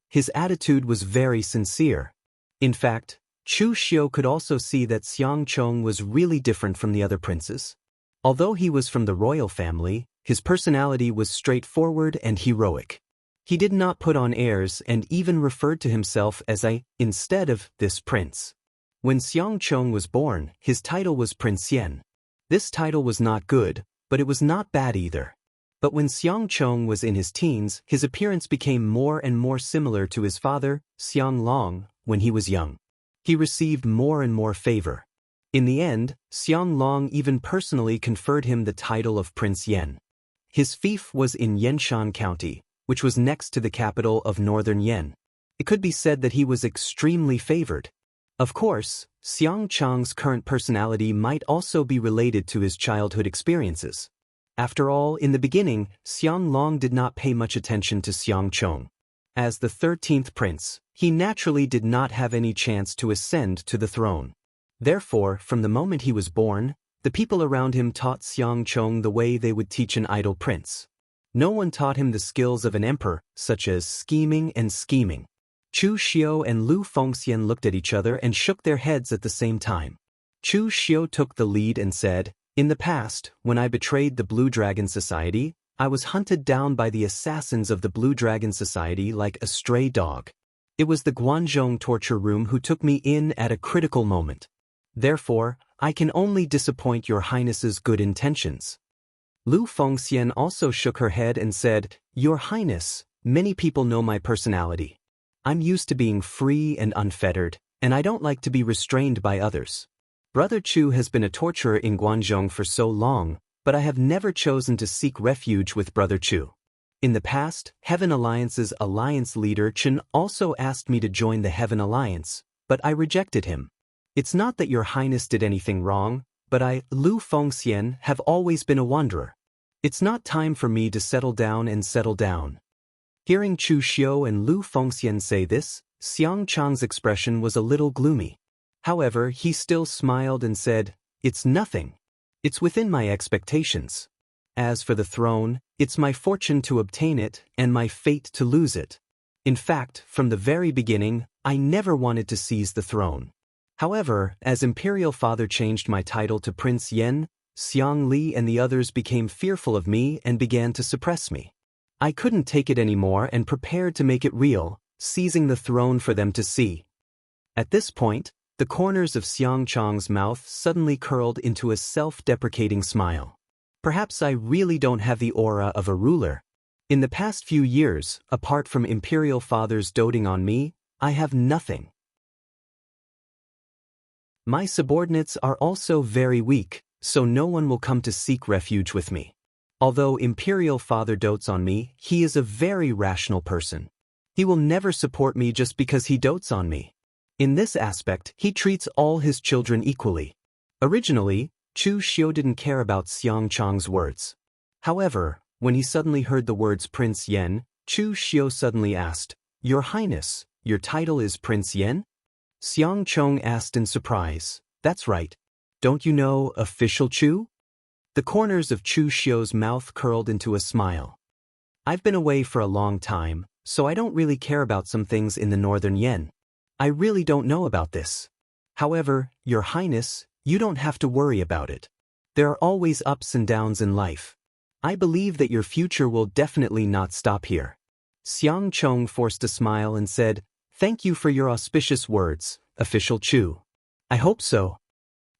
His attitude was very sincere. In fact, Chu Xiu could also see that Xiang Chong was really different from the other princes. Although he was from the royal family, his personality was straightforward and heroic. He did not put on airs and even referred to himself as I, instead of this prince. When Xiang Chong was born, his title was Prince Yen. This title was not good, but it was not bad either. But when Xiang Chong was in his teens, his appearance became more and more similar to his father, Xiang Long, when he was young. He received more and more favor. In the end, Xiang Long even personally conferred him the title of Prince Yen. His fief was in Yenshan County, which was next to the capital of Northern Yen. It could be said that he was extremely favored. Of course, Xiang Chong's current personality might also be related to his childhood experiences. After all, in the beginning, Xiang Long did not pay much attention to Xiang Chong. As the 13th prince, he naturally did not have any chance to ascend to the throne. Therefore, from the moment he was born, the people around him taught Xiang Chong the way they would teach an idle prince. No one taught him the skills of an emperor, such as scheming and scheming. Chu Xiu and Lu Fengxian looked at each other and shook their heads at the same time. Chu Xiu took the lead and said, "In the past, when I betrayed the Blue Dragon Society, I was hunted down by the assassins of the Blue Dragon Society like a stray dog. It was the Guanzhong torture room who took me in at a critical moment. Therefore, I can only disappoint your Highness's good intentions." Lu Fengxian also shook her head and said, "Your Highness, many people know my personality. I'm used to being free and unfettered, and I don't like to be restrained by others. Brother Chu has been a torturer in Guanzhong for so long, but I have never chosen to seek refuge with Brother Chu. In the past, Heaven Alliance's alliance leader Chen also asked me to join the Heaven Alliance, but I rejected him. It's not that your Highness did anything wrong, but I, Lu Fengxian, have always been a wanderer. It's not time for me to settle down and settle down." Hearing Chu Xiu and Lu Fengxian say this, Xiang Chong's expression was a little gloomy. However, he still smiled and said, "It's nothing. It's within my expectations. As for the throne, it's my fortune to obtain it and my fate to lose it. In fact, from the very beginning, I never wanted to seize the throne. However, as Imperial Father changed my title to Prince Yen, Xiang Li and the others became fearful of me and began to suppress me. I couldn't take it anymore and prepared to make it real, seizing the throne for them to see. At this point, the corners of Xiang Chong's mouth suddenly curled into a self-deprecating smile. Perhaps I really don't have the aura of a ruler. In the past few years, apart from Imperial Fathers doting on me, I have nothing. My subordinates are also very weak, so no one will come to seek refuge with me. Although Imperial Father dotes on me, he is a very rational person. He will never support me just because he dotes on me. In this aspect, he treats all his children equally. Originally, Chu Xiu didn't care about Xiang Chong's words. However, when he suddenly heard the words Prince Yen, Chu Xiu suddenly asked, "Your Highness, your title is Prince Yen?" Xiang Chong asked in surprise, "That's right. Don't you know official Chu?" The corners of Chu Xiu's mouth curled into a smile. "I've been away for a long time, so I don't really care about some things in the Northern Yen. I really don't know about this. However, Your Highness, you don't have to worry about it. There are always ups and downs in life. I believe that your future will definitely not stop here." Xiang Chong forced a smile and said, "Thank you for your auspicious words, official Chu. I hope so."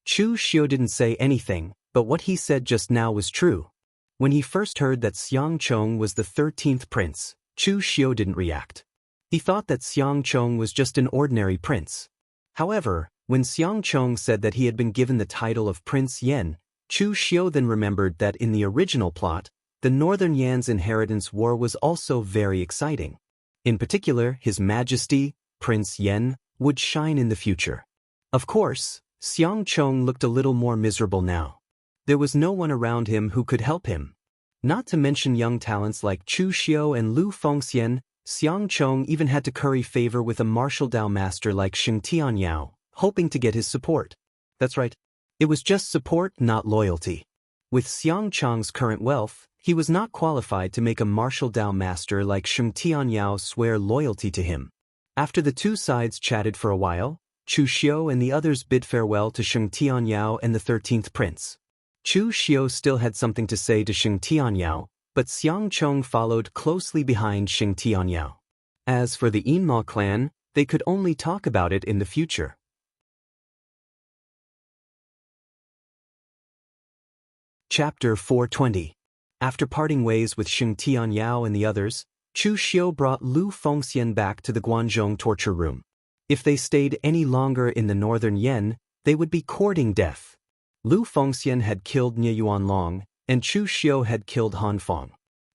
Chu Xiu didn't say anything, but what he said just now was true. When he first heard that Xiang Chong was the 13th prince, Chu Xiu didn't react. He thought that Xiang Chong was just an ordinary prince. However, when Xiang Chong said that he had been given the title of Prince Yen, Chu Xiu then remembered that in the original plot, the Northern Yan's inheritance war was also very exciting. In particular, His Majesty, Prince Yen, would shine in the future. Of course, Xiang Chong looked a little more miserable now. There was no one around him who could help him. Not to mention young talents like Chu Xiu and Lu Fengxian, Xiang Chong even had to curry favor with a martial Dao master like Sheng Tianyao, hoping to get his support. That's right. It was just support, not loyalty. With Xiang Chong's current wealth, he was not qualified to make a martial Dao master like Sheng Tianyao swear loyalty to him. After the two sides chatted for a while, Chu Xiu and the others bid farewell to Sheng Tianyao and the 13th prince. Chu Xiu still had something to say to Sheng Tianyao, but Xiang Chong followed closely behind Sheng Tianyao. As for the Yinma clan, they could only talk about it in the future. Chapter 420. After parting ways with Sheng Tianyao and the others, Chu Xiu brought Lu Fengxian back to the Guanzhong torture room. If they stayed any longer in the Northern Yen, they would be courting death. Lu Fengxian had killed Nie Yuanlong, and Chu Xiu had killed Han Feng.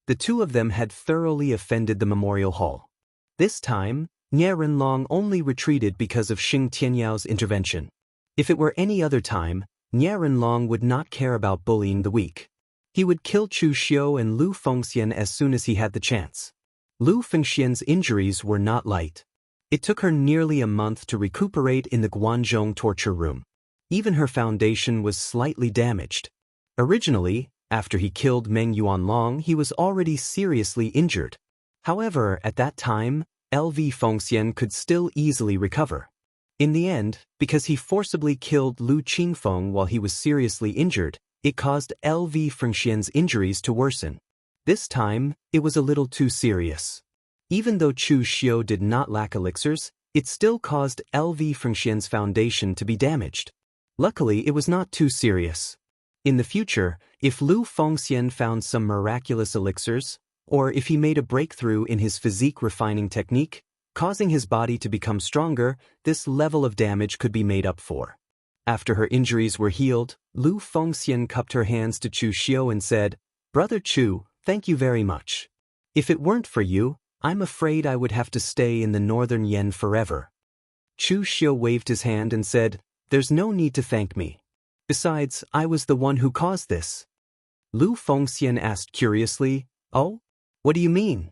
The two of them had thoroughly offended the memorial hall. This time, Nie Renlong only retreated because of Sheng Tianyao's intervention. If it were any other time, Nie Renlong would not care about bullying the weak. He would kill Chu Xiu and Lu Fengxian as soon as he had the chance. Lu Fengxian's injuries were not light. It took her nearly a month to recuperate in the Guanzhong torture room. Even her foundation was slightly damaged. Originally, after he killed Meng Yuanlong, he was already seriously injured. However, at that time, LV Fengxian could still easily recover. In the end, because he forcibly killed Lu Qingfeng while he was seriously injured, it caused LV Fengxian's injuries to worsen. This time, it was a little too serious. Even though Chu Xiu did not lack elixirs, it still caused LV Fengxian's foundation to be damaged. Luckily, it was not too serious. In the future, if Lu Fengxian found some miraculous elixirs, or if he made a breakthrough in his physique refining technique, causing his body to become stronger, this level of damage could be made up for. After her injuries were healed, Lu Fengxian cupped her hands to Chu Xiu and said, "Brother Chu, thank you very much. If it weren't for you, I'm afraid I would have to stay in the Northern Yen forever." Chu Xiu waved his hand and said, "There's no need to thank me. Besides, I was the one who caused this." Lu Fengxian asked curiously, "Oh? What do you mean?"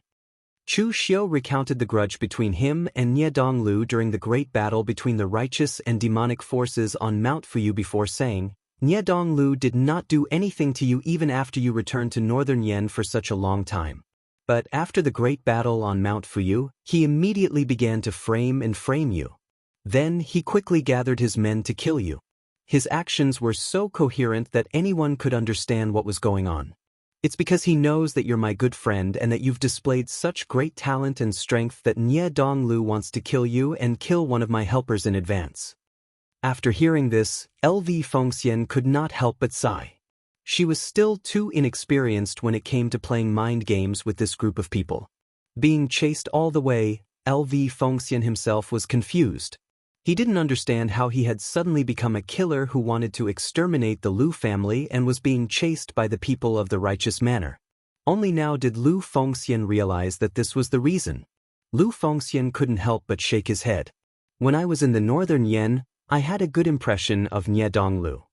Chu Xiu recounted the grudge between him and Nie Donglu during the great battle between the righteous and demonic forces on Mount Fuyu before saying, "Nie Donglu did not do anything to you even after you returned to Northern Yen for such a long time. But after the great battle on Mount Fuyu, he immediately began to frame you. Then he quickly gathered his men to kill you. His actions were so coherent that anyone could understand what was going on. It's because he knows that you're my good friend and that you've displayed such great talent and strength that Nie Donglu wants to kill you and kill one of my helpers in advance. After hearing this, LV Fengxian could not help but sigh. She was still too inexperienced when it came to playing mind games with this group of people. Being chased all the way, LV Fengxian himself was confused. He didn't understand how he had suddenly become a killer who wanted to exterminate the Lu family and was being chased by the people of the righteous manor. Only now did Lu Fengxian realize that this was the reason. Lu Fengxian couldn't help but shake his head. When I was in the northern Yen, I had a good impression of Nie Donglu.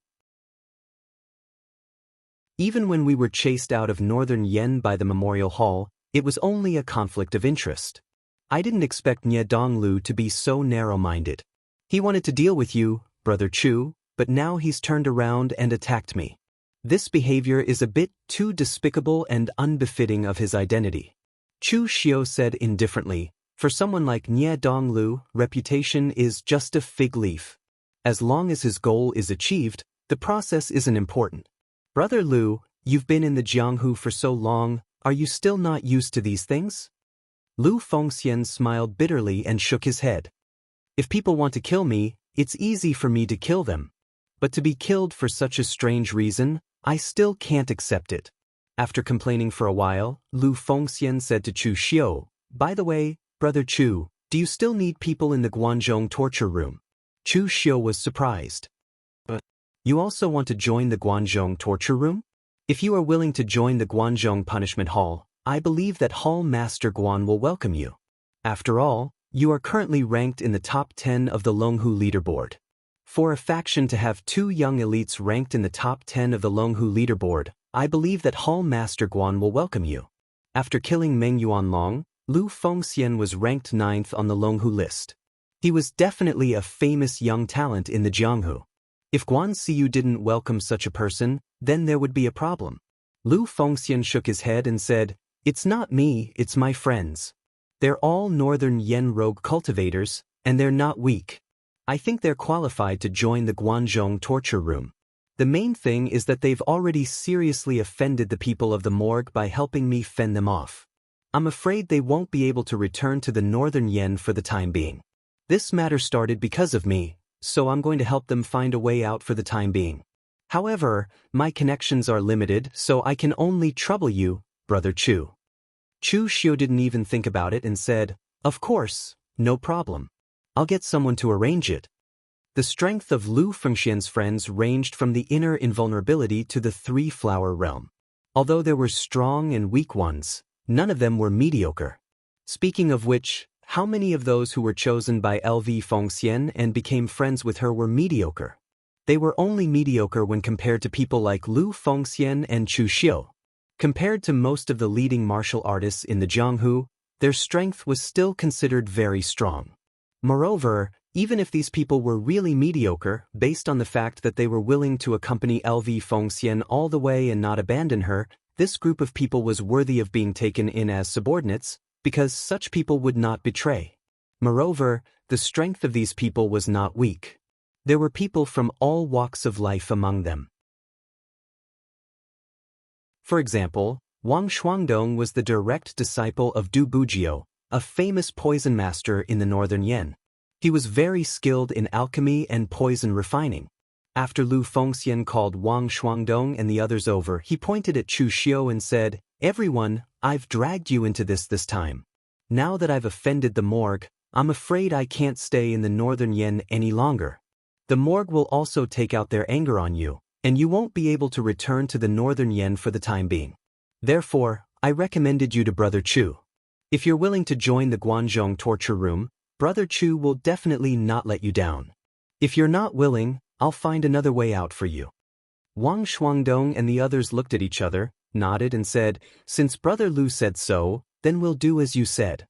Even when we were chased out of northern Yen by the memorial hall, it was only a conflict of interest. I didn't expect Nie Donglu to be so narrow-minded. He wanted to deal with you, Brother Chu, but now he's turned around and attacked me. This behavior is a bit too despicable and unbefitting of his identity. Chu Xiu said indifferently, for someone like Nie Donglu, reputation is just a fig leaf. As long as his goal is achieved, the process isn't important. Brother Lu, you've been in the Jianghu for so long, are you still not used to these things? Lu Fengxian smiled bitterly and shook his head. If people want to kill me, it's easy for me to kill them. But to be killed for such a strange reason, I still can't accept it. After complaining for a while, Lu Fengxian said to Chu Xiu, by the way, Brother Chu, do you still need people in the Guanzhong torture room? Chu Xiu was surprised. But you also want to join the Guanzhong torture room? If you are willing to join the Guanzhong punishment hall, I believe that Hall Master Guan will welcome you. After all, you are currently ranked in the top 10 of the Longhu leaderboard. For a faction to have two young elites ranked in the top 10 of the Longhu leaderboard, I believe that Hall Master Guan will welcome you. After killing Meng Yuanlong, Lu Fengxian was ranked 9th on the Longhu list. He was definitely a famous young talent in the Jianghu. If Guan Siyu didn't welcome such a person, then there would be a problem. Lu Fengxian shook his head and said, it's not me, it's my friends. They're all northern Yen rogue cultivators, and they're not weak. I think they're qualified to join the Guanzhong torture room. The main thing is that they've already seriously offended the people of the morgue by helping me fend them off. I'm afraid they won't be able to return to the northern Yen for the time being. This matter started because of me, so I'm going to help them find a way out for the time being. However, my connections are limited, so I can only trouble you, Brother Chu. Chu Xiu didn't even think about it and said, of course, no problem. I'll get someone to arrange it. The strength of Lu Fengxian's friends ranged from the inner invulnerability to the three-flower realm. Although there were strong and weak ones, none of them were mediocre. Speaking of which, how many of those who were chosen by LV Fengxian and became friends with her were mediocre? They were only mediocre when compared to people like Lu Fengxian and Chu Xiu. Compared to most of the leading martial artists in the Jianghu, their strength was still considered very strong. Moreover, even if these people were really mediocre, based on the fact that they were willing to accompany LV Fengxian all the way and not abandon her, this group of people was worthy of being taken in as subordinates, because such people would not betray. Moreover, the strength of these people was not weak. There were people from all walks of life among them. For example, Wang Shuangdong was the direct disciple of Du Bujiu, a famous poison master in the northern Yen. He was very skilled in alchemy and poison refining. After Lu Fengxian called Wang Shuangdong and the others over, he pointed at Chu Xiu and said, everyone, I've dragged you into this time. Now that I've offended the morgue, I'm afraid I can't stay in the northern Yen any longer. The morgue will also take out their anger on you, and you won't be able to return to the northern Yen for the time being. Therefore, I recommended you to Brother Chu. If you're willing to join the Guanzhong torture room, Brother Chu will definitely not let you down. If you're not willing, I'll find another way out for you. Wang Shuangdong and the others looked at each other, nodded and said, since Brother Lu said so, then we'll do as you said.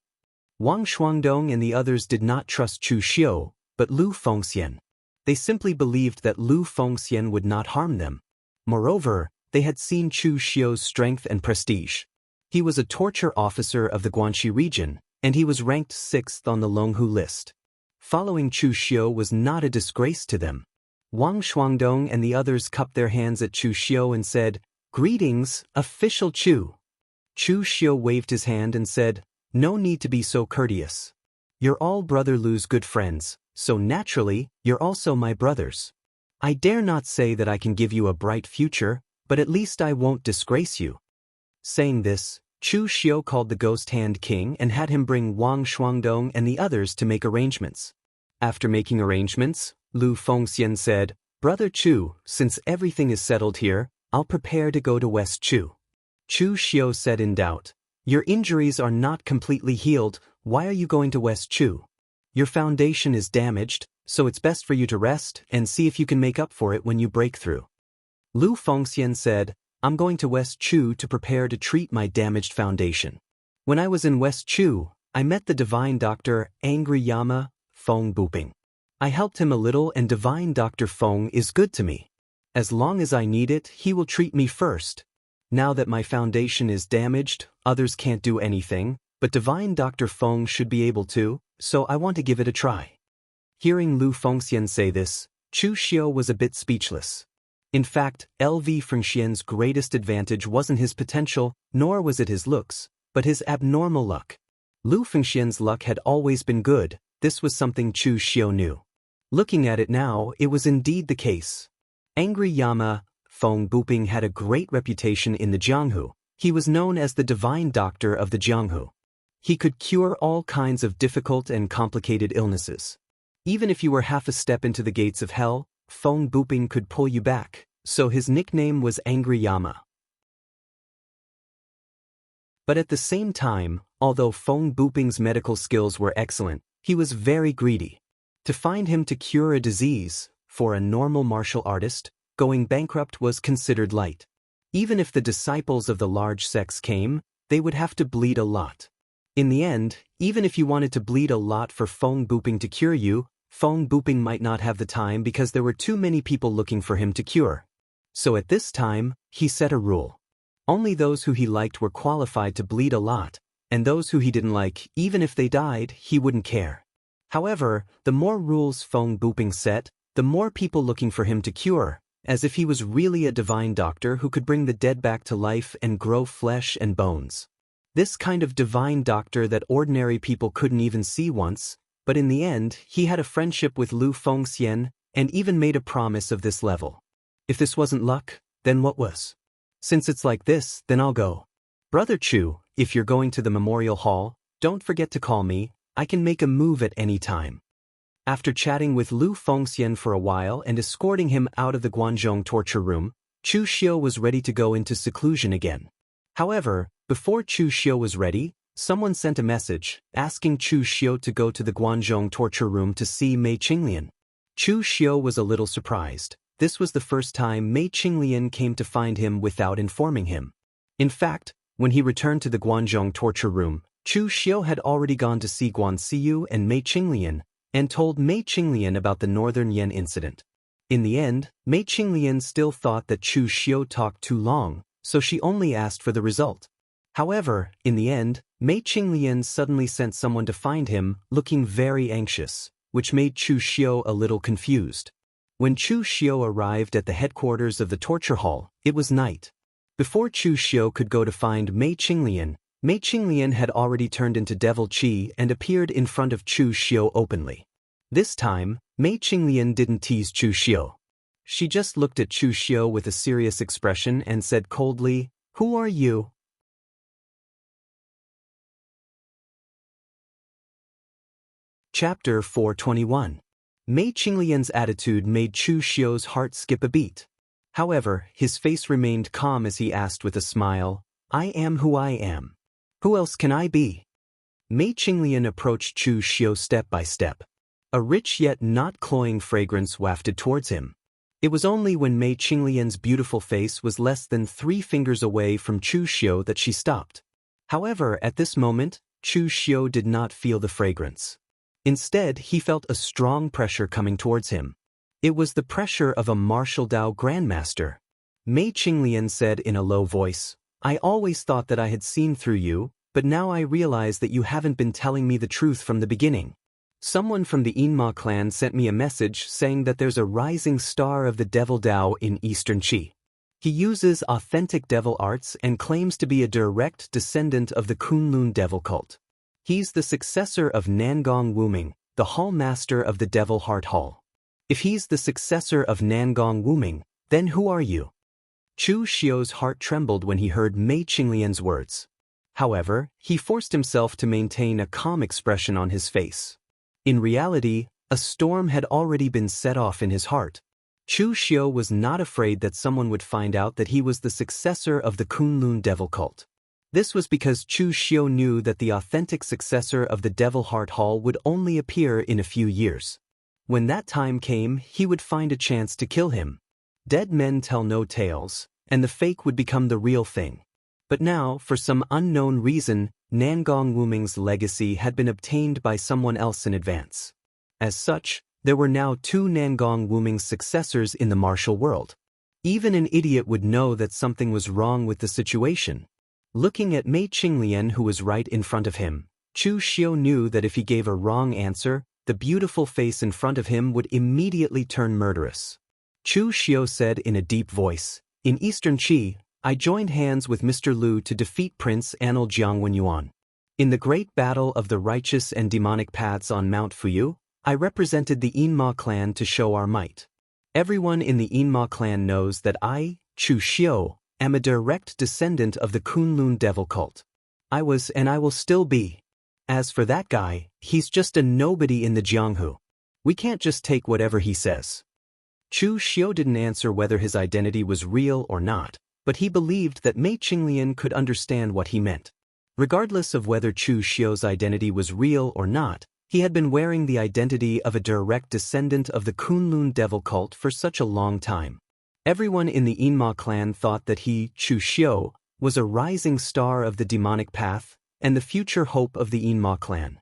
Wang Shuangdong and the others did not trust Chu Xiu, but Lu Fengxian. They simply believed that Lu Fengxian would not harm them. Moreover, they had seen Chu Xiu's strength and prestige. He was a torture officer of the Guanxi region, and he was ranked 6th on the Longhu list. Following Chu Xiu was not a disgrace to them. Wang Shuangdong and the others cupped their hands at Chu Xiu and said, "Greetings, official Chu." Chu Xiu waved his hand and said, "No need to be so courteous. You're all brother Lu's good friends, so naturally, you're also my brothers. I dare not say that I can give you a bright future, but at least I won't disgrace you." Saying this, Chu Xiu called the Ghost Hand King and had him bring Wang Shuangdong and the others to make arrangements. After making arrangements, Lu Fengxian said, "Brother Chu, since everything is settled here, I'll prepare to go to West Chu." Chu Xiu said in doubt, "Your injuries are not completely healed, why are you going to West Chu? Your foundation is damaged, so it's best for you to rest and see if you can make up for it when you break through." Lu Fengxian said, "I'm going to West Chu to prepare to treat my damaged foundation. When I was in West Chu, I met the divine doctor Angry Yama, Feng Buping. I helped him a little and divine Dr. Feng is good to me. As long as I need it, he will treat me first. Now that my foundation is damaged, others can't do anything, but divine Dr. Feng should be able to, so I want to give it a try." Hearing Lu Fengxian say this, Chu Xiu was a bit speechless. In fact, LV Fengxian's greatest advantage wasn't his potential, nor was it his looks, but his abnormal luck. Lu Fengxian's luck had always been good, this was something Chu Xiu knew. Looking at it now, it was indeed the case. Angry Yama, Feng Buping had a great reputation in the Jianghu. He was known as the divine doctor of the Jianghu. He could cure all kinds of difficult and complicated illnesses. Even if you were half a step into the gates of hell, Feng Buping could pull you back, so his nickname was Angry Yama. But at the same time, although Feng Buping's medical skills were excellent, he was very greedy. To find him to cure a disease, for a normal martial artist, going bankrupt was considered light. Even if the disciples of the large sects came, they would have to bleed a lot. In the end, even if you wanted to bleed a lot for Feng Buping to cure you, Feng Buping might not have the time because there were too many people looking for him to cure. So at this time, he set a rule. Only those who he liked were qualified to bleed a lot, and those who he didn't like, even if they died, he wouldn't care. However, the more rules Feng Buping set, the more people looking for him to cure, as if he was really a divine doctor who could bring the dead back to life and grow flesh and bones. This kind of divine doctor that ordinary people couldn't even see once, but in the end, he had a friendship with Lu Fengxian and even made a promise of this level. If this wasn't luck, then what was? Since it's like this, then I'll go. Brother Chu, if you're going to the memorial hall, don't forget to call me, I can make a move at any time. After chatting with Lu Fengxian for a while and escorting him out of the Guanzhong torture room, Chu Xiu was ready to go into seclusion again. However, before Chu Xiu was ready, someone sent a message, asking Chu Xiu to go to the Guanzhong torture room to see Mei Qinglian. Chu Xiu was a little surprised. This was the first time Mei Qinglian came to find him without informing him. In fact, when he returned to the Guanzhong torture room, Chu Xiu had already gone to see Guan Xiyu and Mei Qinglian, and told Mei Qinglian about the Northern Yan incident. In the end, Mei Qinglian still thought that Chu Xiu talked too long, so she only asked for the result. However, in the end, Mei Qinglian suddenly sent someone to find him, looking very anxious, which made Chu Xiu a little confused. When Chu Xiu arrived at the headquarters of the torture hall, it was night. Before Chu Xiu could go to find Mei Qinglian had already turned into Devil Qi and appeared in front of Chu Xiu openly. This time, Mei Qinglian didn't tease Chu Xiu. She just looked at Chu Xiu with a serious expression and said coldly, "Who are you?" Chapter 421. Mei Qinglian's attitude made Chu Xiu's heart skip a beat. However, his face remained calm as he asked with a smile, "I am who I am. Who else can I be?" Mei Qinglian approached Chu Xiu step by step. A rich yet not cloying fragrance wafted towards him. It was only when Mei Qinglian's beautiful face was less than 3 fingers away from Chu Xiu that she stopped. However, at this moment, Chu Xiu did not feel the fragrance. Instead, he felt a strong pressure coming towards him. It was the pressure of a martial Dao grandmaster. Mei Qinglian said in a low voice, I always thought that I had seen through you, but now I realize that you haven't been telling me the truth from the beginning. Someone from the Inma clan sent me a message saying that there's a rising star of the Devil Dao in Eastern Qi. He uses authentic devil arts and claims to be a direct descendant of the Kunlun devil cult. He's the successor of Nangong Wuming, the Hall Master of the Devil Heart Hall. If he's the successor of Nangong Wuming, then who are you? Chu Xiu's heart trembled when he heard Mei Qinglian's words. However, he forced himself to maintain a calm expression on his face. In reality, a storm had already been set off in his heart. Chu Xiu was not afraid that someone would find out that he was the successor of the Kunlun devil cult. This was because Chu Xiu knew that the authentic successor of the Devil Heart Hall would only appear in a few years. When that time came, he would find a chance to kill him. Dead men tell no tales, and the fake would become the real thing. But now, for some unknown reason, Nangong Wuming's legacy had been obtained by someone else in advance. As such, there were now two Nangong Wuming's successors in the martial world. Even an idiot would know that something was wrong with the situation. Looking at Mei Qinglian, who was right in front of him, Chu Xiu knew that if he gave a wrong answer, the beautiful face in front of him would immediately turn murderous. Chu Xiu said in a deep voice, "In Eastern Qi, I joined hands with Mr. Lu to defeat Prince Anil Jiangwen. In the great battle of the righteous and demonic paths on Mount Fuyu, I represented the Inma clan to show our might. Everyone in the Inma clan knows that I, Chu Xiu, am a direct descendant of the Kunlun devil cult. I was and I will still be. As for that guy, he's just a nobody in the Jianghu. We can't just take whatever he says." Chu Xiu didn't answer whether his identity was real or not, but he believed that Mei Qinglian could understand what he meant. Regardless of whether Chu Xiu's identity was real or not, he had been wearing the identity of a direct descendant of the Kunlun devil cult for such a long time. Everyone in the Inma clan thought that he, Chu Xiu, was a rising star of the demonic path and the future hope of the Inma clan.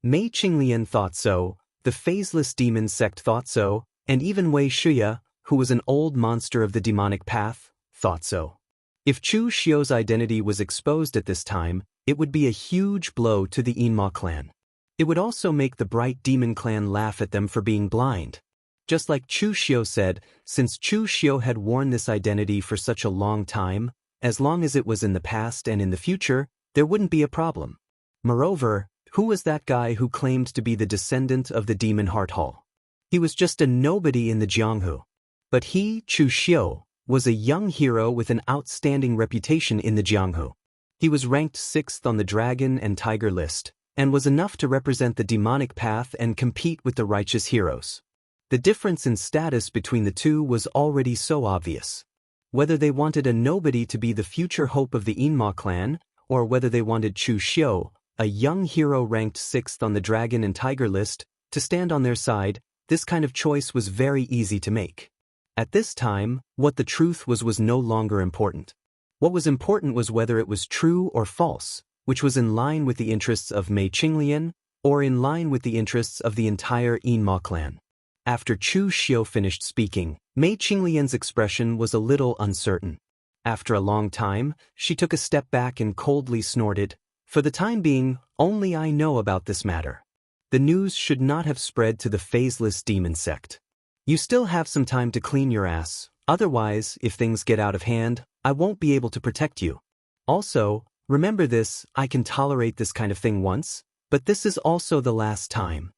Mei Qinglian thought so, the phaseless demon sect thought so, and even Wei Shuya, who was an old monster of the demonic path, thought so. If Chu Xiu's identity was exposed at this time, it would be a huge blow to the Inma clan. It would also make the Bright Demon clan laugh at them for being blind. Just like Chu Xiu said, since Chu Xiu had worn this identity for such a long time, as long as it was in the past and in the future, there wouldn't be a problem. Moreover, who was that guy who claimed to be the descendant of the Demon Heart Hall? He was just a nobody in the Jianghu. But he, Chu Xiu, was a young hero with an outstanding reputation in the Jianghu. He was ranked 6th on the Dragon and Tiger list, and was enough to represent the demonic path and compete with the righteous heroes. The difference in status between the two was already so obvious. Whether they wanted a nobody to be the future hope of the Inma clan, or whether they wanted Chu Xiu, a young hero ranked 6th on the Dragon and Tiger list, to stand on their side, this kind of choice was very easy to make. At this time, what the truth was no longer important. What was important was whether it was true or false, which was in line with the interests of Mei Qinglian, or in line with the interests of the entire Inma clan. After Chu Xiu finished speaking, Mei Qinglian's expression was a little uncertain. After a long time, she took a step back and coldly snorted, "For the time being, only I know about this matter. The news should not have spread to the phaseless demon sect. You still have some time to clean your ass, otherwise, if things get out of hand, I won't be able to protect you. Also, remember this, I can tolerate this kind of thing once, but this is also the last time."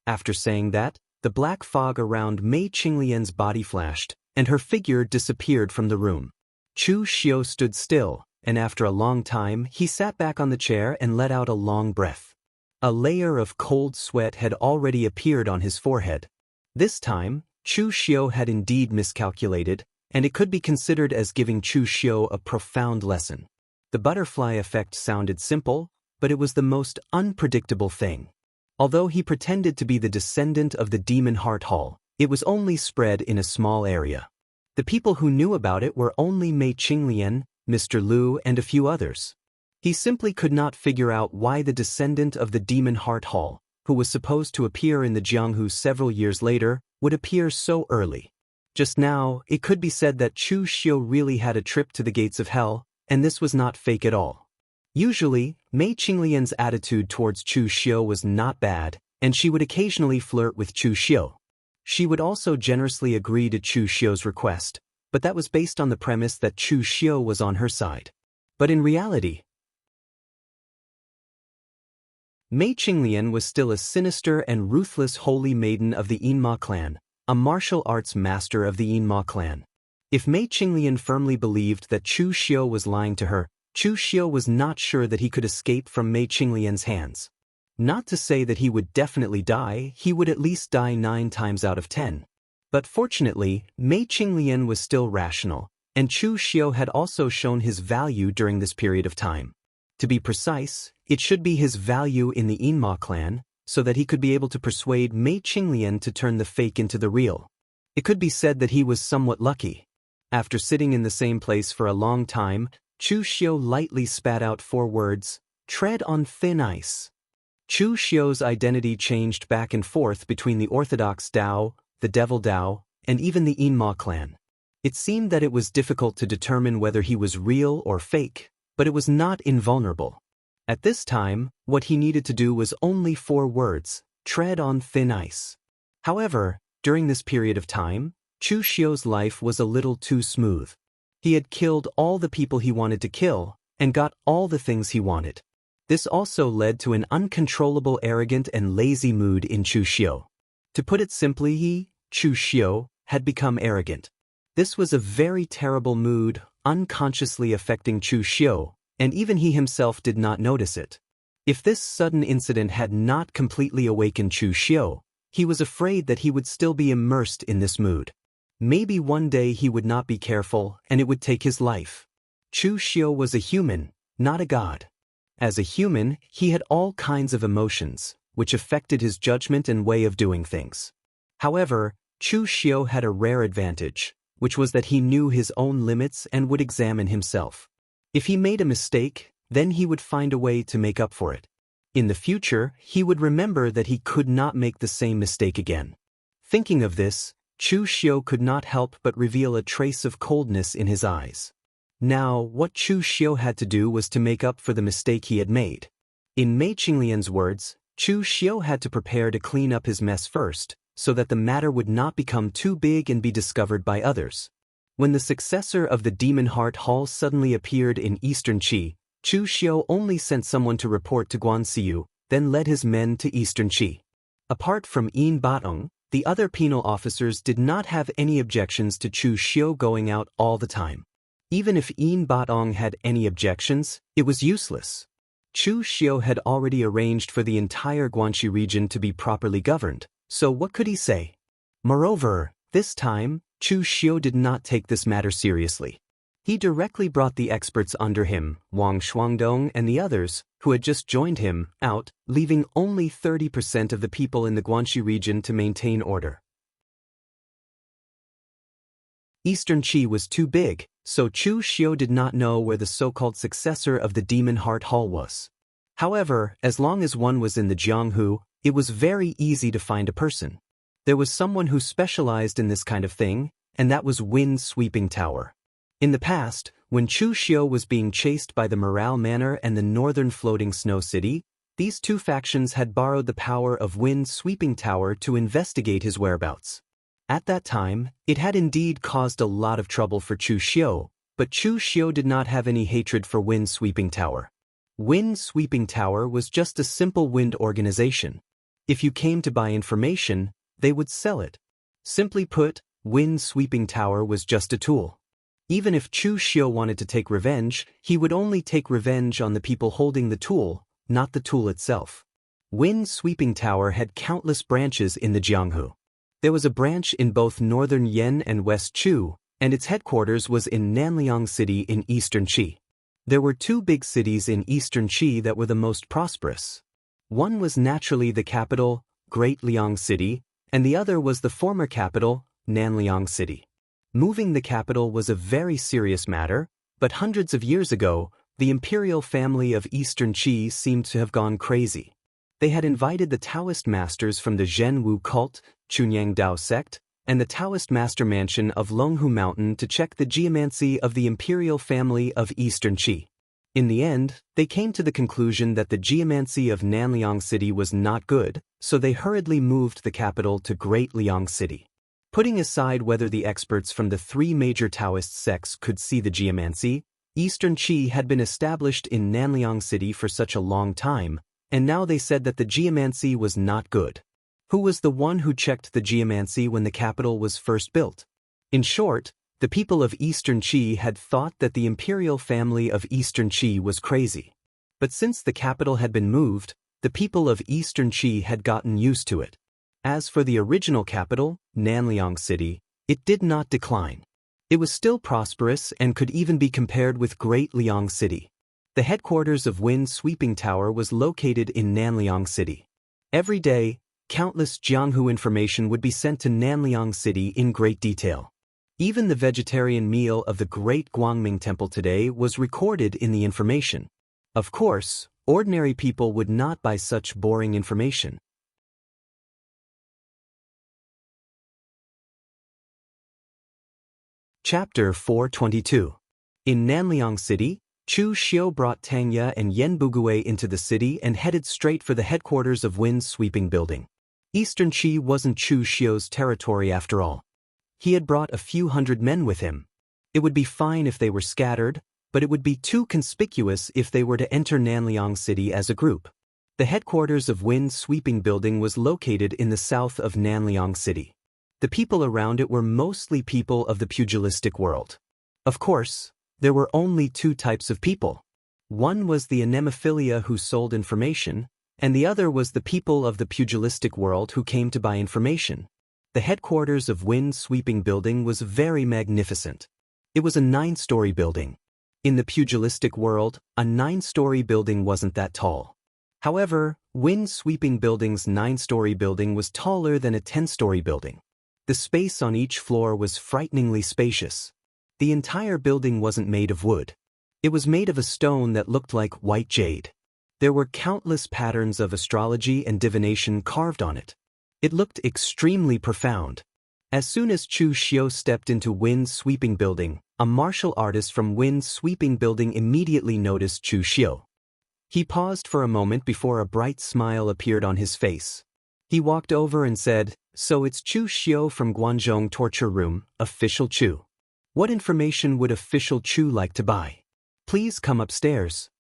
After saying that, the black fog around Mei Qinglian's body flashed, and her figure disappeared from the room. Chu Xiu stood still, and after a long time, he sat back on the chair and let out a long breath. A layer of cold sweat had already appeared on his forehead. This time, Chu Xiu had indeed miscalculated, and it could be considered as giving Chu Xiu a profound lesson. The butterfly effect sounded simple, but it was the most unpredictable thing. Although he pretended to be the descendant of the Demon Heart Hall, it was only spread in a small area. The people who knew about it were only Mei Qinglian, Mr. Lu, and a few others. He simply could not figure out why the descendant of the Demon Heart Hall, who was supposed to appear in the Jianghu several years later, would appear so early. Just now, it could be said that Chu Xiu really had a trip to the gates of hell, and this was not fake at all. Usually, Mei Qinglian's attitude towards Chu Xiu was not bad, and she would occasionally flirt with Chu Xiu. She would also generously agree to Chu Xiu's request, but that was based on the premise that Chu Xiu was on her side. But in reality, Mei Qinglian was still a sinister and ruthless holy maiden of the Yinma clan, a martial arts master of the Yinma clan. If Mei Qinglian firmly believed that Chu Xiu was lying to her, Chu Xiu was not sure that he could escape from Mei Qinglian's hands. Not to say that he would definitely die, he would at least die 9 times out of 10. But fortunately, Mei Qinglian was still rational, and Chu Xiu had also shown his value during this period of time. To be precise, it should be his value in the Yinma clan, so that he could be able to persuade Mei Qinglian to turn the fake into the real. It could be said that he was somewhat lucky. After sitting in the same place for a long time, Chu Xiu lightly spat out 4 words, "Tread on thin ice." Chu Xiu's identity changed back and forth between the Orthodox Dao, the Devil Dao, and even the Yinma clan. It seemed that it was difficult to determine whether he was real or fake, but it was not invulnerable. At this time, what he needed to do was only 4 words, tread on thin ice. However, during this period of time, Chu Xiu's life was a little too smooth. He had killed all the people he wanted to kill, and got all the things he wanted. This also led to an uncontrollable arrogant and lazy mood in Chu Xiu. To put it simply, Chu Xiu, had become arrogant. This was a very terrible mood, unconsciously affecting Chu Xiu, and even he himself did not notice it. If this sudden incident had not completely awakened Chu Xiu, he was afraid that he would still be immersed in this mood. Maybe one day he would not be careful and it would take his life. Chu Xiu was a human, not a god. As a human, he had all kinds of emotions, which affected his judgment and way of doing things. However, Chu Xiu had a rare advantage, which was that he knew his own limits and would examine himself. If he made a mistake, then he would find a way to make up for it. In the future, he would remember that he could not make the same mistake again. Thinking of this, Chu Xiu could not help but reveal a trace of coldness in his eyes. Now, what Chu Xiu had to do was to make up for the mistake he had made. In Mei Qinglian's words, Chu Xiu had to prepare to clean up his mess first, so that the matter would not become too big and be discovered by others. When the successor of the Demon Heart Hall suddenly appeared in Eastern Qi, Chu Xiu only sent someone to report to Guanxiu, then led his men to Eastern Qi. Apart from Yin Batong, the other penal officers did not have any objections to Chu Xiu going out all the time. Even if Yin Batong had any objections, it was useless. Chu Xiu had already arranged for the entire Guanxi region to be properly governed, so what could he say? Moreover, this time, Chu Xiu did not take this matter seriously. He directly brought the experts under him, Wang Shuangdong and the others, who had just joined him, out, leaving only 30% of the people in the Guanxi region to maintain order. Eastern Qi was too big, so Chu Xiu did not know where the so-called successor of the Demon Heart Hall was. However, as long as one was in the Jianghu, it was very easy to find a person. There was someone who specialized in this kind of thing, and that was Wind Sweeping Tower. In the past, when Chu Xiu was being chased by the Morale Manor and the Northern Floating Snow City, these 2 factions had borrowed the power of Wind Sweeping Tower to investigate his whereabouts. At that time, it had indeed caused a lot of trouble for Chu Xiu, but Chu Xiu did not have any hatred for Wind Sweeping Tower. Wind Sweeping Tower was just a simple wind organization. If you came to buy information, they would sell it. Simply put, Wind Sweeping Tower was just a tool. Even if Chu Xiu wanted to take revenge, he would only take revenge on the people holding the tool, not the tool itself. Wind Sweeping Tower had countless branches in the Jianghu. There was a branch in both northern Yan and West Chu, and its headquarters was in Nanliang City in Eastern Qi. There were 2 big cities in Eastern Qi that were the most prosperous. One was naturally the capital, Great Liang City, and the other was the former capital, Nanliang City. Moving the capital was a very serious matter, but hundreds of years ago, the imperial family of Eastern Qi seemed to have gone crazy. They had invited the Taoist masters from the Zhenwu cult, Chunyang Dao sect, and the Taoist master mansion of Longhu Mountain to check the geomancy of the imperial family of Eastern Qi. In the end, they came to the conclusion that the geomancy of Nanliang City was not good, so they hurriedly moved the capital to Great Liang City. Putting aside whether the experts from the three major Taoist sects could see the geomancy, Eastern Qi had been established in Nanliang City for such a long time, and now they said that the geomancy was not good. Who was the one who checked the geomancy when the capital was first built? In short, the people of Eastern Qi had thought that the imperial family of Eastern Qi was crazy. But since the capital had been moved, the people of Eastern Qi had gotten used to it. As for the original capital, Nanliang City, it did not decline. It was still prosperous and could even be compared with Great Liang City. The headquarters of Wind Sweeping Tower was located in Nanliang City. Every day, countless Jianghu information would be sent to Nanliang City in great detail. Even the vegetarian meal of the Great Guangming Temple today was recorded in the information. Of course, ordinary people would not buy such boring information. Chapter 422. In Nanliang City, Chu Xiu brought Tang Ye and Yan Bugui into the city and headed straight for the headquarters of Wind Sweeping Building. Eastern Qi wasn't Chu Xiu's territory after all. He had brought a few hundred men with him. It would be fine if they were scattered, but it would be too conspicuous if they were to enter Nanliang City as a group. The headquarters of Wind Sweeping Building was located in the south of Nanliang City. The people around it were mostly people of the pugilistic world. Of course, there were only two types of people. One was the anemophilia who sold information, and the other was the people of the pugilistic world who came to buy information. The headquarters of Wind Sweeping Building was very magnificent. It was a 9-story building. In the pugilistic world, a 9-story building wasn't that tall. However, Wind Sweeping Building's 9-story building was taller than a 10-story building. The space on each floor was frighteningly spacious. The entire building wasn't made of wood. It was made of a stone that looked like white jade. There were countless patterns of astrology and divination carved on it. It looked extremely profound. As soon as Chu Xiu stepped into Wind Sweeping Building, a martial artist from Wind Sweeping Building immediately noticed Chu Xiu. He paused for a moment before a bright smile appeared on his face. He walked over and said, "So it's Chu Xiu from Guanzhong Torture Room, Official Chu. What information would Official Chu like to buy? Please come upstairs."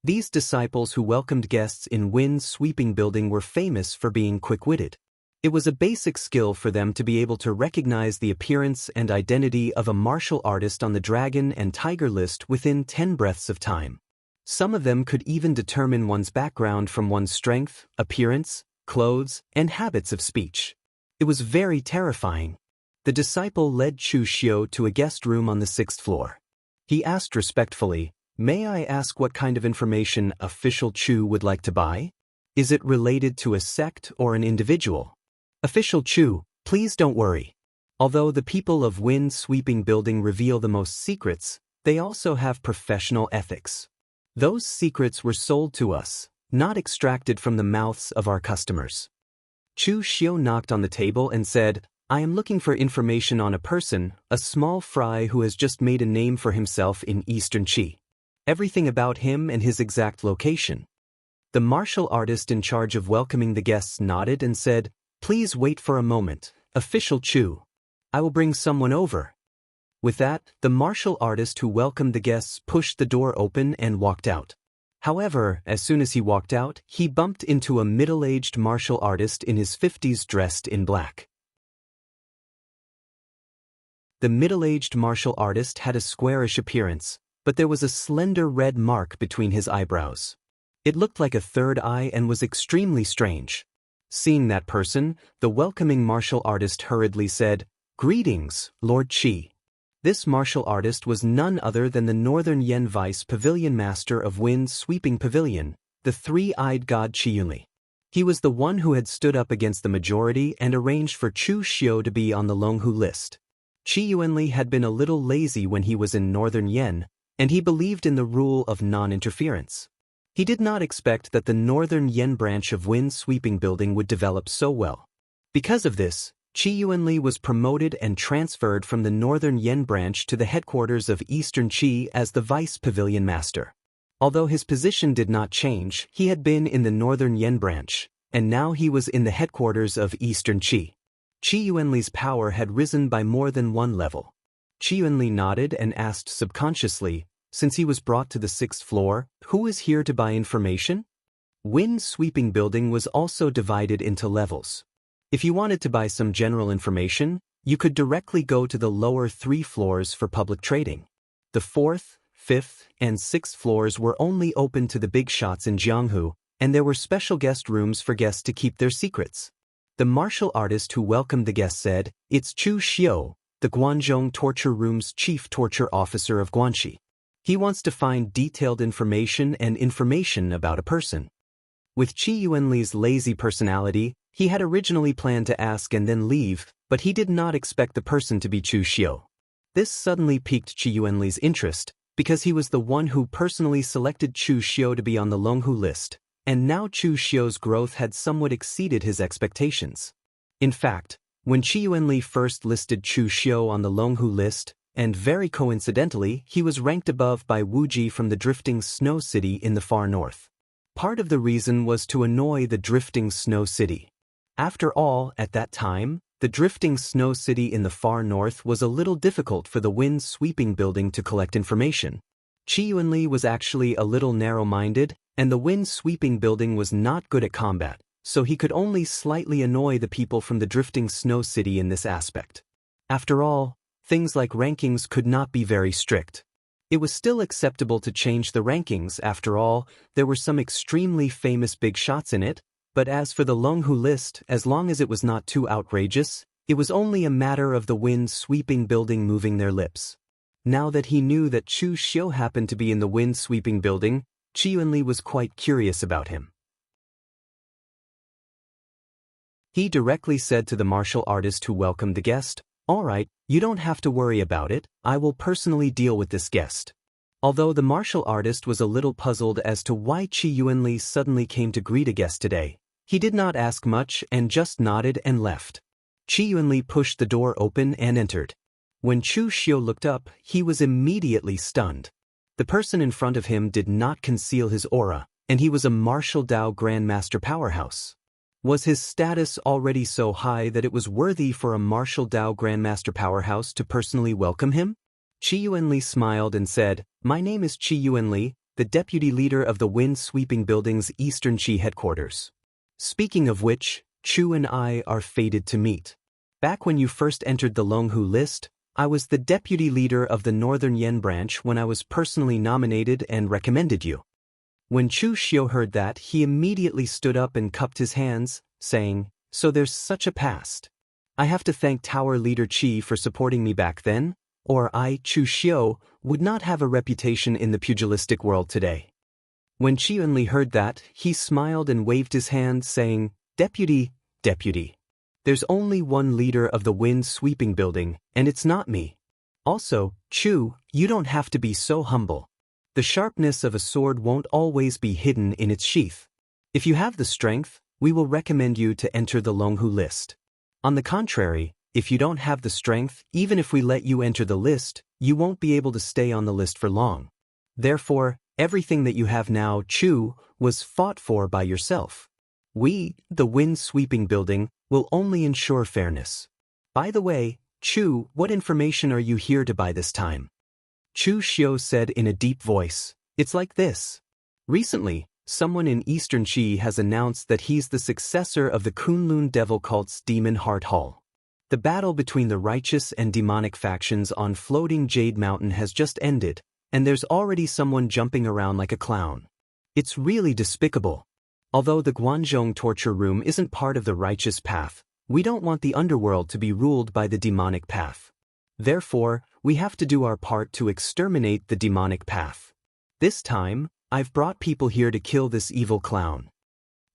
These disciples who welcomed guests in Wind Sweeping Building were famous for being quick-witted. It was a basic skill for them to be able to recognize the appearance and identity of a martial artist on the dragon and tiger list within 10 breaths of time. Some of them could even determine one's background from one's strength, appearance, clothes, and habits of speech. It was very terrifying. The disciple led Chu Xiu to a guest room on the 6th floor. He asked respectfully, "May I ask what kind of information Official Chu would like to buy? Is it related to a sect or an individual?" "Official Chu, please don't worry. Although the people of Wind Sweeping Building reveal the most secrets, they also have professional ethics. Those secrets were sold to us, not extracted from the mouths of our customers." Chu Xiu knocked on the table and said, "I am looking for information on a person, a small fry who has just made a name for himself in Eastern Qi. Everything about him and his exact location." The martial artist in charge of welcoming the guests nodded and said, "Please wait for a moment, Official Chu. I will bring someone over." With that, the martial artist who welcomed the guests pushed the door open and walked out. However, as soon as he walked out, he bumped into a middle-aged martial artist in his 50s dressed in black. The middle-aged martial artist had a squarish appearance, but there was a slender red mark between his eyebrows. It looked like a third eye and was extremely strange. Seeing that person, the welcoming martial artist hurriedly said, "Greetings, Lord Qi." This martial artist was none other than the Northern Yen Vice Pavilion Master of Wind Sweeping Pavilion, the three-eyed god Qiyunli. He was the one who had stood up against the majority and arranged for Chu Xiu to be on the Longhu list. Qiyunli had been a little lazy when he was in Northern Yen, and he believed in the rule of non-interference. He did not expect that the Northern Yen branch of Wind Sweeping Building would develop so well. Because of this, Qi Yuanli was promoted and transferred from the Northern Yen branch to the headquarters of Eastern Qi as the Vice Pavilion Master. Although his position did not change, he had been in the Northern Yen branch, and now he was in the headquarters of Eastern Qi. Qi Yuanli's power had risen by more than one level. Qi Yuanli nodded and asked subconsciously, since he was brought to the 6th floor, who is here to buy information? Wind Sweeping Building was also divided into levels. If you wanted to buy some general information, you could directly go to the lower 3 floors for public trading. The 4th, 5th, and 6th floors were only open to the big shots in Jianghu, and there were special guest rooms for guests to keep their secrets. The martial artist who welcomed the guests said, "It's Chu Xiu, the Guanzhong Torture Room's chief torture officer of Guanxi. He wants to find detailed information and information about a person." With Qi Yuanli's lazy personality, he had originally planned to ask and then leave, but he did not expect the person to be Chu Xiu. This suddenly piqued Qi Yuanli's interest, because he was the one who personally selected Chu Xiu to be on the Longhu list, and now Chu Xiu's growth had somewhat exceeded his expectations. In fact, when Qi Yuanli first listed Chu Xiu on the Longhu list, and very coincidentally, he was ranked above by Wuxia from the drifting snow city in the far north. Part of the reason was to annoy the drifting snow city. After all, at that time, the drifting snow city in the far north was a little difficult for the Wind Sweeping Building to collect information. Qi Yuanli was actually a little narrow-minded, and the Wind Sweeping Building was not good at combat, so he could only slightly annoy the people from the drifting snow city in this aspect. After all, things like rankings could not be very strict. It was still acceptable to change the rankings. After all, there were some extremely famous big shots in it, but as for the Longhu list, as long as it was not too outrageous, it was only a matter of the Wind Sweeping Building moving their lips. Now that he knew that Chu Xiu happened to be in the Wind Sweeping Building, Qi Yuanli was quite curious about him. He directly said to the martial artist who welcomed the guest, "All right, you don't have to worry about it, I will personally deal with this guest." Although the martial artist was a little puzzled as to why Qi Yuanli suddenly came to greet a guest today, he did not ask much and just nodded and left. Qi Yuanli pushed the door open and entered. When Chu Xiu looked up, he was immediately stunned. The person in front of him did not conceal his aura, and he was a martial Dao Grandmaster powerhouse. Was his status already so high that it was worthy for a martial Dao Grandmaster powerhouse to personally welcome him? Qi Yuanli smiled and said, "My name is Qi Yuanli, the deputy leader of the Wind Sweeping Building's Eastern Qi headquarters. Speaking of which, Chu and I are fated to meet. Back when you first entered the Longhu list, I was the deputy leader of the Northern Yen branch when I was personally nominated and recommended you." When Chu Xiu heard that, he immediately stood up and cupped his hands, saying, "So there's such a past. I have to thank Tower Leader Qi for supporting me back then, or I, Chu Xiu, would not have a reputation in the pugilistic world today." When Qi Yuanli heard that, he smiled and waved his hand, saying, Deputy. There's only one leader of the Wind Sweeping Building, and it's not me. Also, Chu, you don't have to be so humble. The sharpness of a sword won't always be hidden in its sheath. If you have the strength, we will recommend you to enter the Longhu list. On the contrary, if you don't have the strength, even if we let you enter the list, you won't be able to stay on the list for long. Therefore, everything that you have now, Chu, was fought for by yourself. We, the Wind Sweeping Building, will only ensure fairness. By the way, Chu, what information are you here to buy this time? Chu Xiu said in a deep voice, "It's like this. Recently, someone in Eastern Qi has announced that he's the successor of the Kunlun Devil Cult's Demon Heart Hall. The battle between the righteous and demonic factions on Floating Jade Mountain has just ended, and there's already someone jumping around like a clown. It's really despicable. Although the Guanzhong Torture Room isn't part of the righteous path, we don't want the underworld to be ruled by the demonic path. Therefore, we have to do our part to exterminate the demonic path. This time, I've brought people here to kill this evil clown."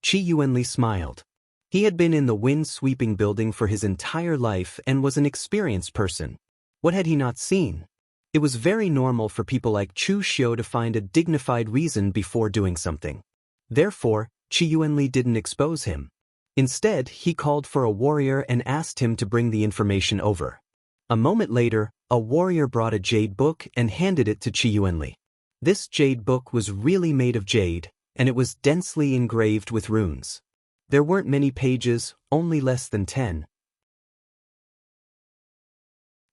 Qi Yuanli smiled. He had been in the Wind Sweeping Building for his entire life and was an experienced person. What had he not seen? It was very normal for people like Chu Xiu to find a dignified reason before doing something. Therefore, Qi Yuanli didn't expose him. Instead, he called for a warrior and asked him to bring the information over. A moment later, a warrior brought a jade book and handed it to Qi Yuanli. This jade book was really made of jade, and it was densely engraved with runes. There weren't many pages, only less than 10.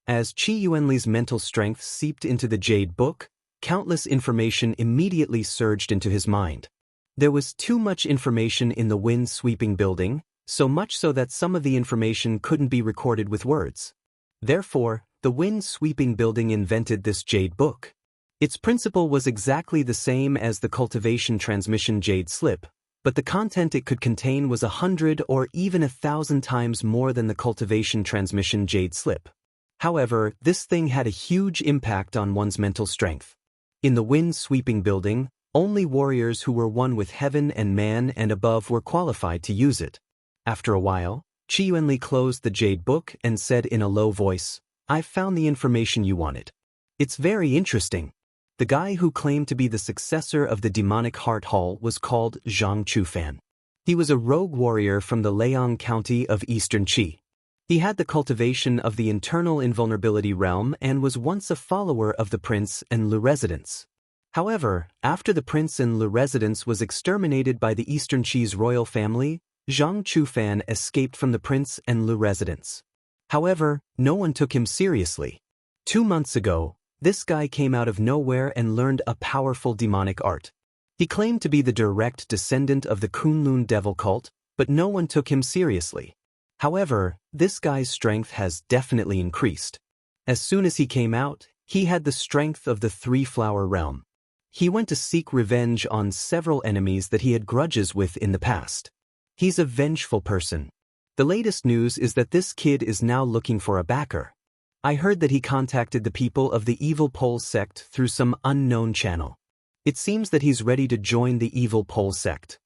As Qi Yuanli's mental strength seeped into the jade book, countless information immediately surged into his mind. There was too much information in the wind-sweeping building, so much so that some of the information couldn't be recorded with words. Therefore, the wind-sweeping building invented this jade book. Its principle was exactly the same as the Cultivation transmission jade slip, but the content it could contain was 100 or even 1,000 times more than the Cultivation transmission jade slip. However, this thing had a huge impact on one's mental strength. In the wind-sweeping building, only warriors who were one with heaven and man and above were qualified to use it. After a while, Qi Yuanli closed the jade book and said in a low voice, "I've found the information you wanted. It's very interesting." The guy who claimed to be the successor of the demonic heart hall was called Zhang Chufan. He was a rogue warrior from the Liang County of Eastern Qi. He had the cultivation of the internal invulnerability realm and was once a follower of the Prince and Lu residence. However, after the Prince and Lu residence was exterminated by the Eastern Qi's royal family, Zhang Chufan escaped from the Prince and Lu residence. However, no one took him seriously. 2 months ago, this guy came out of nowhere and learned a powerful demonic art. He claimed to be the direct descendant of the Kunlun devil cult, but no one took him seriously. However, this guy's strength has definitely increased. As soon as he came out, he had the strength of the three-flower realm. He went to seek revenge on several enemies that he had grudges with in the past. He's a vengeful person. The latest news is that this kid is now looking for a backer. I heard that he contacted the people of the Evil Pole sect through some unknown channel. It seems that he's ready to join the Evil Pole sect.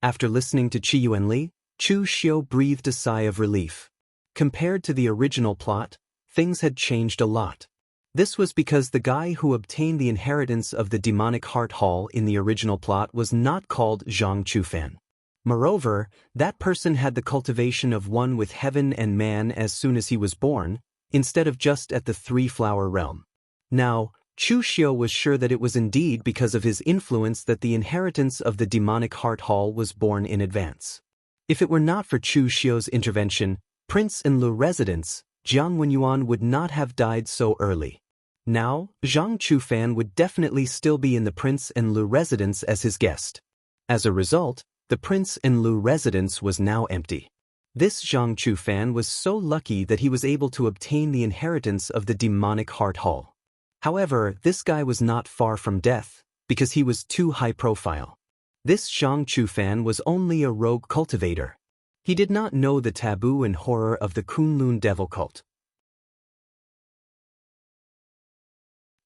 After listening to Qi Yuanli, Chu Xiu breathed a sigh of relief. Compared to the original plot, things had changed a lot. This was because the guy who obtained the inheritance of the demonic heart hall in the original plot was not called Zhang Chufan. Moreover, that person had the cultivation of one with heaven and man as soon as he was born, instead of just at the three-flower realm. Now, Chu Xiu was sure that it was indeed because of his influence that the inheritance of the demonic heart hall was born in advance. If it were not for Chu Xiu's intervention, Prince and Lu residence, Jiang Wenyuan would not have died so early. Now, Zhang Chufan would definitely still be in the Prince and Lu residence as his guest. As a result, the Prince and Lu residence was now empty. This Zhang Chufan was so lucky that he was able to obtain the inheritance of the demonic heart hall. However, this guy was not far from death, because he was too high profile. This Zhang Chufan was only a rogue cultivator. He did not know the taboo and horror of the Kunlun devil cult.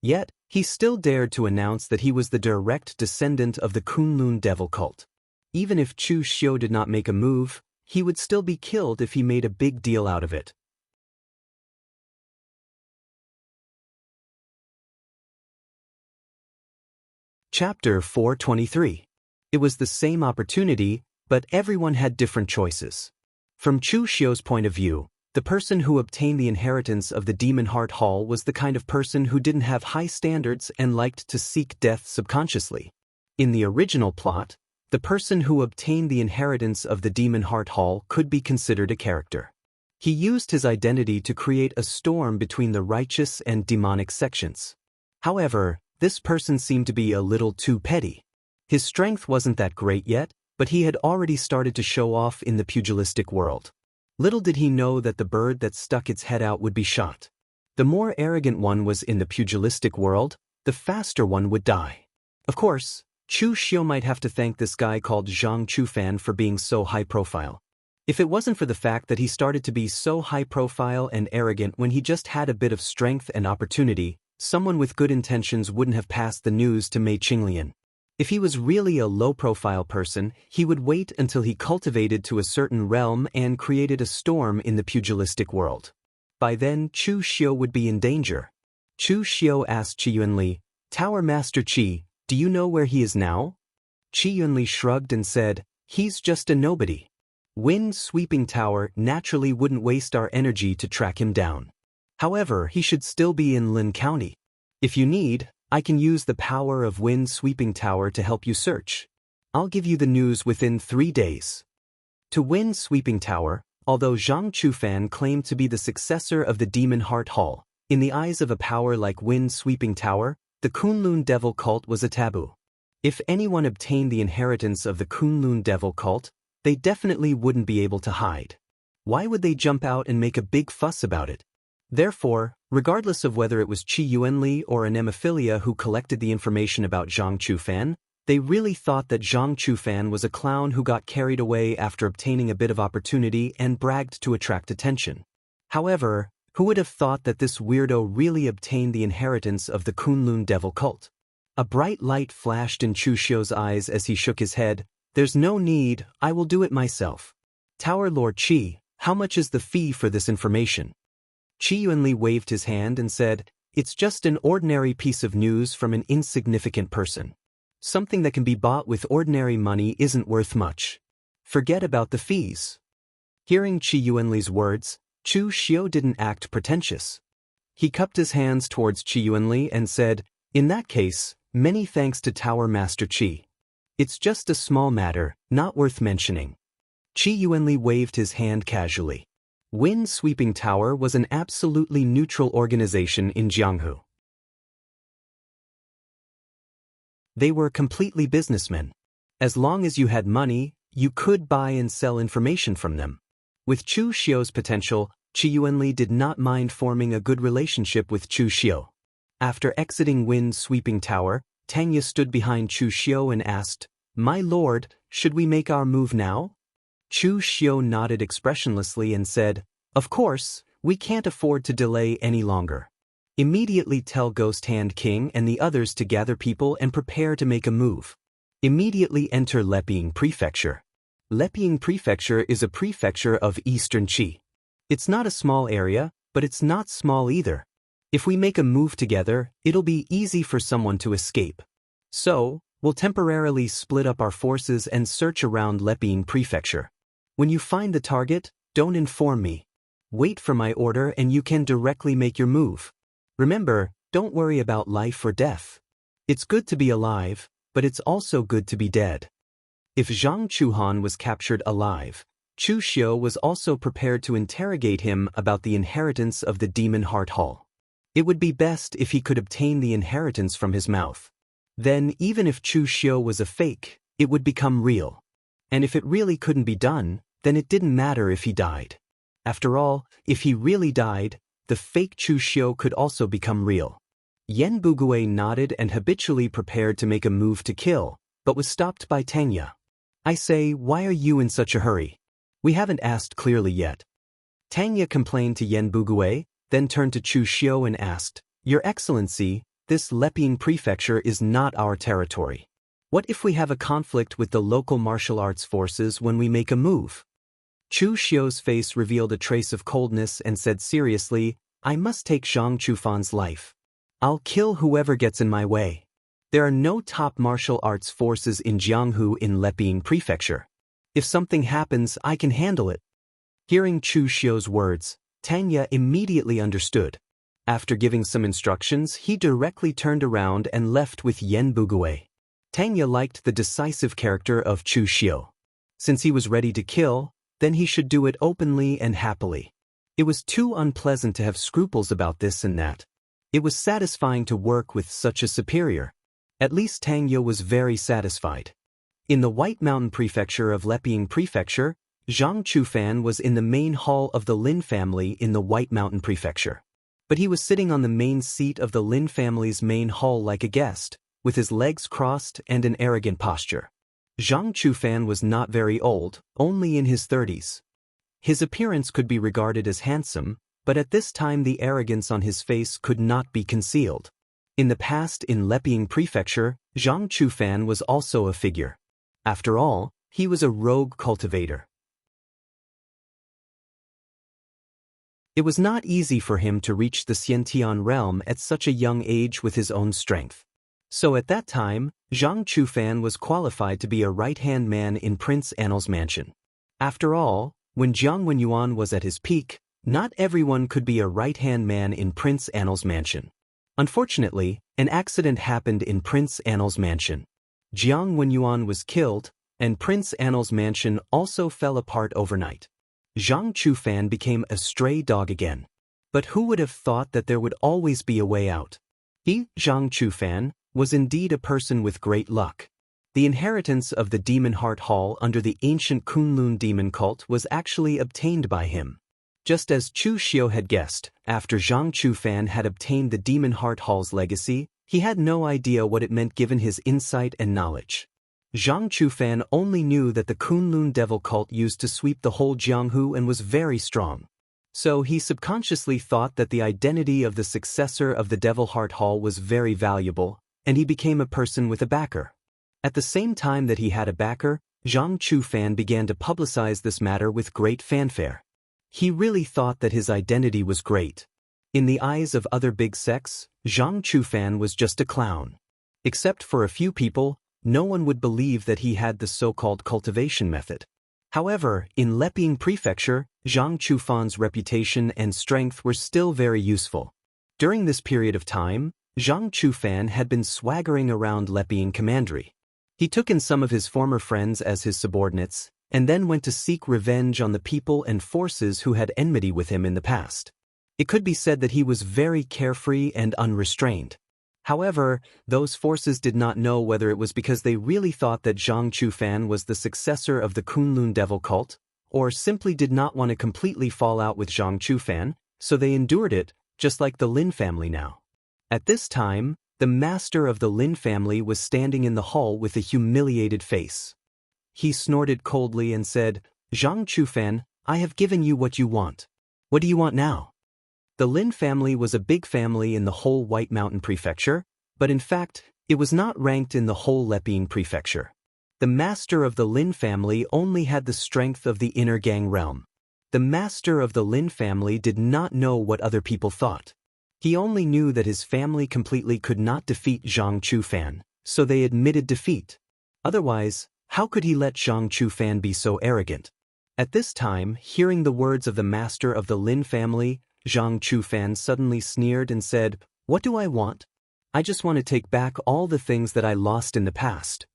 Yet, he still dared to announce that he was the direct descendant of the Kunlun devil cult. Even if Chu Xiu did not make a move, he would still be killed if he made a big deal out of it. Chapter 423. It was the same opportunity, but everyone had different choices. From Chu Xiu's point of view, the person who obtained the inheritance of the Demon Heart Hall was the kind of person who didn't have high standards and liked to seek death subconsciously. In the original plot, the person who obtained the inheritance of the Demon Heart Hall could be considered a character. He used his identity to create a storm between the righteous and demonic sections. However, this person seemed to be a little too petty. His strength wasn't that great yet, but he had already started to show off in the pugilistic world. Little did he know that the bird that stuck its head out would be shot. The more arrogant one was in the pugilistic world, the faster one would die. Of course, Chu Xiu might have to thank this guy called Zhang Chufan for being so high profile. If it wasn't for the fact that he started to be so high profile and arrogant when he just had a bit of strength and opportunity, someone with good intentions wouldn't have passed the news to Mei Qinglian. If he was really a low-profile person, he would wait until he cultivated to a certain realm and created a storm in the pugilistic world. By then, Chu Xiu would be in danger. Chu Xiu asked Qi Yuanli, "Tower Master Qi, do you know where he is now?" Qi Yuanli shrugged and said, "He's just a nobody." Wind Sweeping Tower naturally wouldn't waste our energy to track him down. However, he should still be in Lin County. If you need, I can use the power of Wind Sweeping Tower to help you search. I'll give you the news within 3 days. To Wind Sweeping Tower, although Zhang Chufan claimed to be the successor of the Demon Heart Hall, in the eyes of a power like Wind Sweeping Tower, the Kunlun Devil cult was a taboo. If anyone obtained the inheritance of the Kunlun Devil cult, they definitely wouldn't be able to hide. Why would they jump out and make a big fuss about it? Therefore, regardless of whether it was Qi Yuanli or an Emophilia who collected the information about Zhang Chufan, they really thought that Zhang Chufan was a clown who got carried away after obtaining a bit of opportunity and bragged to attract attention. However, who would have thought that this weirdo really obtained the inheritance of the Kunlun Devil cult? A bright light flashed in Chu Xiu's eyes as he shook his head. There's no need, I will do it myself. Tower Lord Qi, how much is the fee for this information? Qi Yuanli waved his hand and said, it's just an ordinary piece of news from an insignificant person. Something that can be bought with ordinary money isn't worth much. Forget about the fees. Hearing Qi Yuanli's words, Chu Xiu didn't act pretentious. He cupped his hands towards Qi Yuanli and said, in that case, many thanks to Tower Master Qi. It's just a small matter, not worth mentioning. Qi Yuanli waved his hand casually. Wind Sweeping Tower was an absolutely neutral organization in Jianghu. They were completely businessmen. As long as you had money, you could buy and sell information from them. With Chu Xiu's potential, Qi Yuanli did not mind forming a good relationship with Chu Xiu. After exiting Wind Sweeping Tower, Tanya stood behind Chu Xiu and asked, my lord, should we make our move now? Chu Xiu nodded expressionlessly and said, of course, we can't afford to delay any longer. Immediately tell Ghost Hand King and the others to gather people and prepare to make a move. Immediately enter Leping Prefecture. Leping Prefecture is a prefecture of Eastern Qi. It's not a small area, but it's not small either. If we make a move together, it'll be easy for someone to escape. So, we'll temporarily split up our forces and search around Leping Prefecture. When you find the target, don't inform me. Wait for my order and you can directly make your move. Remember, don't worry about life or death. It's good to be alive, but it's also good to be dead. If Zhang Chuhan was captured alive, Chu Xiu was also prepared to interrogate him about the inheritance of the Demon Heart Hall. It would be best if he could obtain the inheritance from his mouth. Then, even if Chu Xiu was a fake, it would become real. And if it really couldn't be done, then it didn't matter if he died. After all, if he really died, the fake Chu Xiu could also become real. Yen Bugui nodded and habitually prepared to make a move to kill, but was stopped by Tanya. I say, why are you in such a hurry? We haven't asked clearly yet. Tanya complained to Yen Bugui, then turned to Chu Xiu and asked, Your Excellency, this Leping Prefecture is not our territory. What if we have a conflict with the local martial arts forces when we make a move? Chu Xiu's face revealed a trace of coldness and said seriously, I must take Zhang Chufan's life. I'll kill whoever gets in my way. There are no top martial arts forces in Jianghu in Leping Prefecture. If something happens, I can handle it. Hearing Chu Xiu's words, Tanya immediately understood. After giving some instructions, he directly turned around and left with Yen Bugui. Tanya liked the decisive character of Chu Xiu. Since he was ready to kill, then he should do it openly and happily. It was too unpleasant to have scruples about this and that. It was satisfying to work with such a superior. At least Tanya was very satisfied. In the White Mountain Prefecture of Leping Prefecture, Zhang Chufan was in the main hall of the Lin family in the White Mountain Prefecture. But he was sitting on the main seat of the Lin family's main hall like a guest, with his legs crossed and an arrogant posture. Zhang Chufan was not very old, only in his 30s. His appearance could be regarded as handsome, but at this time the arrogance on his face could not be concealed. In the past in Leping Prefecture, Zhang Chufan was also a figure. After all, he was a rogue cultivator. It was not easy for him to reach the Xiantian realm at such a young age with his own strength. So at that time, Zhang Chufan was qualified to be a right-hand man in Prince Annal's mansion. After all, when Jianghu Yuan was at his peak, not everyone could be a right-hand man in Prince Annal's mansion. Unfortunately, an accident happened in Prince Annal's mansion. Jianghu Yuan was killed, and Prince Annal's mansion also fell apart overnight. Zhang Chufan became a stray dog again. But who would have thought that there would always be a way out? He, Zhang Chufan, was indeed a person with great luck. The inheritance of the Demon Heart Hall under the ancient Kunlun demon cult was actually obtained by him. Just as Chu Xiu had guessed, after Zhang Chufan had obtained the Demon Heart Hall's legacy, he had no idea what it meant given his insight and knowledge. Zhang Chufan only knew that the Kunlun devil cult used to sweep the whole Jianghu and was very strong. So he subconsciously thought that the identity of the successor of the Devil Heart Hall was very valuable, and he became a person with a backer. At the same time that he had a backer, Zhang Chufan began to publicize this matter with great fanfare. He really thought that his identity was great. In the eyes of other big sects, Zhang Chufan was just a clown. Except for a few people, no one would believe that he had the so-called cultivation method. However, in Leping Prefecture, Zhang Chufan's reputation and strength were still very useful. During this period of time, Zhang Chufan had been swaggering around Leping Commandery. He took in some of his former friends as his subordinates, and then went to seek revenge on the people and forces who had enmity with him in the past. It could be said that he was very carefree and unrestrained. However, those forces did not know whether it was because they really thought that Zhang Chufan was the successor of the Kunlun devil cult, or simply did not want to completely fall out with Zhang Chufan, so they endured it, just like the Lin family now. At this time, the master of the Lin family was standing in the hall with a humiliated face. He snorted coldly and said, "Zhang Chufan, I have given you what you want. What do you want now?" The Lin family was a big family in the whole White Mountain Prefecture, but in fact, it was not ranked in the whole Leping Prefecture. The master of the Lin family only had the strength of the inner gang realm. The master of the Lin family did not know what other people thought. He only knew that his family completely could not defeat Zhang Chufan, so they admitted defeat. Otherwise, how could he let Zhang Chufan be so arrogant? At this time, hearing the words of the master of the Lin family, Zhang Chufan suddenly sneered and said, "What do I want? I just want to take back all the things that I lost in the past."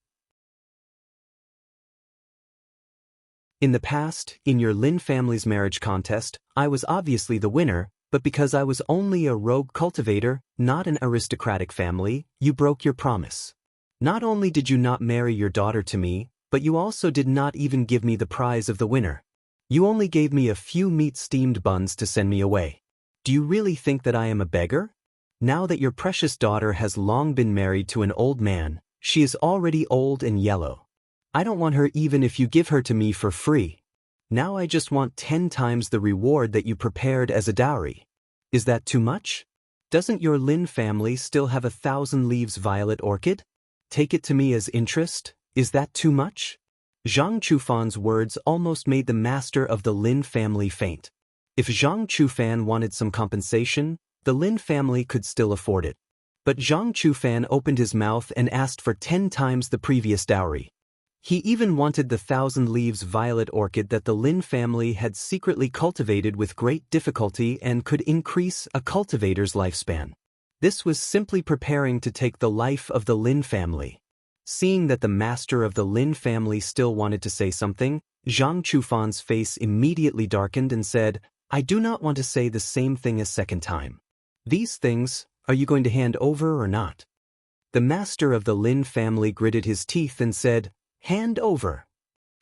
In the past, in your Lin family's marriage contest, I was obviously the winner, but because I was only a rogue cultivator, not an aristocratic family, you broke your promise. Not only did you not marry your daughter to me, but you also did not even give me the prize of the winner. You only gave me a few meat-steamed buns to send me away. Do you really think that I am a beggar? Now that your precious daughter has long been married to an old man, she is already old and yellow. I don't want her even if you give her to me for free. Now I just want 10 times the reward that you prepared as a dowry. Is that too much? Doesn't your Lin family still have 1,000 leaves violet orchid? Take it to me as interest. Is that too much? Zhang Chufan's words almost made the master of the Lin family faint. If Zhang Chufan wanted some compensation, the Lin family could still afford it. But Zhang Chufan opened his mouth and asked for 10 times the previous dowry. He even wanted the 1,000 leaves violet orchid that the Lin family had secretly cultivated with great difficulty and could increase a cultivator's lifespan. This was simply preparing to take the life of the Lin family. Seeing that the master of the Lin family still wanted to say something, Zhang Chufan's face immediately darkened and said, "I do not want to say the same thing a second time. These things, are you going to hand over or not?" The master of the Lin family gritted his teeth and said, "Hand over."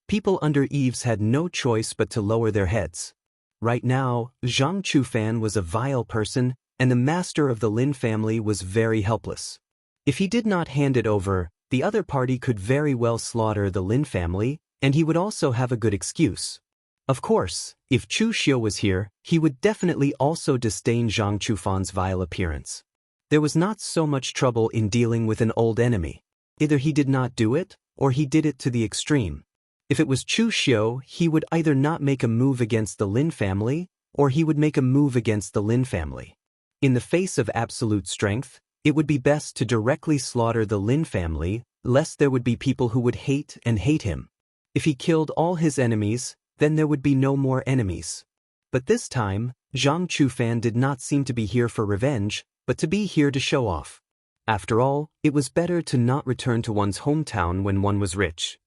People under eaves had no choice but to lower their heads. Right now, Zhang Chufan was a vile person, and the master of the Lin family was very helpless. If he did not hand it over, the other party could very well slaughter the Lin family, and he would also have a good excuse. Of course, if Chu Xiu was here, he would definitely also disdain Zhang Chufan's vile appearance. There was not so much trouble in dealing with an old enemy. Either he did not do it, or he did it to the extreme. If it was Chu Xiu, he would either not make a move against the Lin family, or he would make a move against the Lin family. In the face of absolute strength, it would be best to directly slaughter the Lin family, lest there would be people who would hate him. If he killed all his enemies, then there would be no more enemies. But this time, Zhang Chufan did not seem to be here for revenge, but to be here to show off. After all, it was better to not return to one's hometown when one was rich.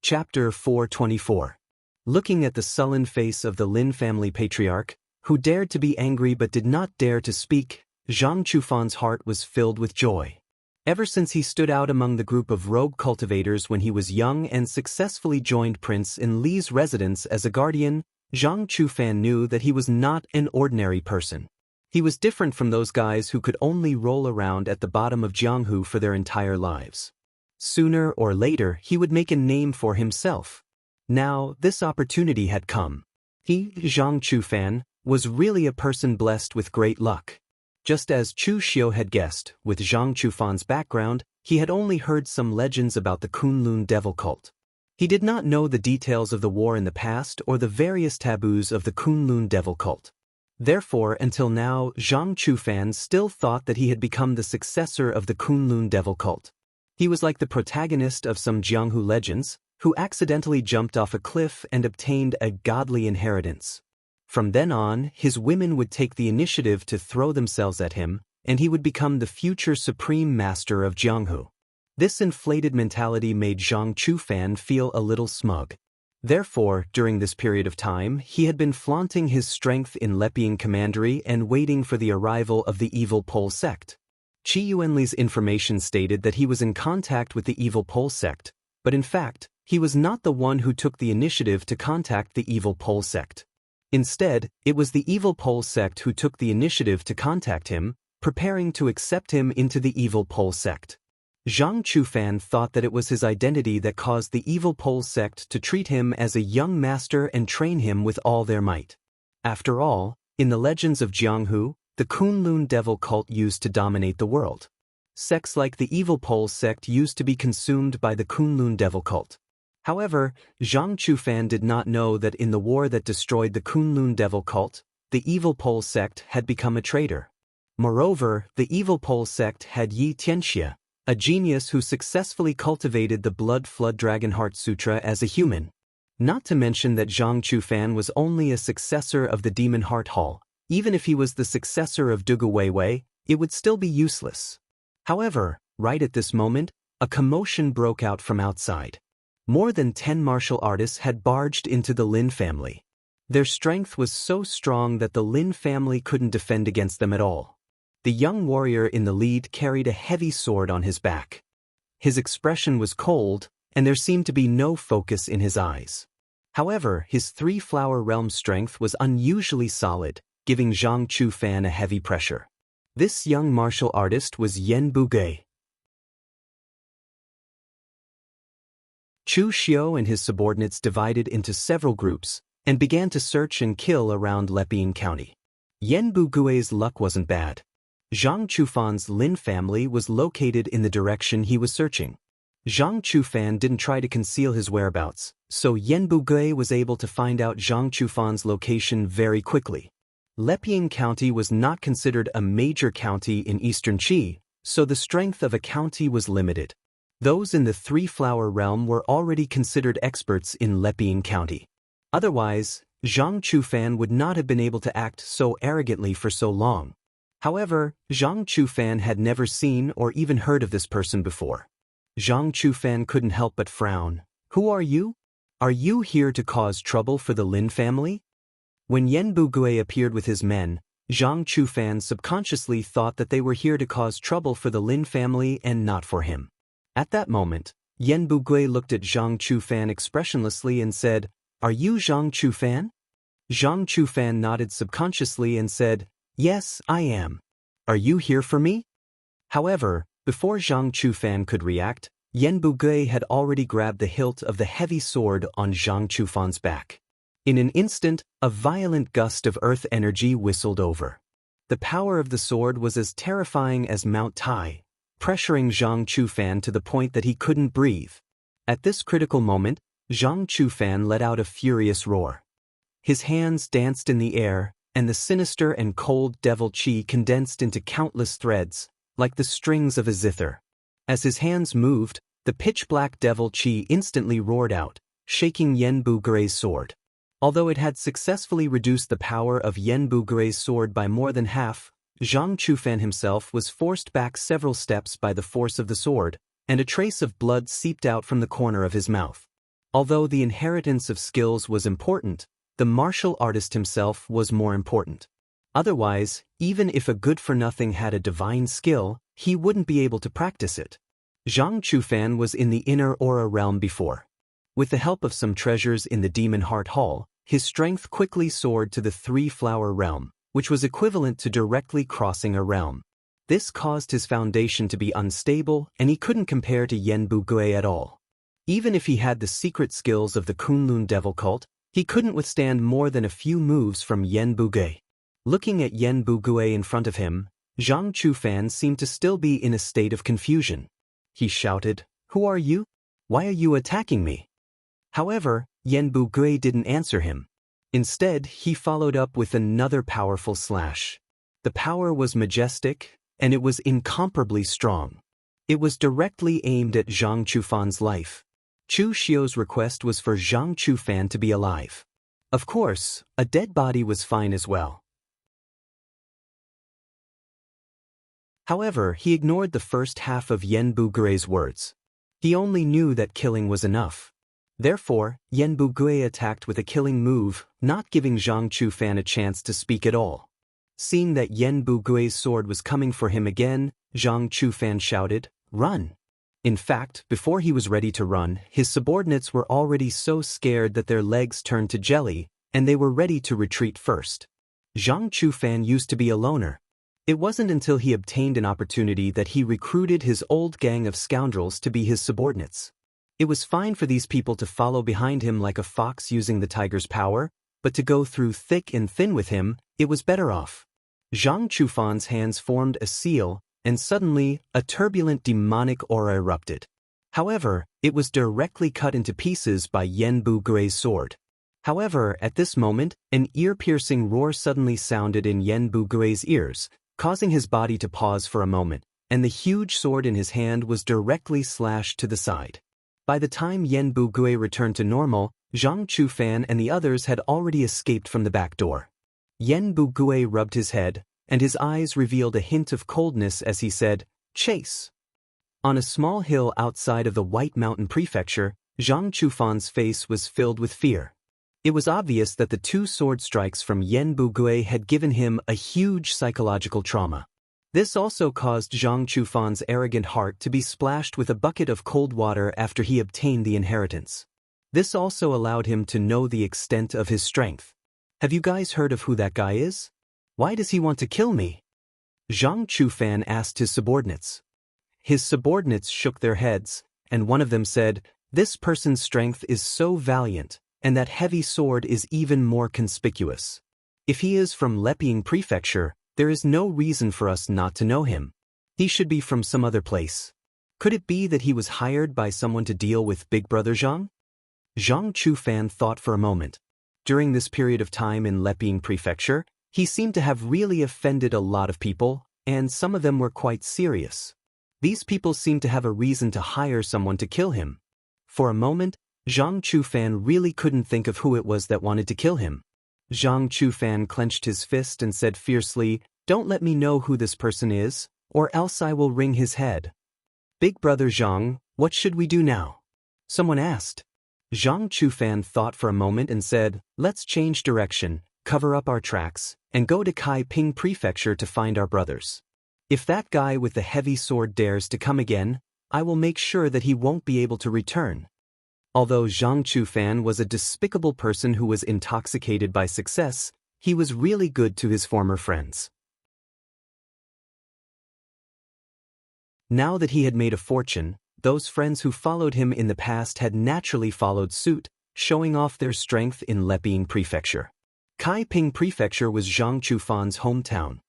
Chapter 424. Looking at the sullen face of the Lin family patriarch, who dared to be angry but did not dare to speak, Zhang Chufan's heart was filled with joy. Ever since he stood out among the group of rogue cultivators when he was young and successfully joined Prince In Li's residence as a guardian, Zhang Chufan knew that he was not an ordinary person. He was different from those guys who could only roll around at the bottom of Jianghu for their entire lives. Sooner or later, he would make a name for himself. Now, this opportunity had come. He, Zhang Chufan, was really a person blessed with great luck. Just as Chu Xiu had guessed, with Zhang Chufan's background, he had only heard some legends about the Kunlun devil cult. He did not know the details of the war in the past or the various taboos of the Kunlun devil cult. Therefore, until now, Zhang Chufan still thought that he had become the successor of the Kunlun devil cult. He was like the protagonist of some Jianghu legends, who accidentally jumped off a cliff and obtained a godly inheritance. From then on, his women would take the initiative to throw themselves at him, and he would become the future supreme master of Jianghu. This inflated mentality made Zhang Chufan feel a little smug. Therefore, during this period of time, he had been flaunting his strength in Lepian commandery and waiting for the arrival of the evil Pole sect. Qi Yuanli's information stated that he was in contact with the evil Pole sect, but in fact, he was not the one who took the initiative to contact the evil Pole sect. Instead, it was the evil Pole sect who took the initiative to contact him, preparing to accept him into the evil Pole sect. Zhang Chufan thought that it was his identity that caused the evil Pole sect to treat him as a young master and train him with all their might. After all, in the legends of Jianghu, the Kunlun devil cult used to dominate the world. Sects like the evil Pole sect used to be consumed by the Kunlun devil cult. However, Zhang Chufan did not know that in the war that destroyed the Kunlun devil cult, the evil Pole sect had become a traitor. Moreover, the evil Pole sect had Yi Tianxia, a genius who successfully cultivated the Blood Flood Dragon Heart Sutra as a human. Not to mention that Zhang Chufan was only a successor of the Demon Heart Hall. Even if he was the successor of Dugu Weiwei, it would still be useless. However, right at this moment, a commotion broke out from outside. More than 10 martial artists had barged into the Lin family. Their strength was so strong that the Lin family couldn't defend against them at all. The young warrior in the lead carried a heavy sword on his back. His expression was cold, and there seemed to be no focus in his eyes. However, his three-flower realm strength was unusually solid, giving Zhang Chufan a heavy pressure. This young martial artist was Yan Bugui. Chu Xiu and his subordinates divided into several groups and began to search and kill around Lepian County. Yan Bugui's luck wasn't bad. Zhang Chufan's Lin family was located in the direction he was searching. Zhang Chufan didn't try to conceal his whereabouts, so Yan Bugui was able to find out Zhang Chufan's location very quickly. Lepian County was not considered a major county in eastern Qi, so the strength of a county was limited. Those in the three-flower realm were already considered experts in Lepian County. Otherwise, Zhang Chufan would not have been able to act so arrogantly for so long. However, Zhang Chufan had never seen or even heard of this person before. Zhang Chufan couldn't help but frown. "Who are you? Are you here to cause trouble for the Lin family?" When Yan Bugui appeared with his men, Zhang Chufan subconsciously thought that they were here to cause trouble for the Lin family and not for him. At that moment, Yan Bugui looked at Zhang Chufan expressionlessly and said, "Are you Zhang Chufan?" Zhang Chufan nodded subconsciously and said, "Yes, I am. Are you here for me?" However, before Zhang Chufan could react, Yan Bugui had already grabbed the hilt of the heavy sword on Zhang Chufan's back. In an instant, a violent gust of earth energy whistled over. The power of the sword was as terrifying as Mount Tai, pressuring Zhang Chufan to the point that he couldn't breathe. At this critical moment, Zhang Chufan let out a furious roar. His hands danced in the air, and the sinister and cold devil qi condensed into countless threads, like the strings of a zither. As his hands moved, the pitch-black devil chi instantly roared out, shaking Yen Bugui's sword. Although it had successfully reduced the power of Yen Bugui's sword by more than half, Zhang Chufan himself was forced back several steps by the force of the sword, and a trace of blood seeped out from the corner of his mouth. Although the inheritance of skills was important, the martial artist himself was more important. Otherwise, even if a good-for-nothing had a divine skill, he wouldn't be able to practice it. Zhang Chufan was in the inner aura realm before. With the help of some treasures in the Demon Heart Hall, his strength quickly soared to the Three-Flower Realm, which was equivalent to directly crossing a realm. This caused his foundation to be unstable, and he couldn't compare to Yen Bugui at all. Even if he had the secret skills of the Kunlun Devil Cult, he couldn't withstand more than a few moves from Yen Bugui. Looking at Yen Bugui in front of him, Zhang Chufan seemed to still be in a state of confusion. He shouted, "Who are you? Why are you attacking me?" However, Yen Bugui didn't answer him. Instead, he followed up with another powerful slash. The power was majestic, and it was incomparably strong. It was directly aimed at Zhang Chufan's life. Chu Xiu's request was for Zhang Chufan to be alive. Of course, a dead body was fine as well. However, he ignored the first half of Yen Bugui's words. He only knew that killing was enough. Therefore, Yen Bugui attacked with a killing move, not giving Zhang Chufan a chance to speak at all. Seeing that Yen Bugui's sword was coming for him again, Zhang Chufan shouted, "Run!" In fact, before he was ready to run, his subordinates were already so scared that their legs turned to jelly, and they were ready to retreat first. Zhang Chufan used to be a loner. It wasn't until he obtained an opportunity that he recruited his old gang of scoundrels to be his subordinates. It was fine for these people to follow behind him like a fox using the tiger's power, but to go through thick and thin with him, it was better off. Zhang Chufan's hands formed a seal, and suddenly, a turbulent demonic aura erupted. However, it was directly cut into pieces by Yen Bugui's sword. However, at this moment, an ear-piercing roar suddenly sounded in Yen Bugui's ears, causing his body to pause for a moment, and the huge sword in his hand was directly slashed to the side. By the time Yen Bugui returned to normal, Zhang Chufan and the others had already escaped from the back door. Yen Bugui rubbed his head, and his eyes revealed a hint of coldness as he said, "Chase." On a small hill outside of the White Mountain Prefecture, Zhang Chufan's face was filled with fear. It was obvious that the two sword strikes from Yen Bugui had given him a huge psychological trauma. This also caused Zhang Chufan's arrogant heart to be splashed with a bucket of cold water after he obtained the inheritance. This also allowed him to know the extent of his strength. "Have you guys heard of who that guy is? Why does he want to kill me?" Zhang Chufan asked his subordinates. His subordinates shook their heads, and one of them said, "This person's strength is so valiant, and that heavy sword is even more conspicuous. If he is from Leping Prefecture, there is no reason for us not to know him. He should be from some other place. Could it be that he was hired by someone to deal with Big Brother Zhang?" Zhang Chufan thought for a moment. During this period of time in Leping Prefecture, he seemed to have really offended a lot of people, and some of them were quite serious. These people seemed to have a reason to hire someone to kill him. For a moment, Zhang Chufan really couldn't think of who it was that wanted to kill him. Zhang Chufan clenched his fist and said fiercely, "Don't let me know who this person is, or else I will wring his head." "Big Brother Zhang, what should we do now?" someone asked. Zhang Chufan thought for a moment and said, "Let's change direction, cover up our tracks, and go to Kaiping Prefecture to find our brothers. If that guy with the heavy sword dares to come again, I will make sure that he won't be able to return." Although Zhang Chufan was a despicable person who was intoxicated by success, he was really good to his former friends. Now that he had made a fortune, those friends who followed him in the past had naturally followed suit, showing off their strength in Leping Prefecture. Kaiping Prefecture was Zhang Chufan's hometown.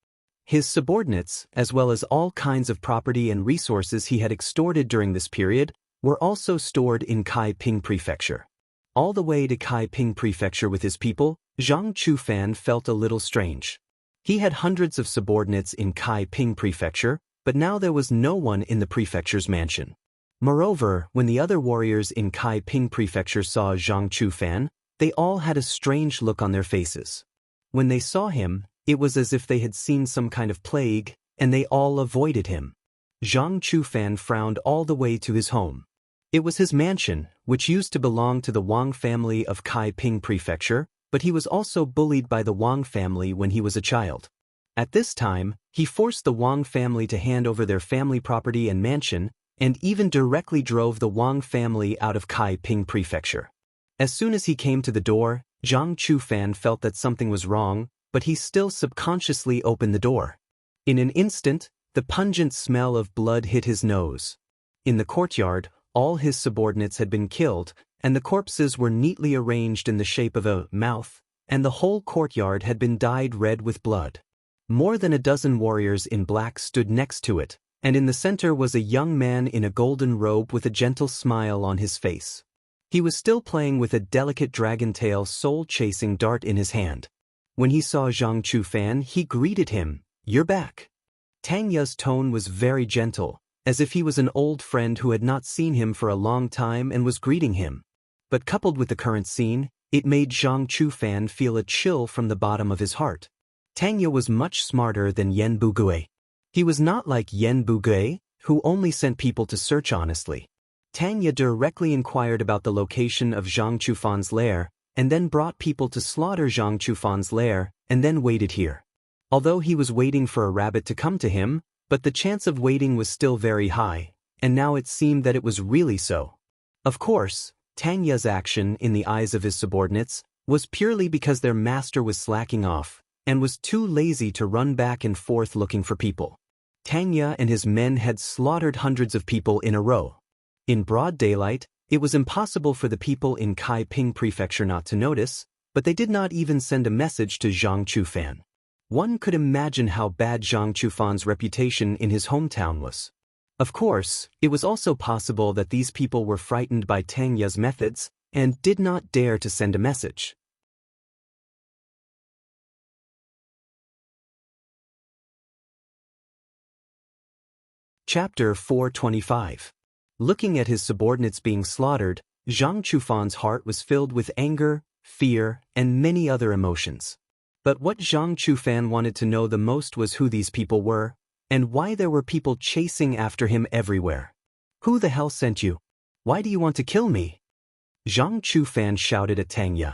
His subordinates, as well as all kinds of property and resources he had extorted during this period, were also stored in Kaiping Prefecture. All the way to Kaiping Prefecture with his people, Zhang Chufan felt a little strange. He had hundreds of subordinates in Kaiping Prefecture, but now there was no one in the prefecture's mansion. Moreover, when the other warriors in Kaiping Prefecture saw Zhang Chufan, they all had a strange look on their faces. When they saw him, it was as if they had seen some kind of plague, and they all avoided him. Zhang Chufan frowned all the way to his home. It was his mansion, which used to belong to the Wang family of Kaiping Prefecture, but he was also bullied by the Wang family when he was a child. At this time, he forced the Wang family to hand over their family property and mansion, and even directly drove the Wang family out of Kaiping Prefecture. As soon as he came to the door, Zhang Chufan felt that something was wrong, but he still subconsciously opened the door. In an instant, the pungent smell of blood hit his nose. In the courtyard, all his subordinates had been killed, and the corpses were neatly arranged in the shape of a mouth, and the whole courtyard had been dyed red with blood. More than a dozen warriors in black stood next to it, and in the center was a young man in a golden robe with a gentle smile on his face. He was still playing with a delicate dragon-tail soul-chasing dart in his hand. When he saw Zhang Chufan, he greeted him, "You're back." Tang Ye's tone was very gentle, as if he was an old friend who had not seen him for a long time and was greeting him. But coupled with the current scene, it made Zhang Chufan feel a chill from the bottom of his heart. Tang Ye was much smarter than Yen Bugui. He was not like Yen Bugui, who only sent people to search honestly. Tang Ye directly inquired about the location of Zhang Chufan's lair, and then brought people to slaughter Zhang Chufan's lair, and then waited here. Although he was waiting for a rabbit to come to him, but the chance of waiting was still very high, and now it seemed that it was really so. Of course, Tang Ye's action in the eyes of his subordinates was purely because their master was slacking off, and was too lazy to run back and forth looking for people. Tang Ye and his men had slaughtered hundreds of people in a row. In broad daylight, it was impossible for the people in Kaiping Prefecture not to notice, but they did not even send a message to Zhang Chufan. One could imagine how bad Zhang Chufan's reputation in his hometown was. Of course, it was also possible that these people were frightened by Tang Ye's methods and did not dare to send a message. Chapter 425. Looking at his subordinates being slaughtered, Zhang Chufan's heart was filled with anger, fear, and many other emotions. But what Zhang Chufan wanted to know the most was who these people were, and why there were people chasing after him everywhere. "Who the hell sent you? Why do you want to kill me?" Zhang Chufan shouted at Tang Ye.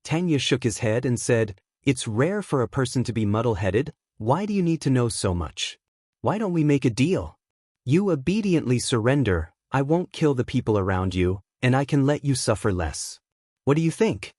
Tang Ye shook his head and said, "It's rare for a person to be muddle-headed. Why do you need to know so much? Why don't we make a deal? You obediently surrender, I won't kill the people around you, and I can let you suffer less. What do you think?"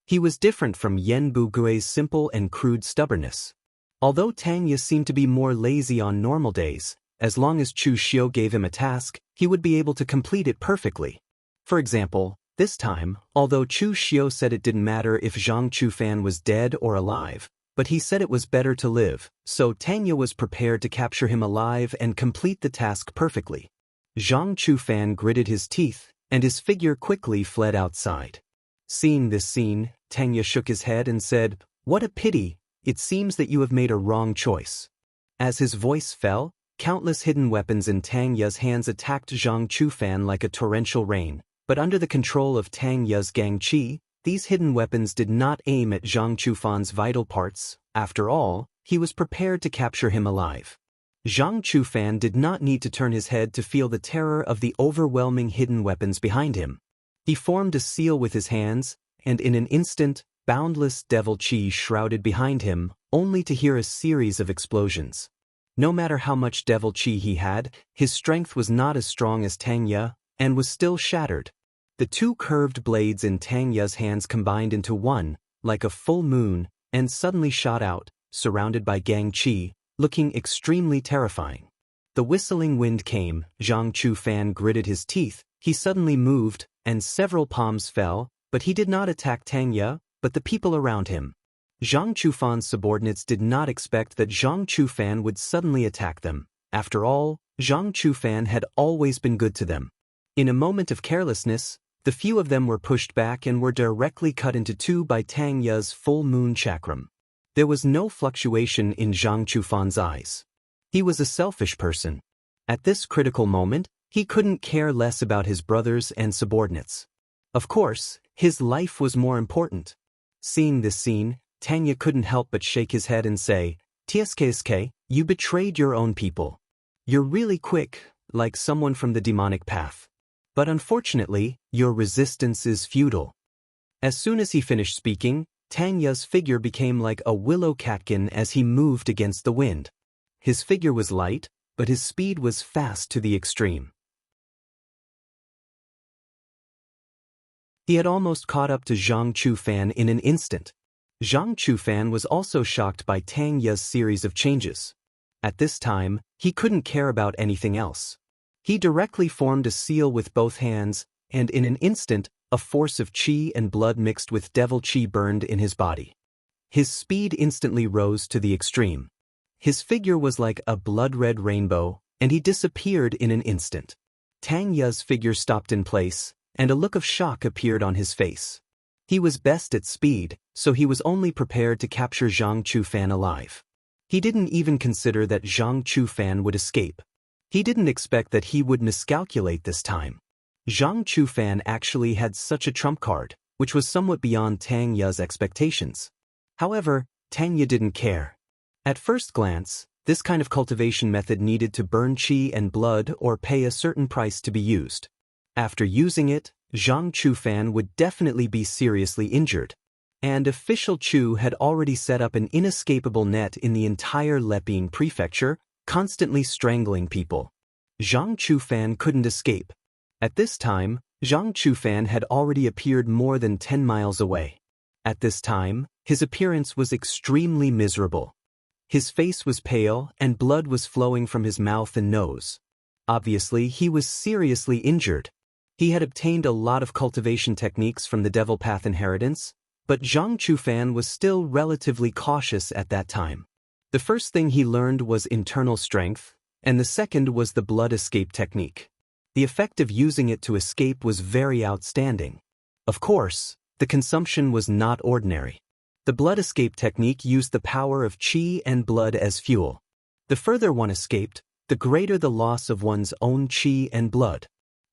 He was different from Yen Bugui's simple and crude stubbornness. Although Tang Ye seemed to be more lazy on normal days, as long as Chu Xiu gave him a task, he would be able to complete it perfectly. For example, this time, although Chu Xiu said it didn't matter if Zhang Chufan was dead or alive, but he said it was better to live, so Tang Ye was prepared to capture him alive and complete the task perfectly. Zhang Chufan gritted his teeth, and his figure quickly fled outside. Seeing this scene, Tang Ye shook his head and said, "What a pity, it seems that you have made a wrong choice." As his voice fell, countless hidden weapons in Tang Ye's hands attacked Zhang Chufan like a torrential rain, but under the control of Tang Ye's Gang Qi, these hidden weapons did not aim at Zhang Chufan's vital parts. After all, he was prepared to capture him alive. Zhang Chufan did not need to turn his head to feel the terror of the overwhelming hidden weapons behind him. He formed a seal with his hands, and in an instant, boundless devil qi shrouded behind him, only to hear a series of explosions. No matter how much devil qi he had, his strength was not as strong as Tang Ye, and was still shattered. The two curved blades in Tang Ye's hands combined into one, like a full moon, and suddenly shot out, surrounded by Gang Qi, looking extremely terrifying. The whistling wind came, Zhang Chufan gritted his teeth, he suddenly moved, and several palms fell, but he did not attack Tang Ye, but the people around him. Zhang Chufan's subordinates did not expect that Zhang Chufan would suddenly attack them. After all, Zhang Chufan had always been good to them. In a moment of carelessness, the few of them were pushed back and were directly cut into two by Tang Ye's full moon chakram. There was no fluctuation in Zhang Chufan's eyes. He was a selfish person. At this critical moment, he couldn't care less about his brothers and subordinates. Of course, his life was more important. Seeing this scene, Tanya couldn't help but shake his head and say, "Tsk, you betrayed your own people. You're really quick, like someone from the demonic path. But unfortunately, your resistance is futile." As soon as he finished speaking, Tanya's figure became like a willow catkin as he moved against the wind. His figure was light, but his speed was fast to the extreme. He had almost caught up to Zhang Chufan in an instant. Zhang Chufan was also shocked by Tang Ye's series of changes. At this time, he couldn't care about anything else. He directly formed a seal with both hands, and in an instant, a force of qi and blood mixed with devil qi burned in his body. His speed instantly rose to the extreme. His figure was like a blood-red rainbow, and he disappeared in an instant. Tang Ye's figure stopped in place, and a look of shock appeared on his face. He was best at speed, so he was only prepared to capture Zhang Chufan alive. He didn't even consider that Zhang Chufan would escape. He didn't expect that he would miscalculate this time. Zhang Chufan actually had such a trump card, which was somewhat beyond Tang Ye's expectations. However, Tang Ye didn't care. At first glance, this kind of cultivation method needed to burn qi and blood or pay a certain price to be used. After using it, Zhang Chufan would definitely be seriously injured. And official Chu had already set up an inescapable net in the entire Leping prefecture, constantly strangling people. Zhang Chufan couldn't escape. At this time, Zhang Chufan had already appeared more than 10 miles away. At this time, his appearance was extremely miserable. His face was pale and blood was flowing from his mouth and nose. Obviously, he was seriously injured. He had obtained a lot of cultivation techniques from the Devil Path inheritance, but Zhang Chufan was still relatively cautious at that time. The first thing he learned was internal strength, and the second was the blood escape technique. The effect of using it to escape was very outstanding. Of course, the consumption was not ordinary. The blood escape technique used the power of qi and blood as fuel. The further one escaped, the greater the loss of one's own qi and blood.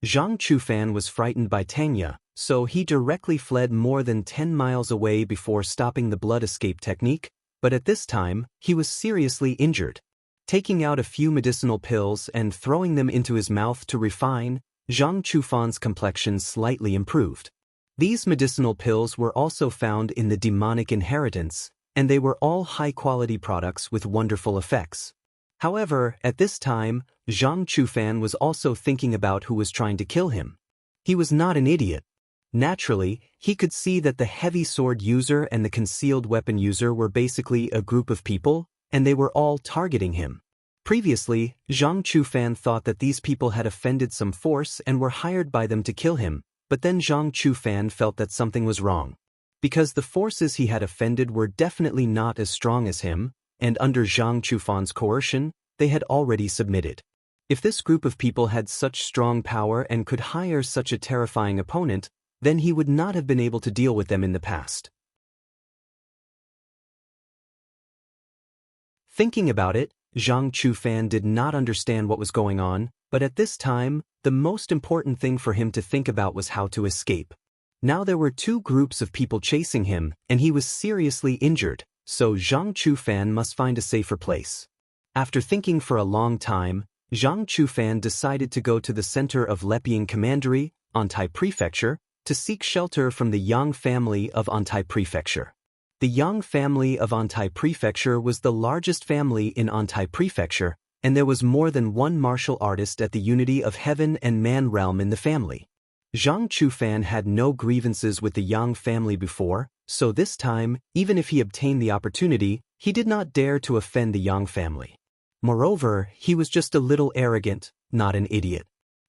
Zhang Chufan was frightened by Tang Ye, so he directly fled more than 10 miles away before stopping the blood escape technique, but at this time, he was seriously injured. Taking out a few medicinal pills and throwing them into his mouth to refine, Zhang Chufan's complexion slightly improved. These medicinal pills were also found in the demonic inheritance, and they were all high-quality products with wonderful effects. However, at this time, Zhang Chufan was also thinking about who was trying to kill him. He was not an idiot. Naturally, he could see that the heavy sword user and the concealed weapon user were basically a group of people, and they were all targeting him. Previously, Zhang Chufan thought that these people had offended some force and were hired by them to kill him, but then Zhang Chufan felt that something was wrong. Because the forces he had offended were definitely not as strong as him, and under Zhang Chufan's coercion, they had already submitted. If this group of people had such strong power and could hire such a terrifying opponent, then he would not have been able to deal with them in the past. Thinking about it, Zhang Chufan did not understand what was going on, but at this time, the most important thing for him to think about was how to escape. Now there were two groups of people chasing him, and he was seriously injured, so Zhang Chufan must find a safer place. After thinking for a long time, Zhang Chufan decided to go to the center of Leping Commandery, Antai Prefecture, to seek shelter from the Yang family of Antai Prefecture. The Yang family of Antai Prefecture was the largest family in Antai Prefecture, and there was more than one martial artist at the unity of heaven and man realm in the family. Zhang Chufan had no grievances with the Yang family before, so this time, even if he obtained the opportunity, he did not dare to offend the Yang family. Moreover, he was just a little arrogant, not an idiot.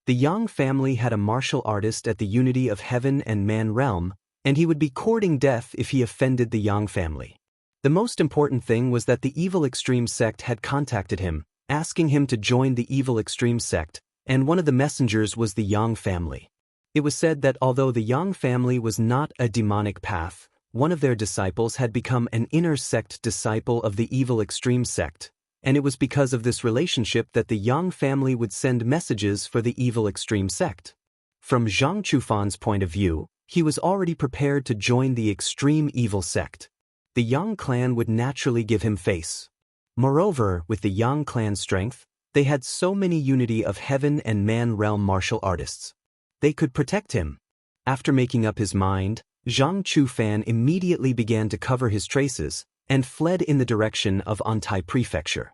The Yang family had a martial artist at the unity of heaven and man realm, and he would be courting death if he offended the Yang family. The most important thing was that the Evil Extreme sect had contacted him, asking him to join the Evil Extreme sect, and one of the messengers was the Yang family. It was said that although the Yang family was not a demonic path, one of their disciples had become an inner sect disciple of the Evil Extreme sect, and it was because of this relationship that the Yang family would send messages for the evil extreme sect. From Zhang Chufan's point of view, he was already prepared to join the extreme evil sect. The Yang clan would naturally give him face. Moreover, with the Yang clan's strength, they had so many unity of heaven and man realm martial artists. They could protect him. After making up his mind, Zhang Chufan immediately began to cover his traces and fled in the direction of Antai Prefecture.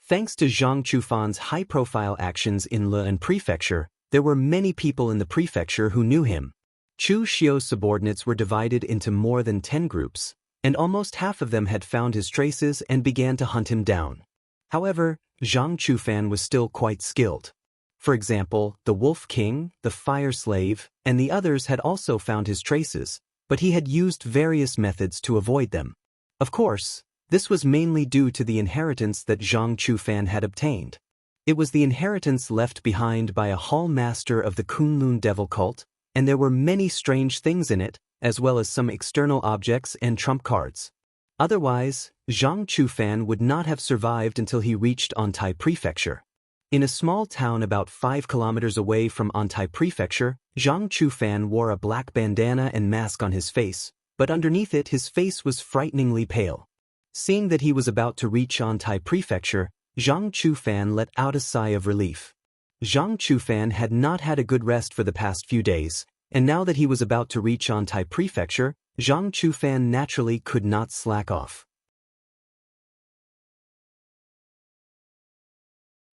Thanks to Zhang Chufan's high-profile actions in Le'an Prefecture, there were many people in the prefecture who knew him. Chu Xiu's subordinates were divided into more than 10 groups, and almost half of them had found his traces and began to hunt him down. However, Zhang Chufan was still quite skilled. For example, the Wolf King, the Fire Slave, and the others had also found his traces, but he had used various methods to avoid them. Of course, this was mainly due to the inheritance that Zhang Chufan had obtained. It was the inheritance left behind by a hall master of the Kunlun devil cult, and there were many strange things in it, as well as some external objects and trump cards. Otherwise, Zhang Chufan would not have survived until he reached Antai Prefecture. In a small town about 5 kilometers away from Antai Prefecture, Zhang Chufan wore a black bandana and mask on his face, but underneath it his face was frighteningly pale. Seeing that he was about to reach Antai Prefecture, Zhang Chufan let out a sigh of relief. Zhang Chufan had not had a good rest for the past few days, and now that he was about to reach Antai Prefecture, Zhang Chufan naturally could not slack off.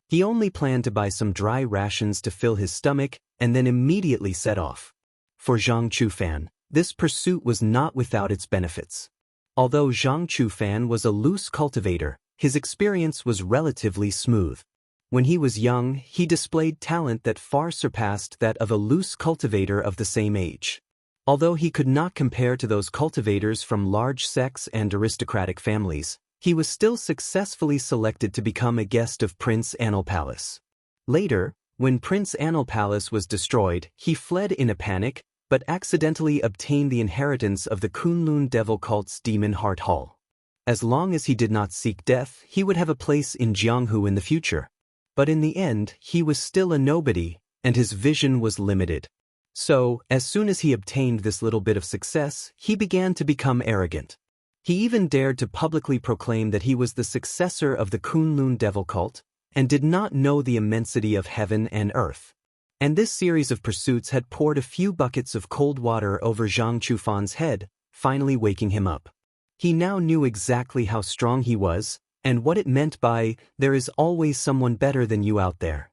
He only planned to buy some dry rations to fill his stomach and then immediately set off. For Zhang Chufan, this pursuit was not without its benefits. Although Zhang Chufan was a loose cultivator, his experience was relatively smooth. When he was young, he displayed talent that far surpassed that of a loose cultivator of the same age. Although he could not compare to those cultivators from large sects and aristocratic families, he was still successfully selected to become a guest of Prince Anil Palace. Later, when Prince Anil Palace was destroyed, he fled in a panic, but accidentally obtained the inheritance of the Kunlun devil cult's Demon Heart Hall. As long as he did not seek death, he would have a place in Jianghu in the future. But in the end, he was still a nobody, and his vision was limited. So, as soon as he obtained this little bit of success, he began to become arrogant. He even dared to publicly proclaim that he was the successor of the Kunlun devil cult, and did not know the immensity of heaven and earth. And this series of pursuits had poured a few buckets of cold water over Zhang Chufan's head, finally waking him up. He now knew exactly how strong he was, and what it meant by, "There is always someone better than you out there."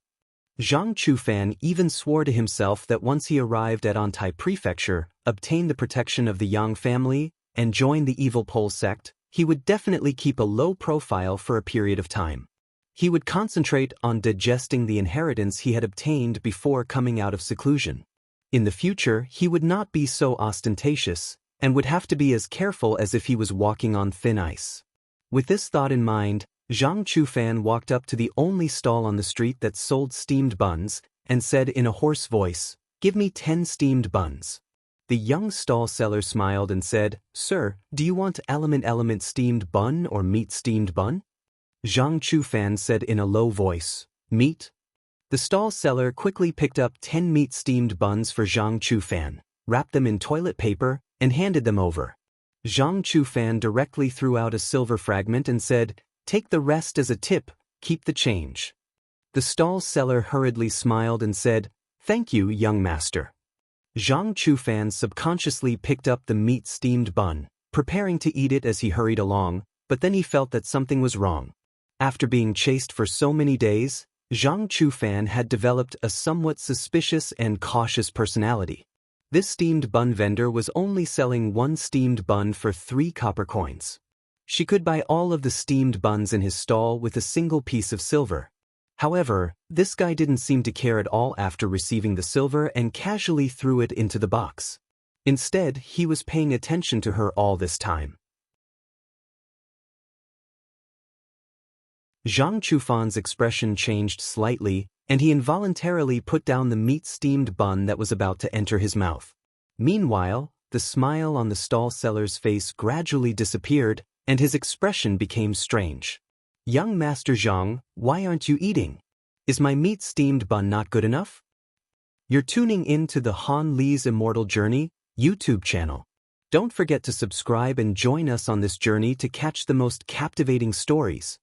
Zhang Chufan even swore to himself that once he arrived at Antai Prefecture, obtained the protection of the Yang family, and joined the evil Pole sect, he would definitely keep a low profile for a period of time. He would concentrate on digesting the inheritance he had obtained before coming out of seclusion. In the future, he would not be so ostentatious, and would have to be as careful as if he was walking on thin ice. With this thought in mind, Zhang Chufan walked up to the only stall on the street that sold steamed buns, and said in a hoarse voice, "Give me 10 steamed buns." The young stall seller smiled and said, "Sir, do you want element steamed bun or meat steamed bun?" Zhang Chufan said in a low voice, "Meat." The stall seller quickly picked up 10 meat steamed buns for Zhang Chufan, wrapped them in toilet paper, and handed them over. Zhang Chufan directly threw out a silver fragment and said, "Take the rest as a tip, keep the change." The stall seller hurriedly smiled and said, "Thank you, young master." Zhang Chufan subconsciously picked up the meat steamed bun, preparing to eat it as he hurried along, but then he felt that something was wrong. After being chased for so many days, Zhang Chufan had developed a somewhat suspicious and cautious personality. This steamed bun vendor was only selling one steamed bun for 3 copper coins. She could buy all of the steamed buns in his stall with a single piece of silver. However, this guy didn't seem to care at all after receiving the silver and casually threw it into the box. Instead, he was paying attention to her all this time. Zhang Chufan's expression changed slightly, and he involuntarily put down the meat steamed bun that was about to enter his mouth. Meanwhile, the smile on the stall seller's face gradually disappeared, and his expression became strange. Young Master Zhang, why aren't you eating? Is my meat steamed bun not good enough? You're tuning in to the Han Li's Immortal Journey YouTube channel. Don't forget to subscribe and join us on this journey to catch the most captivating stories.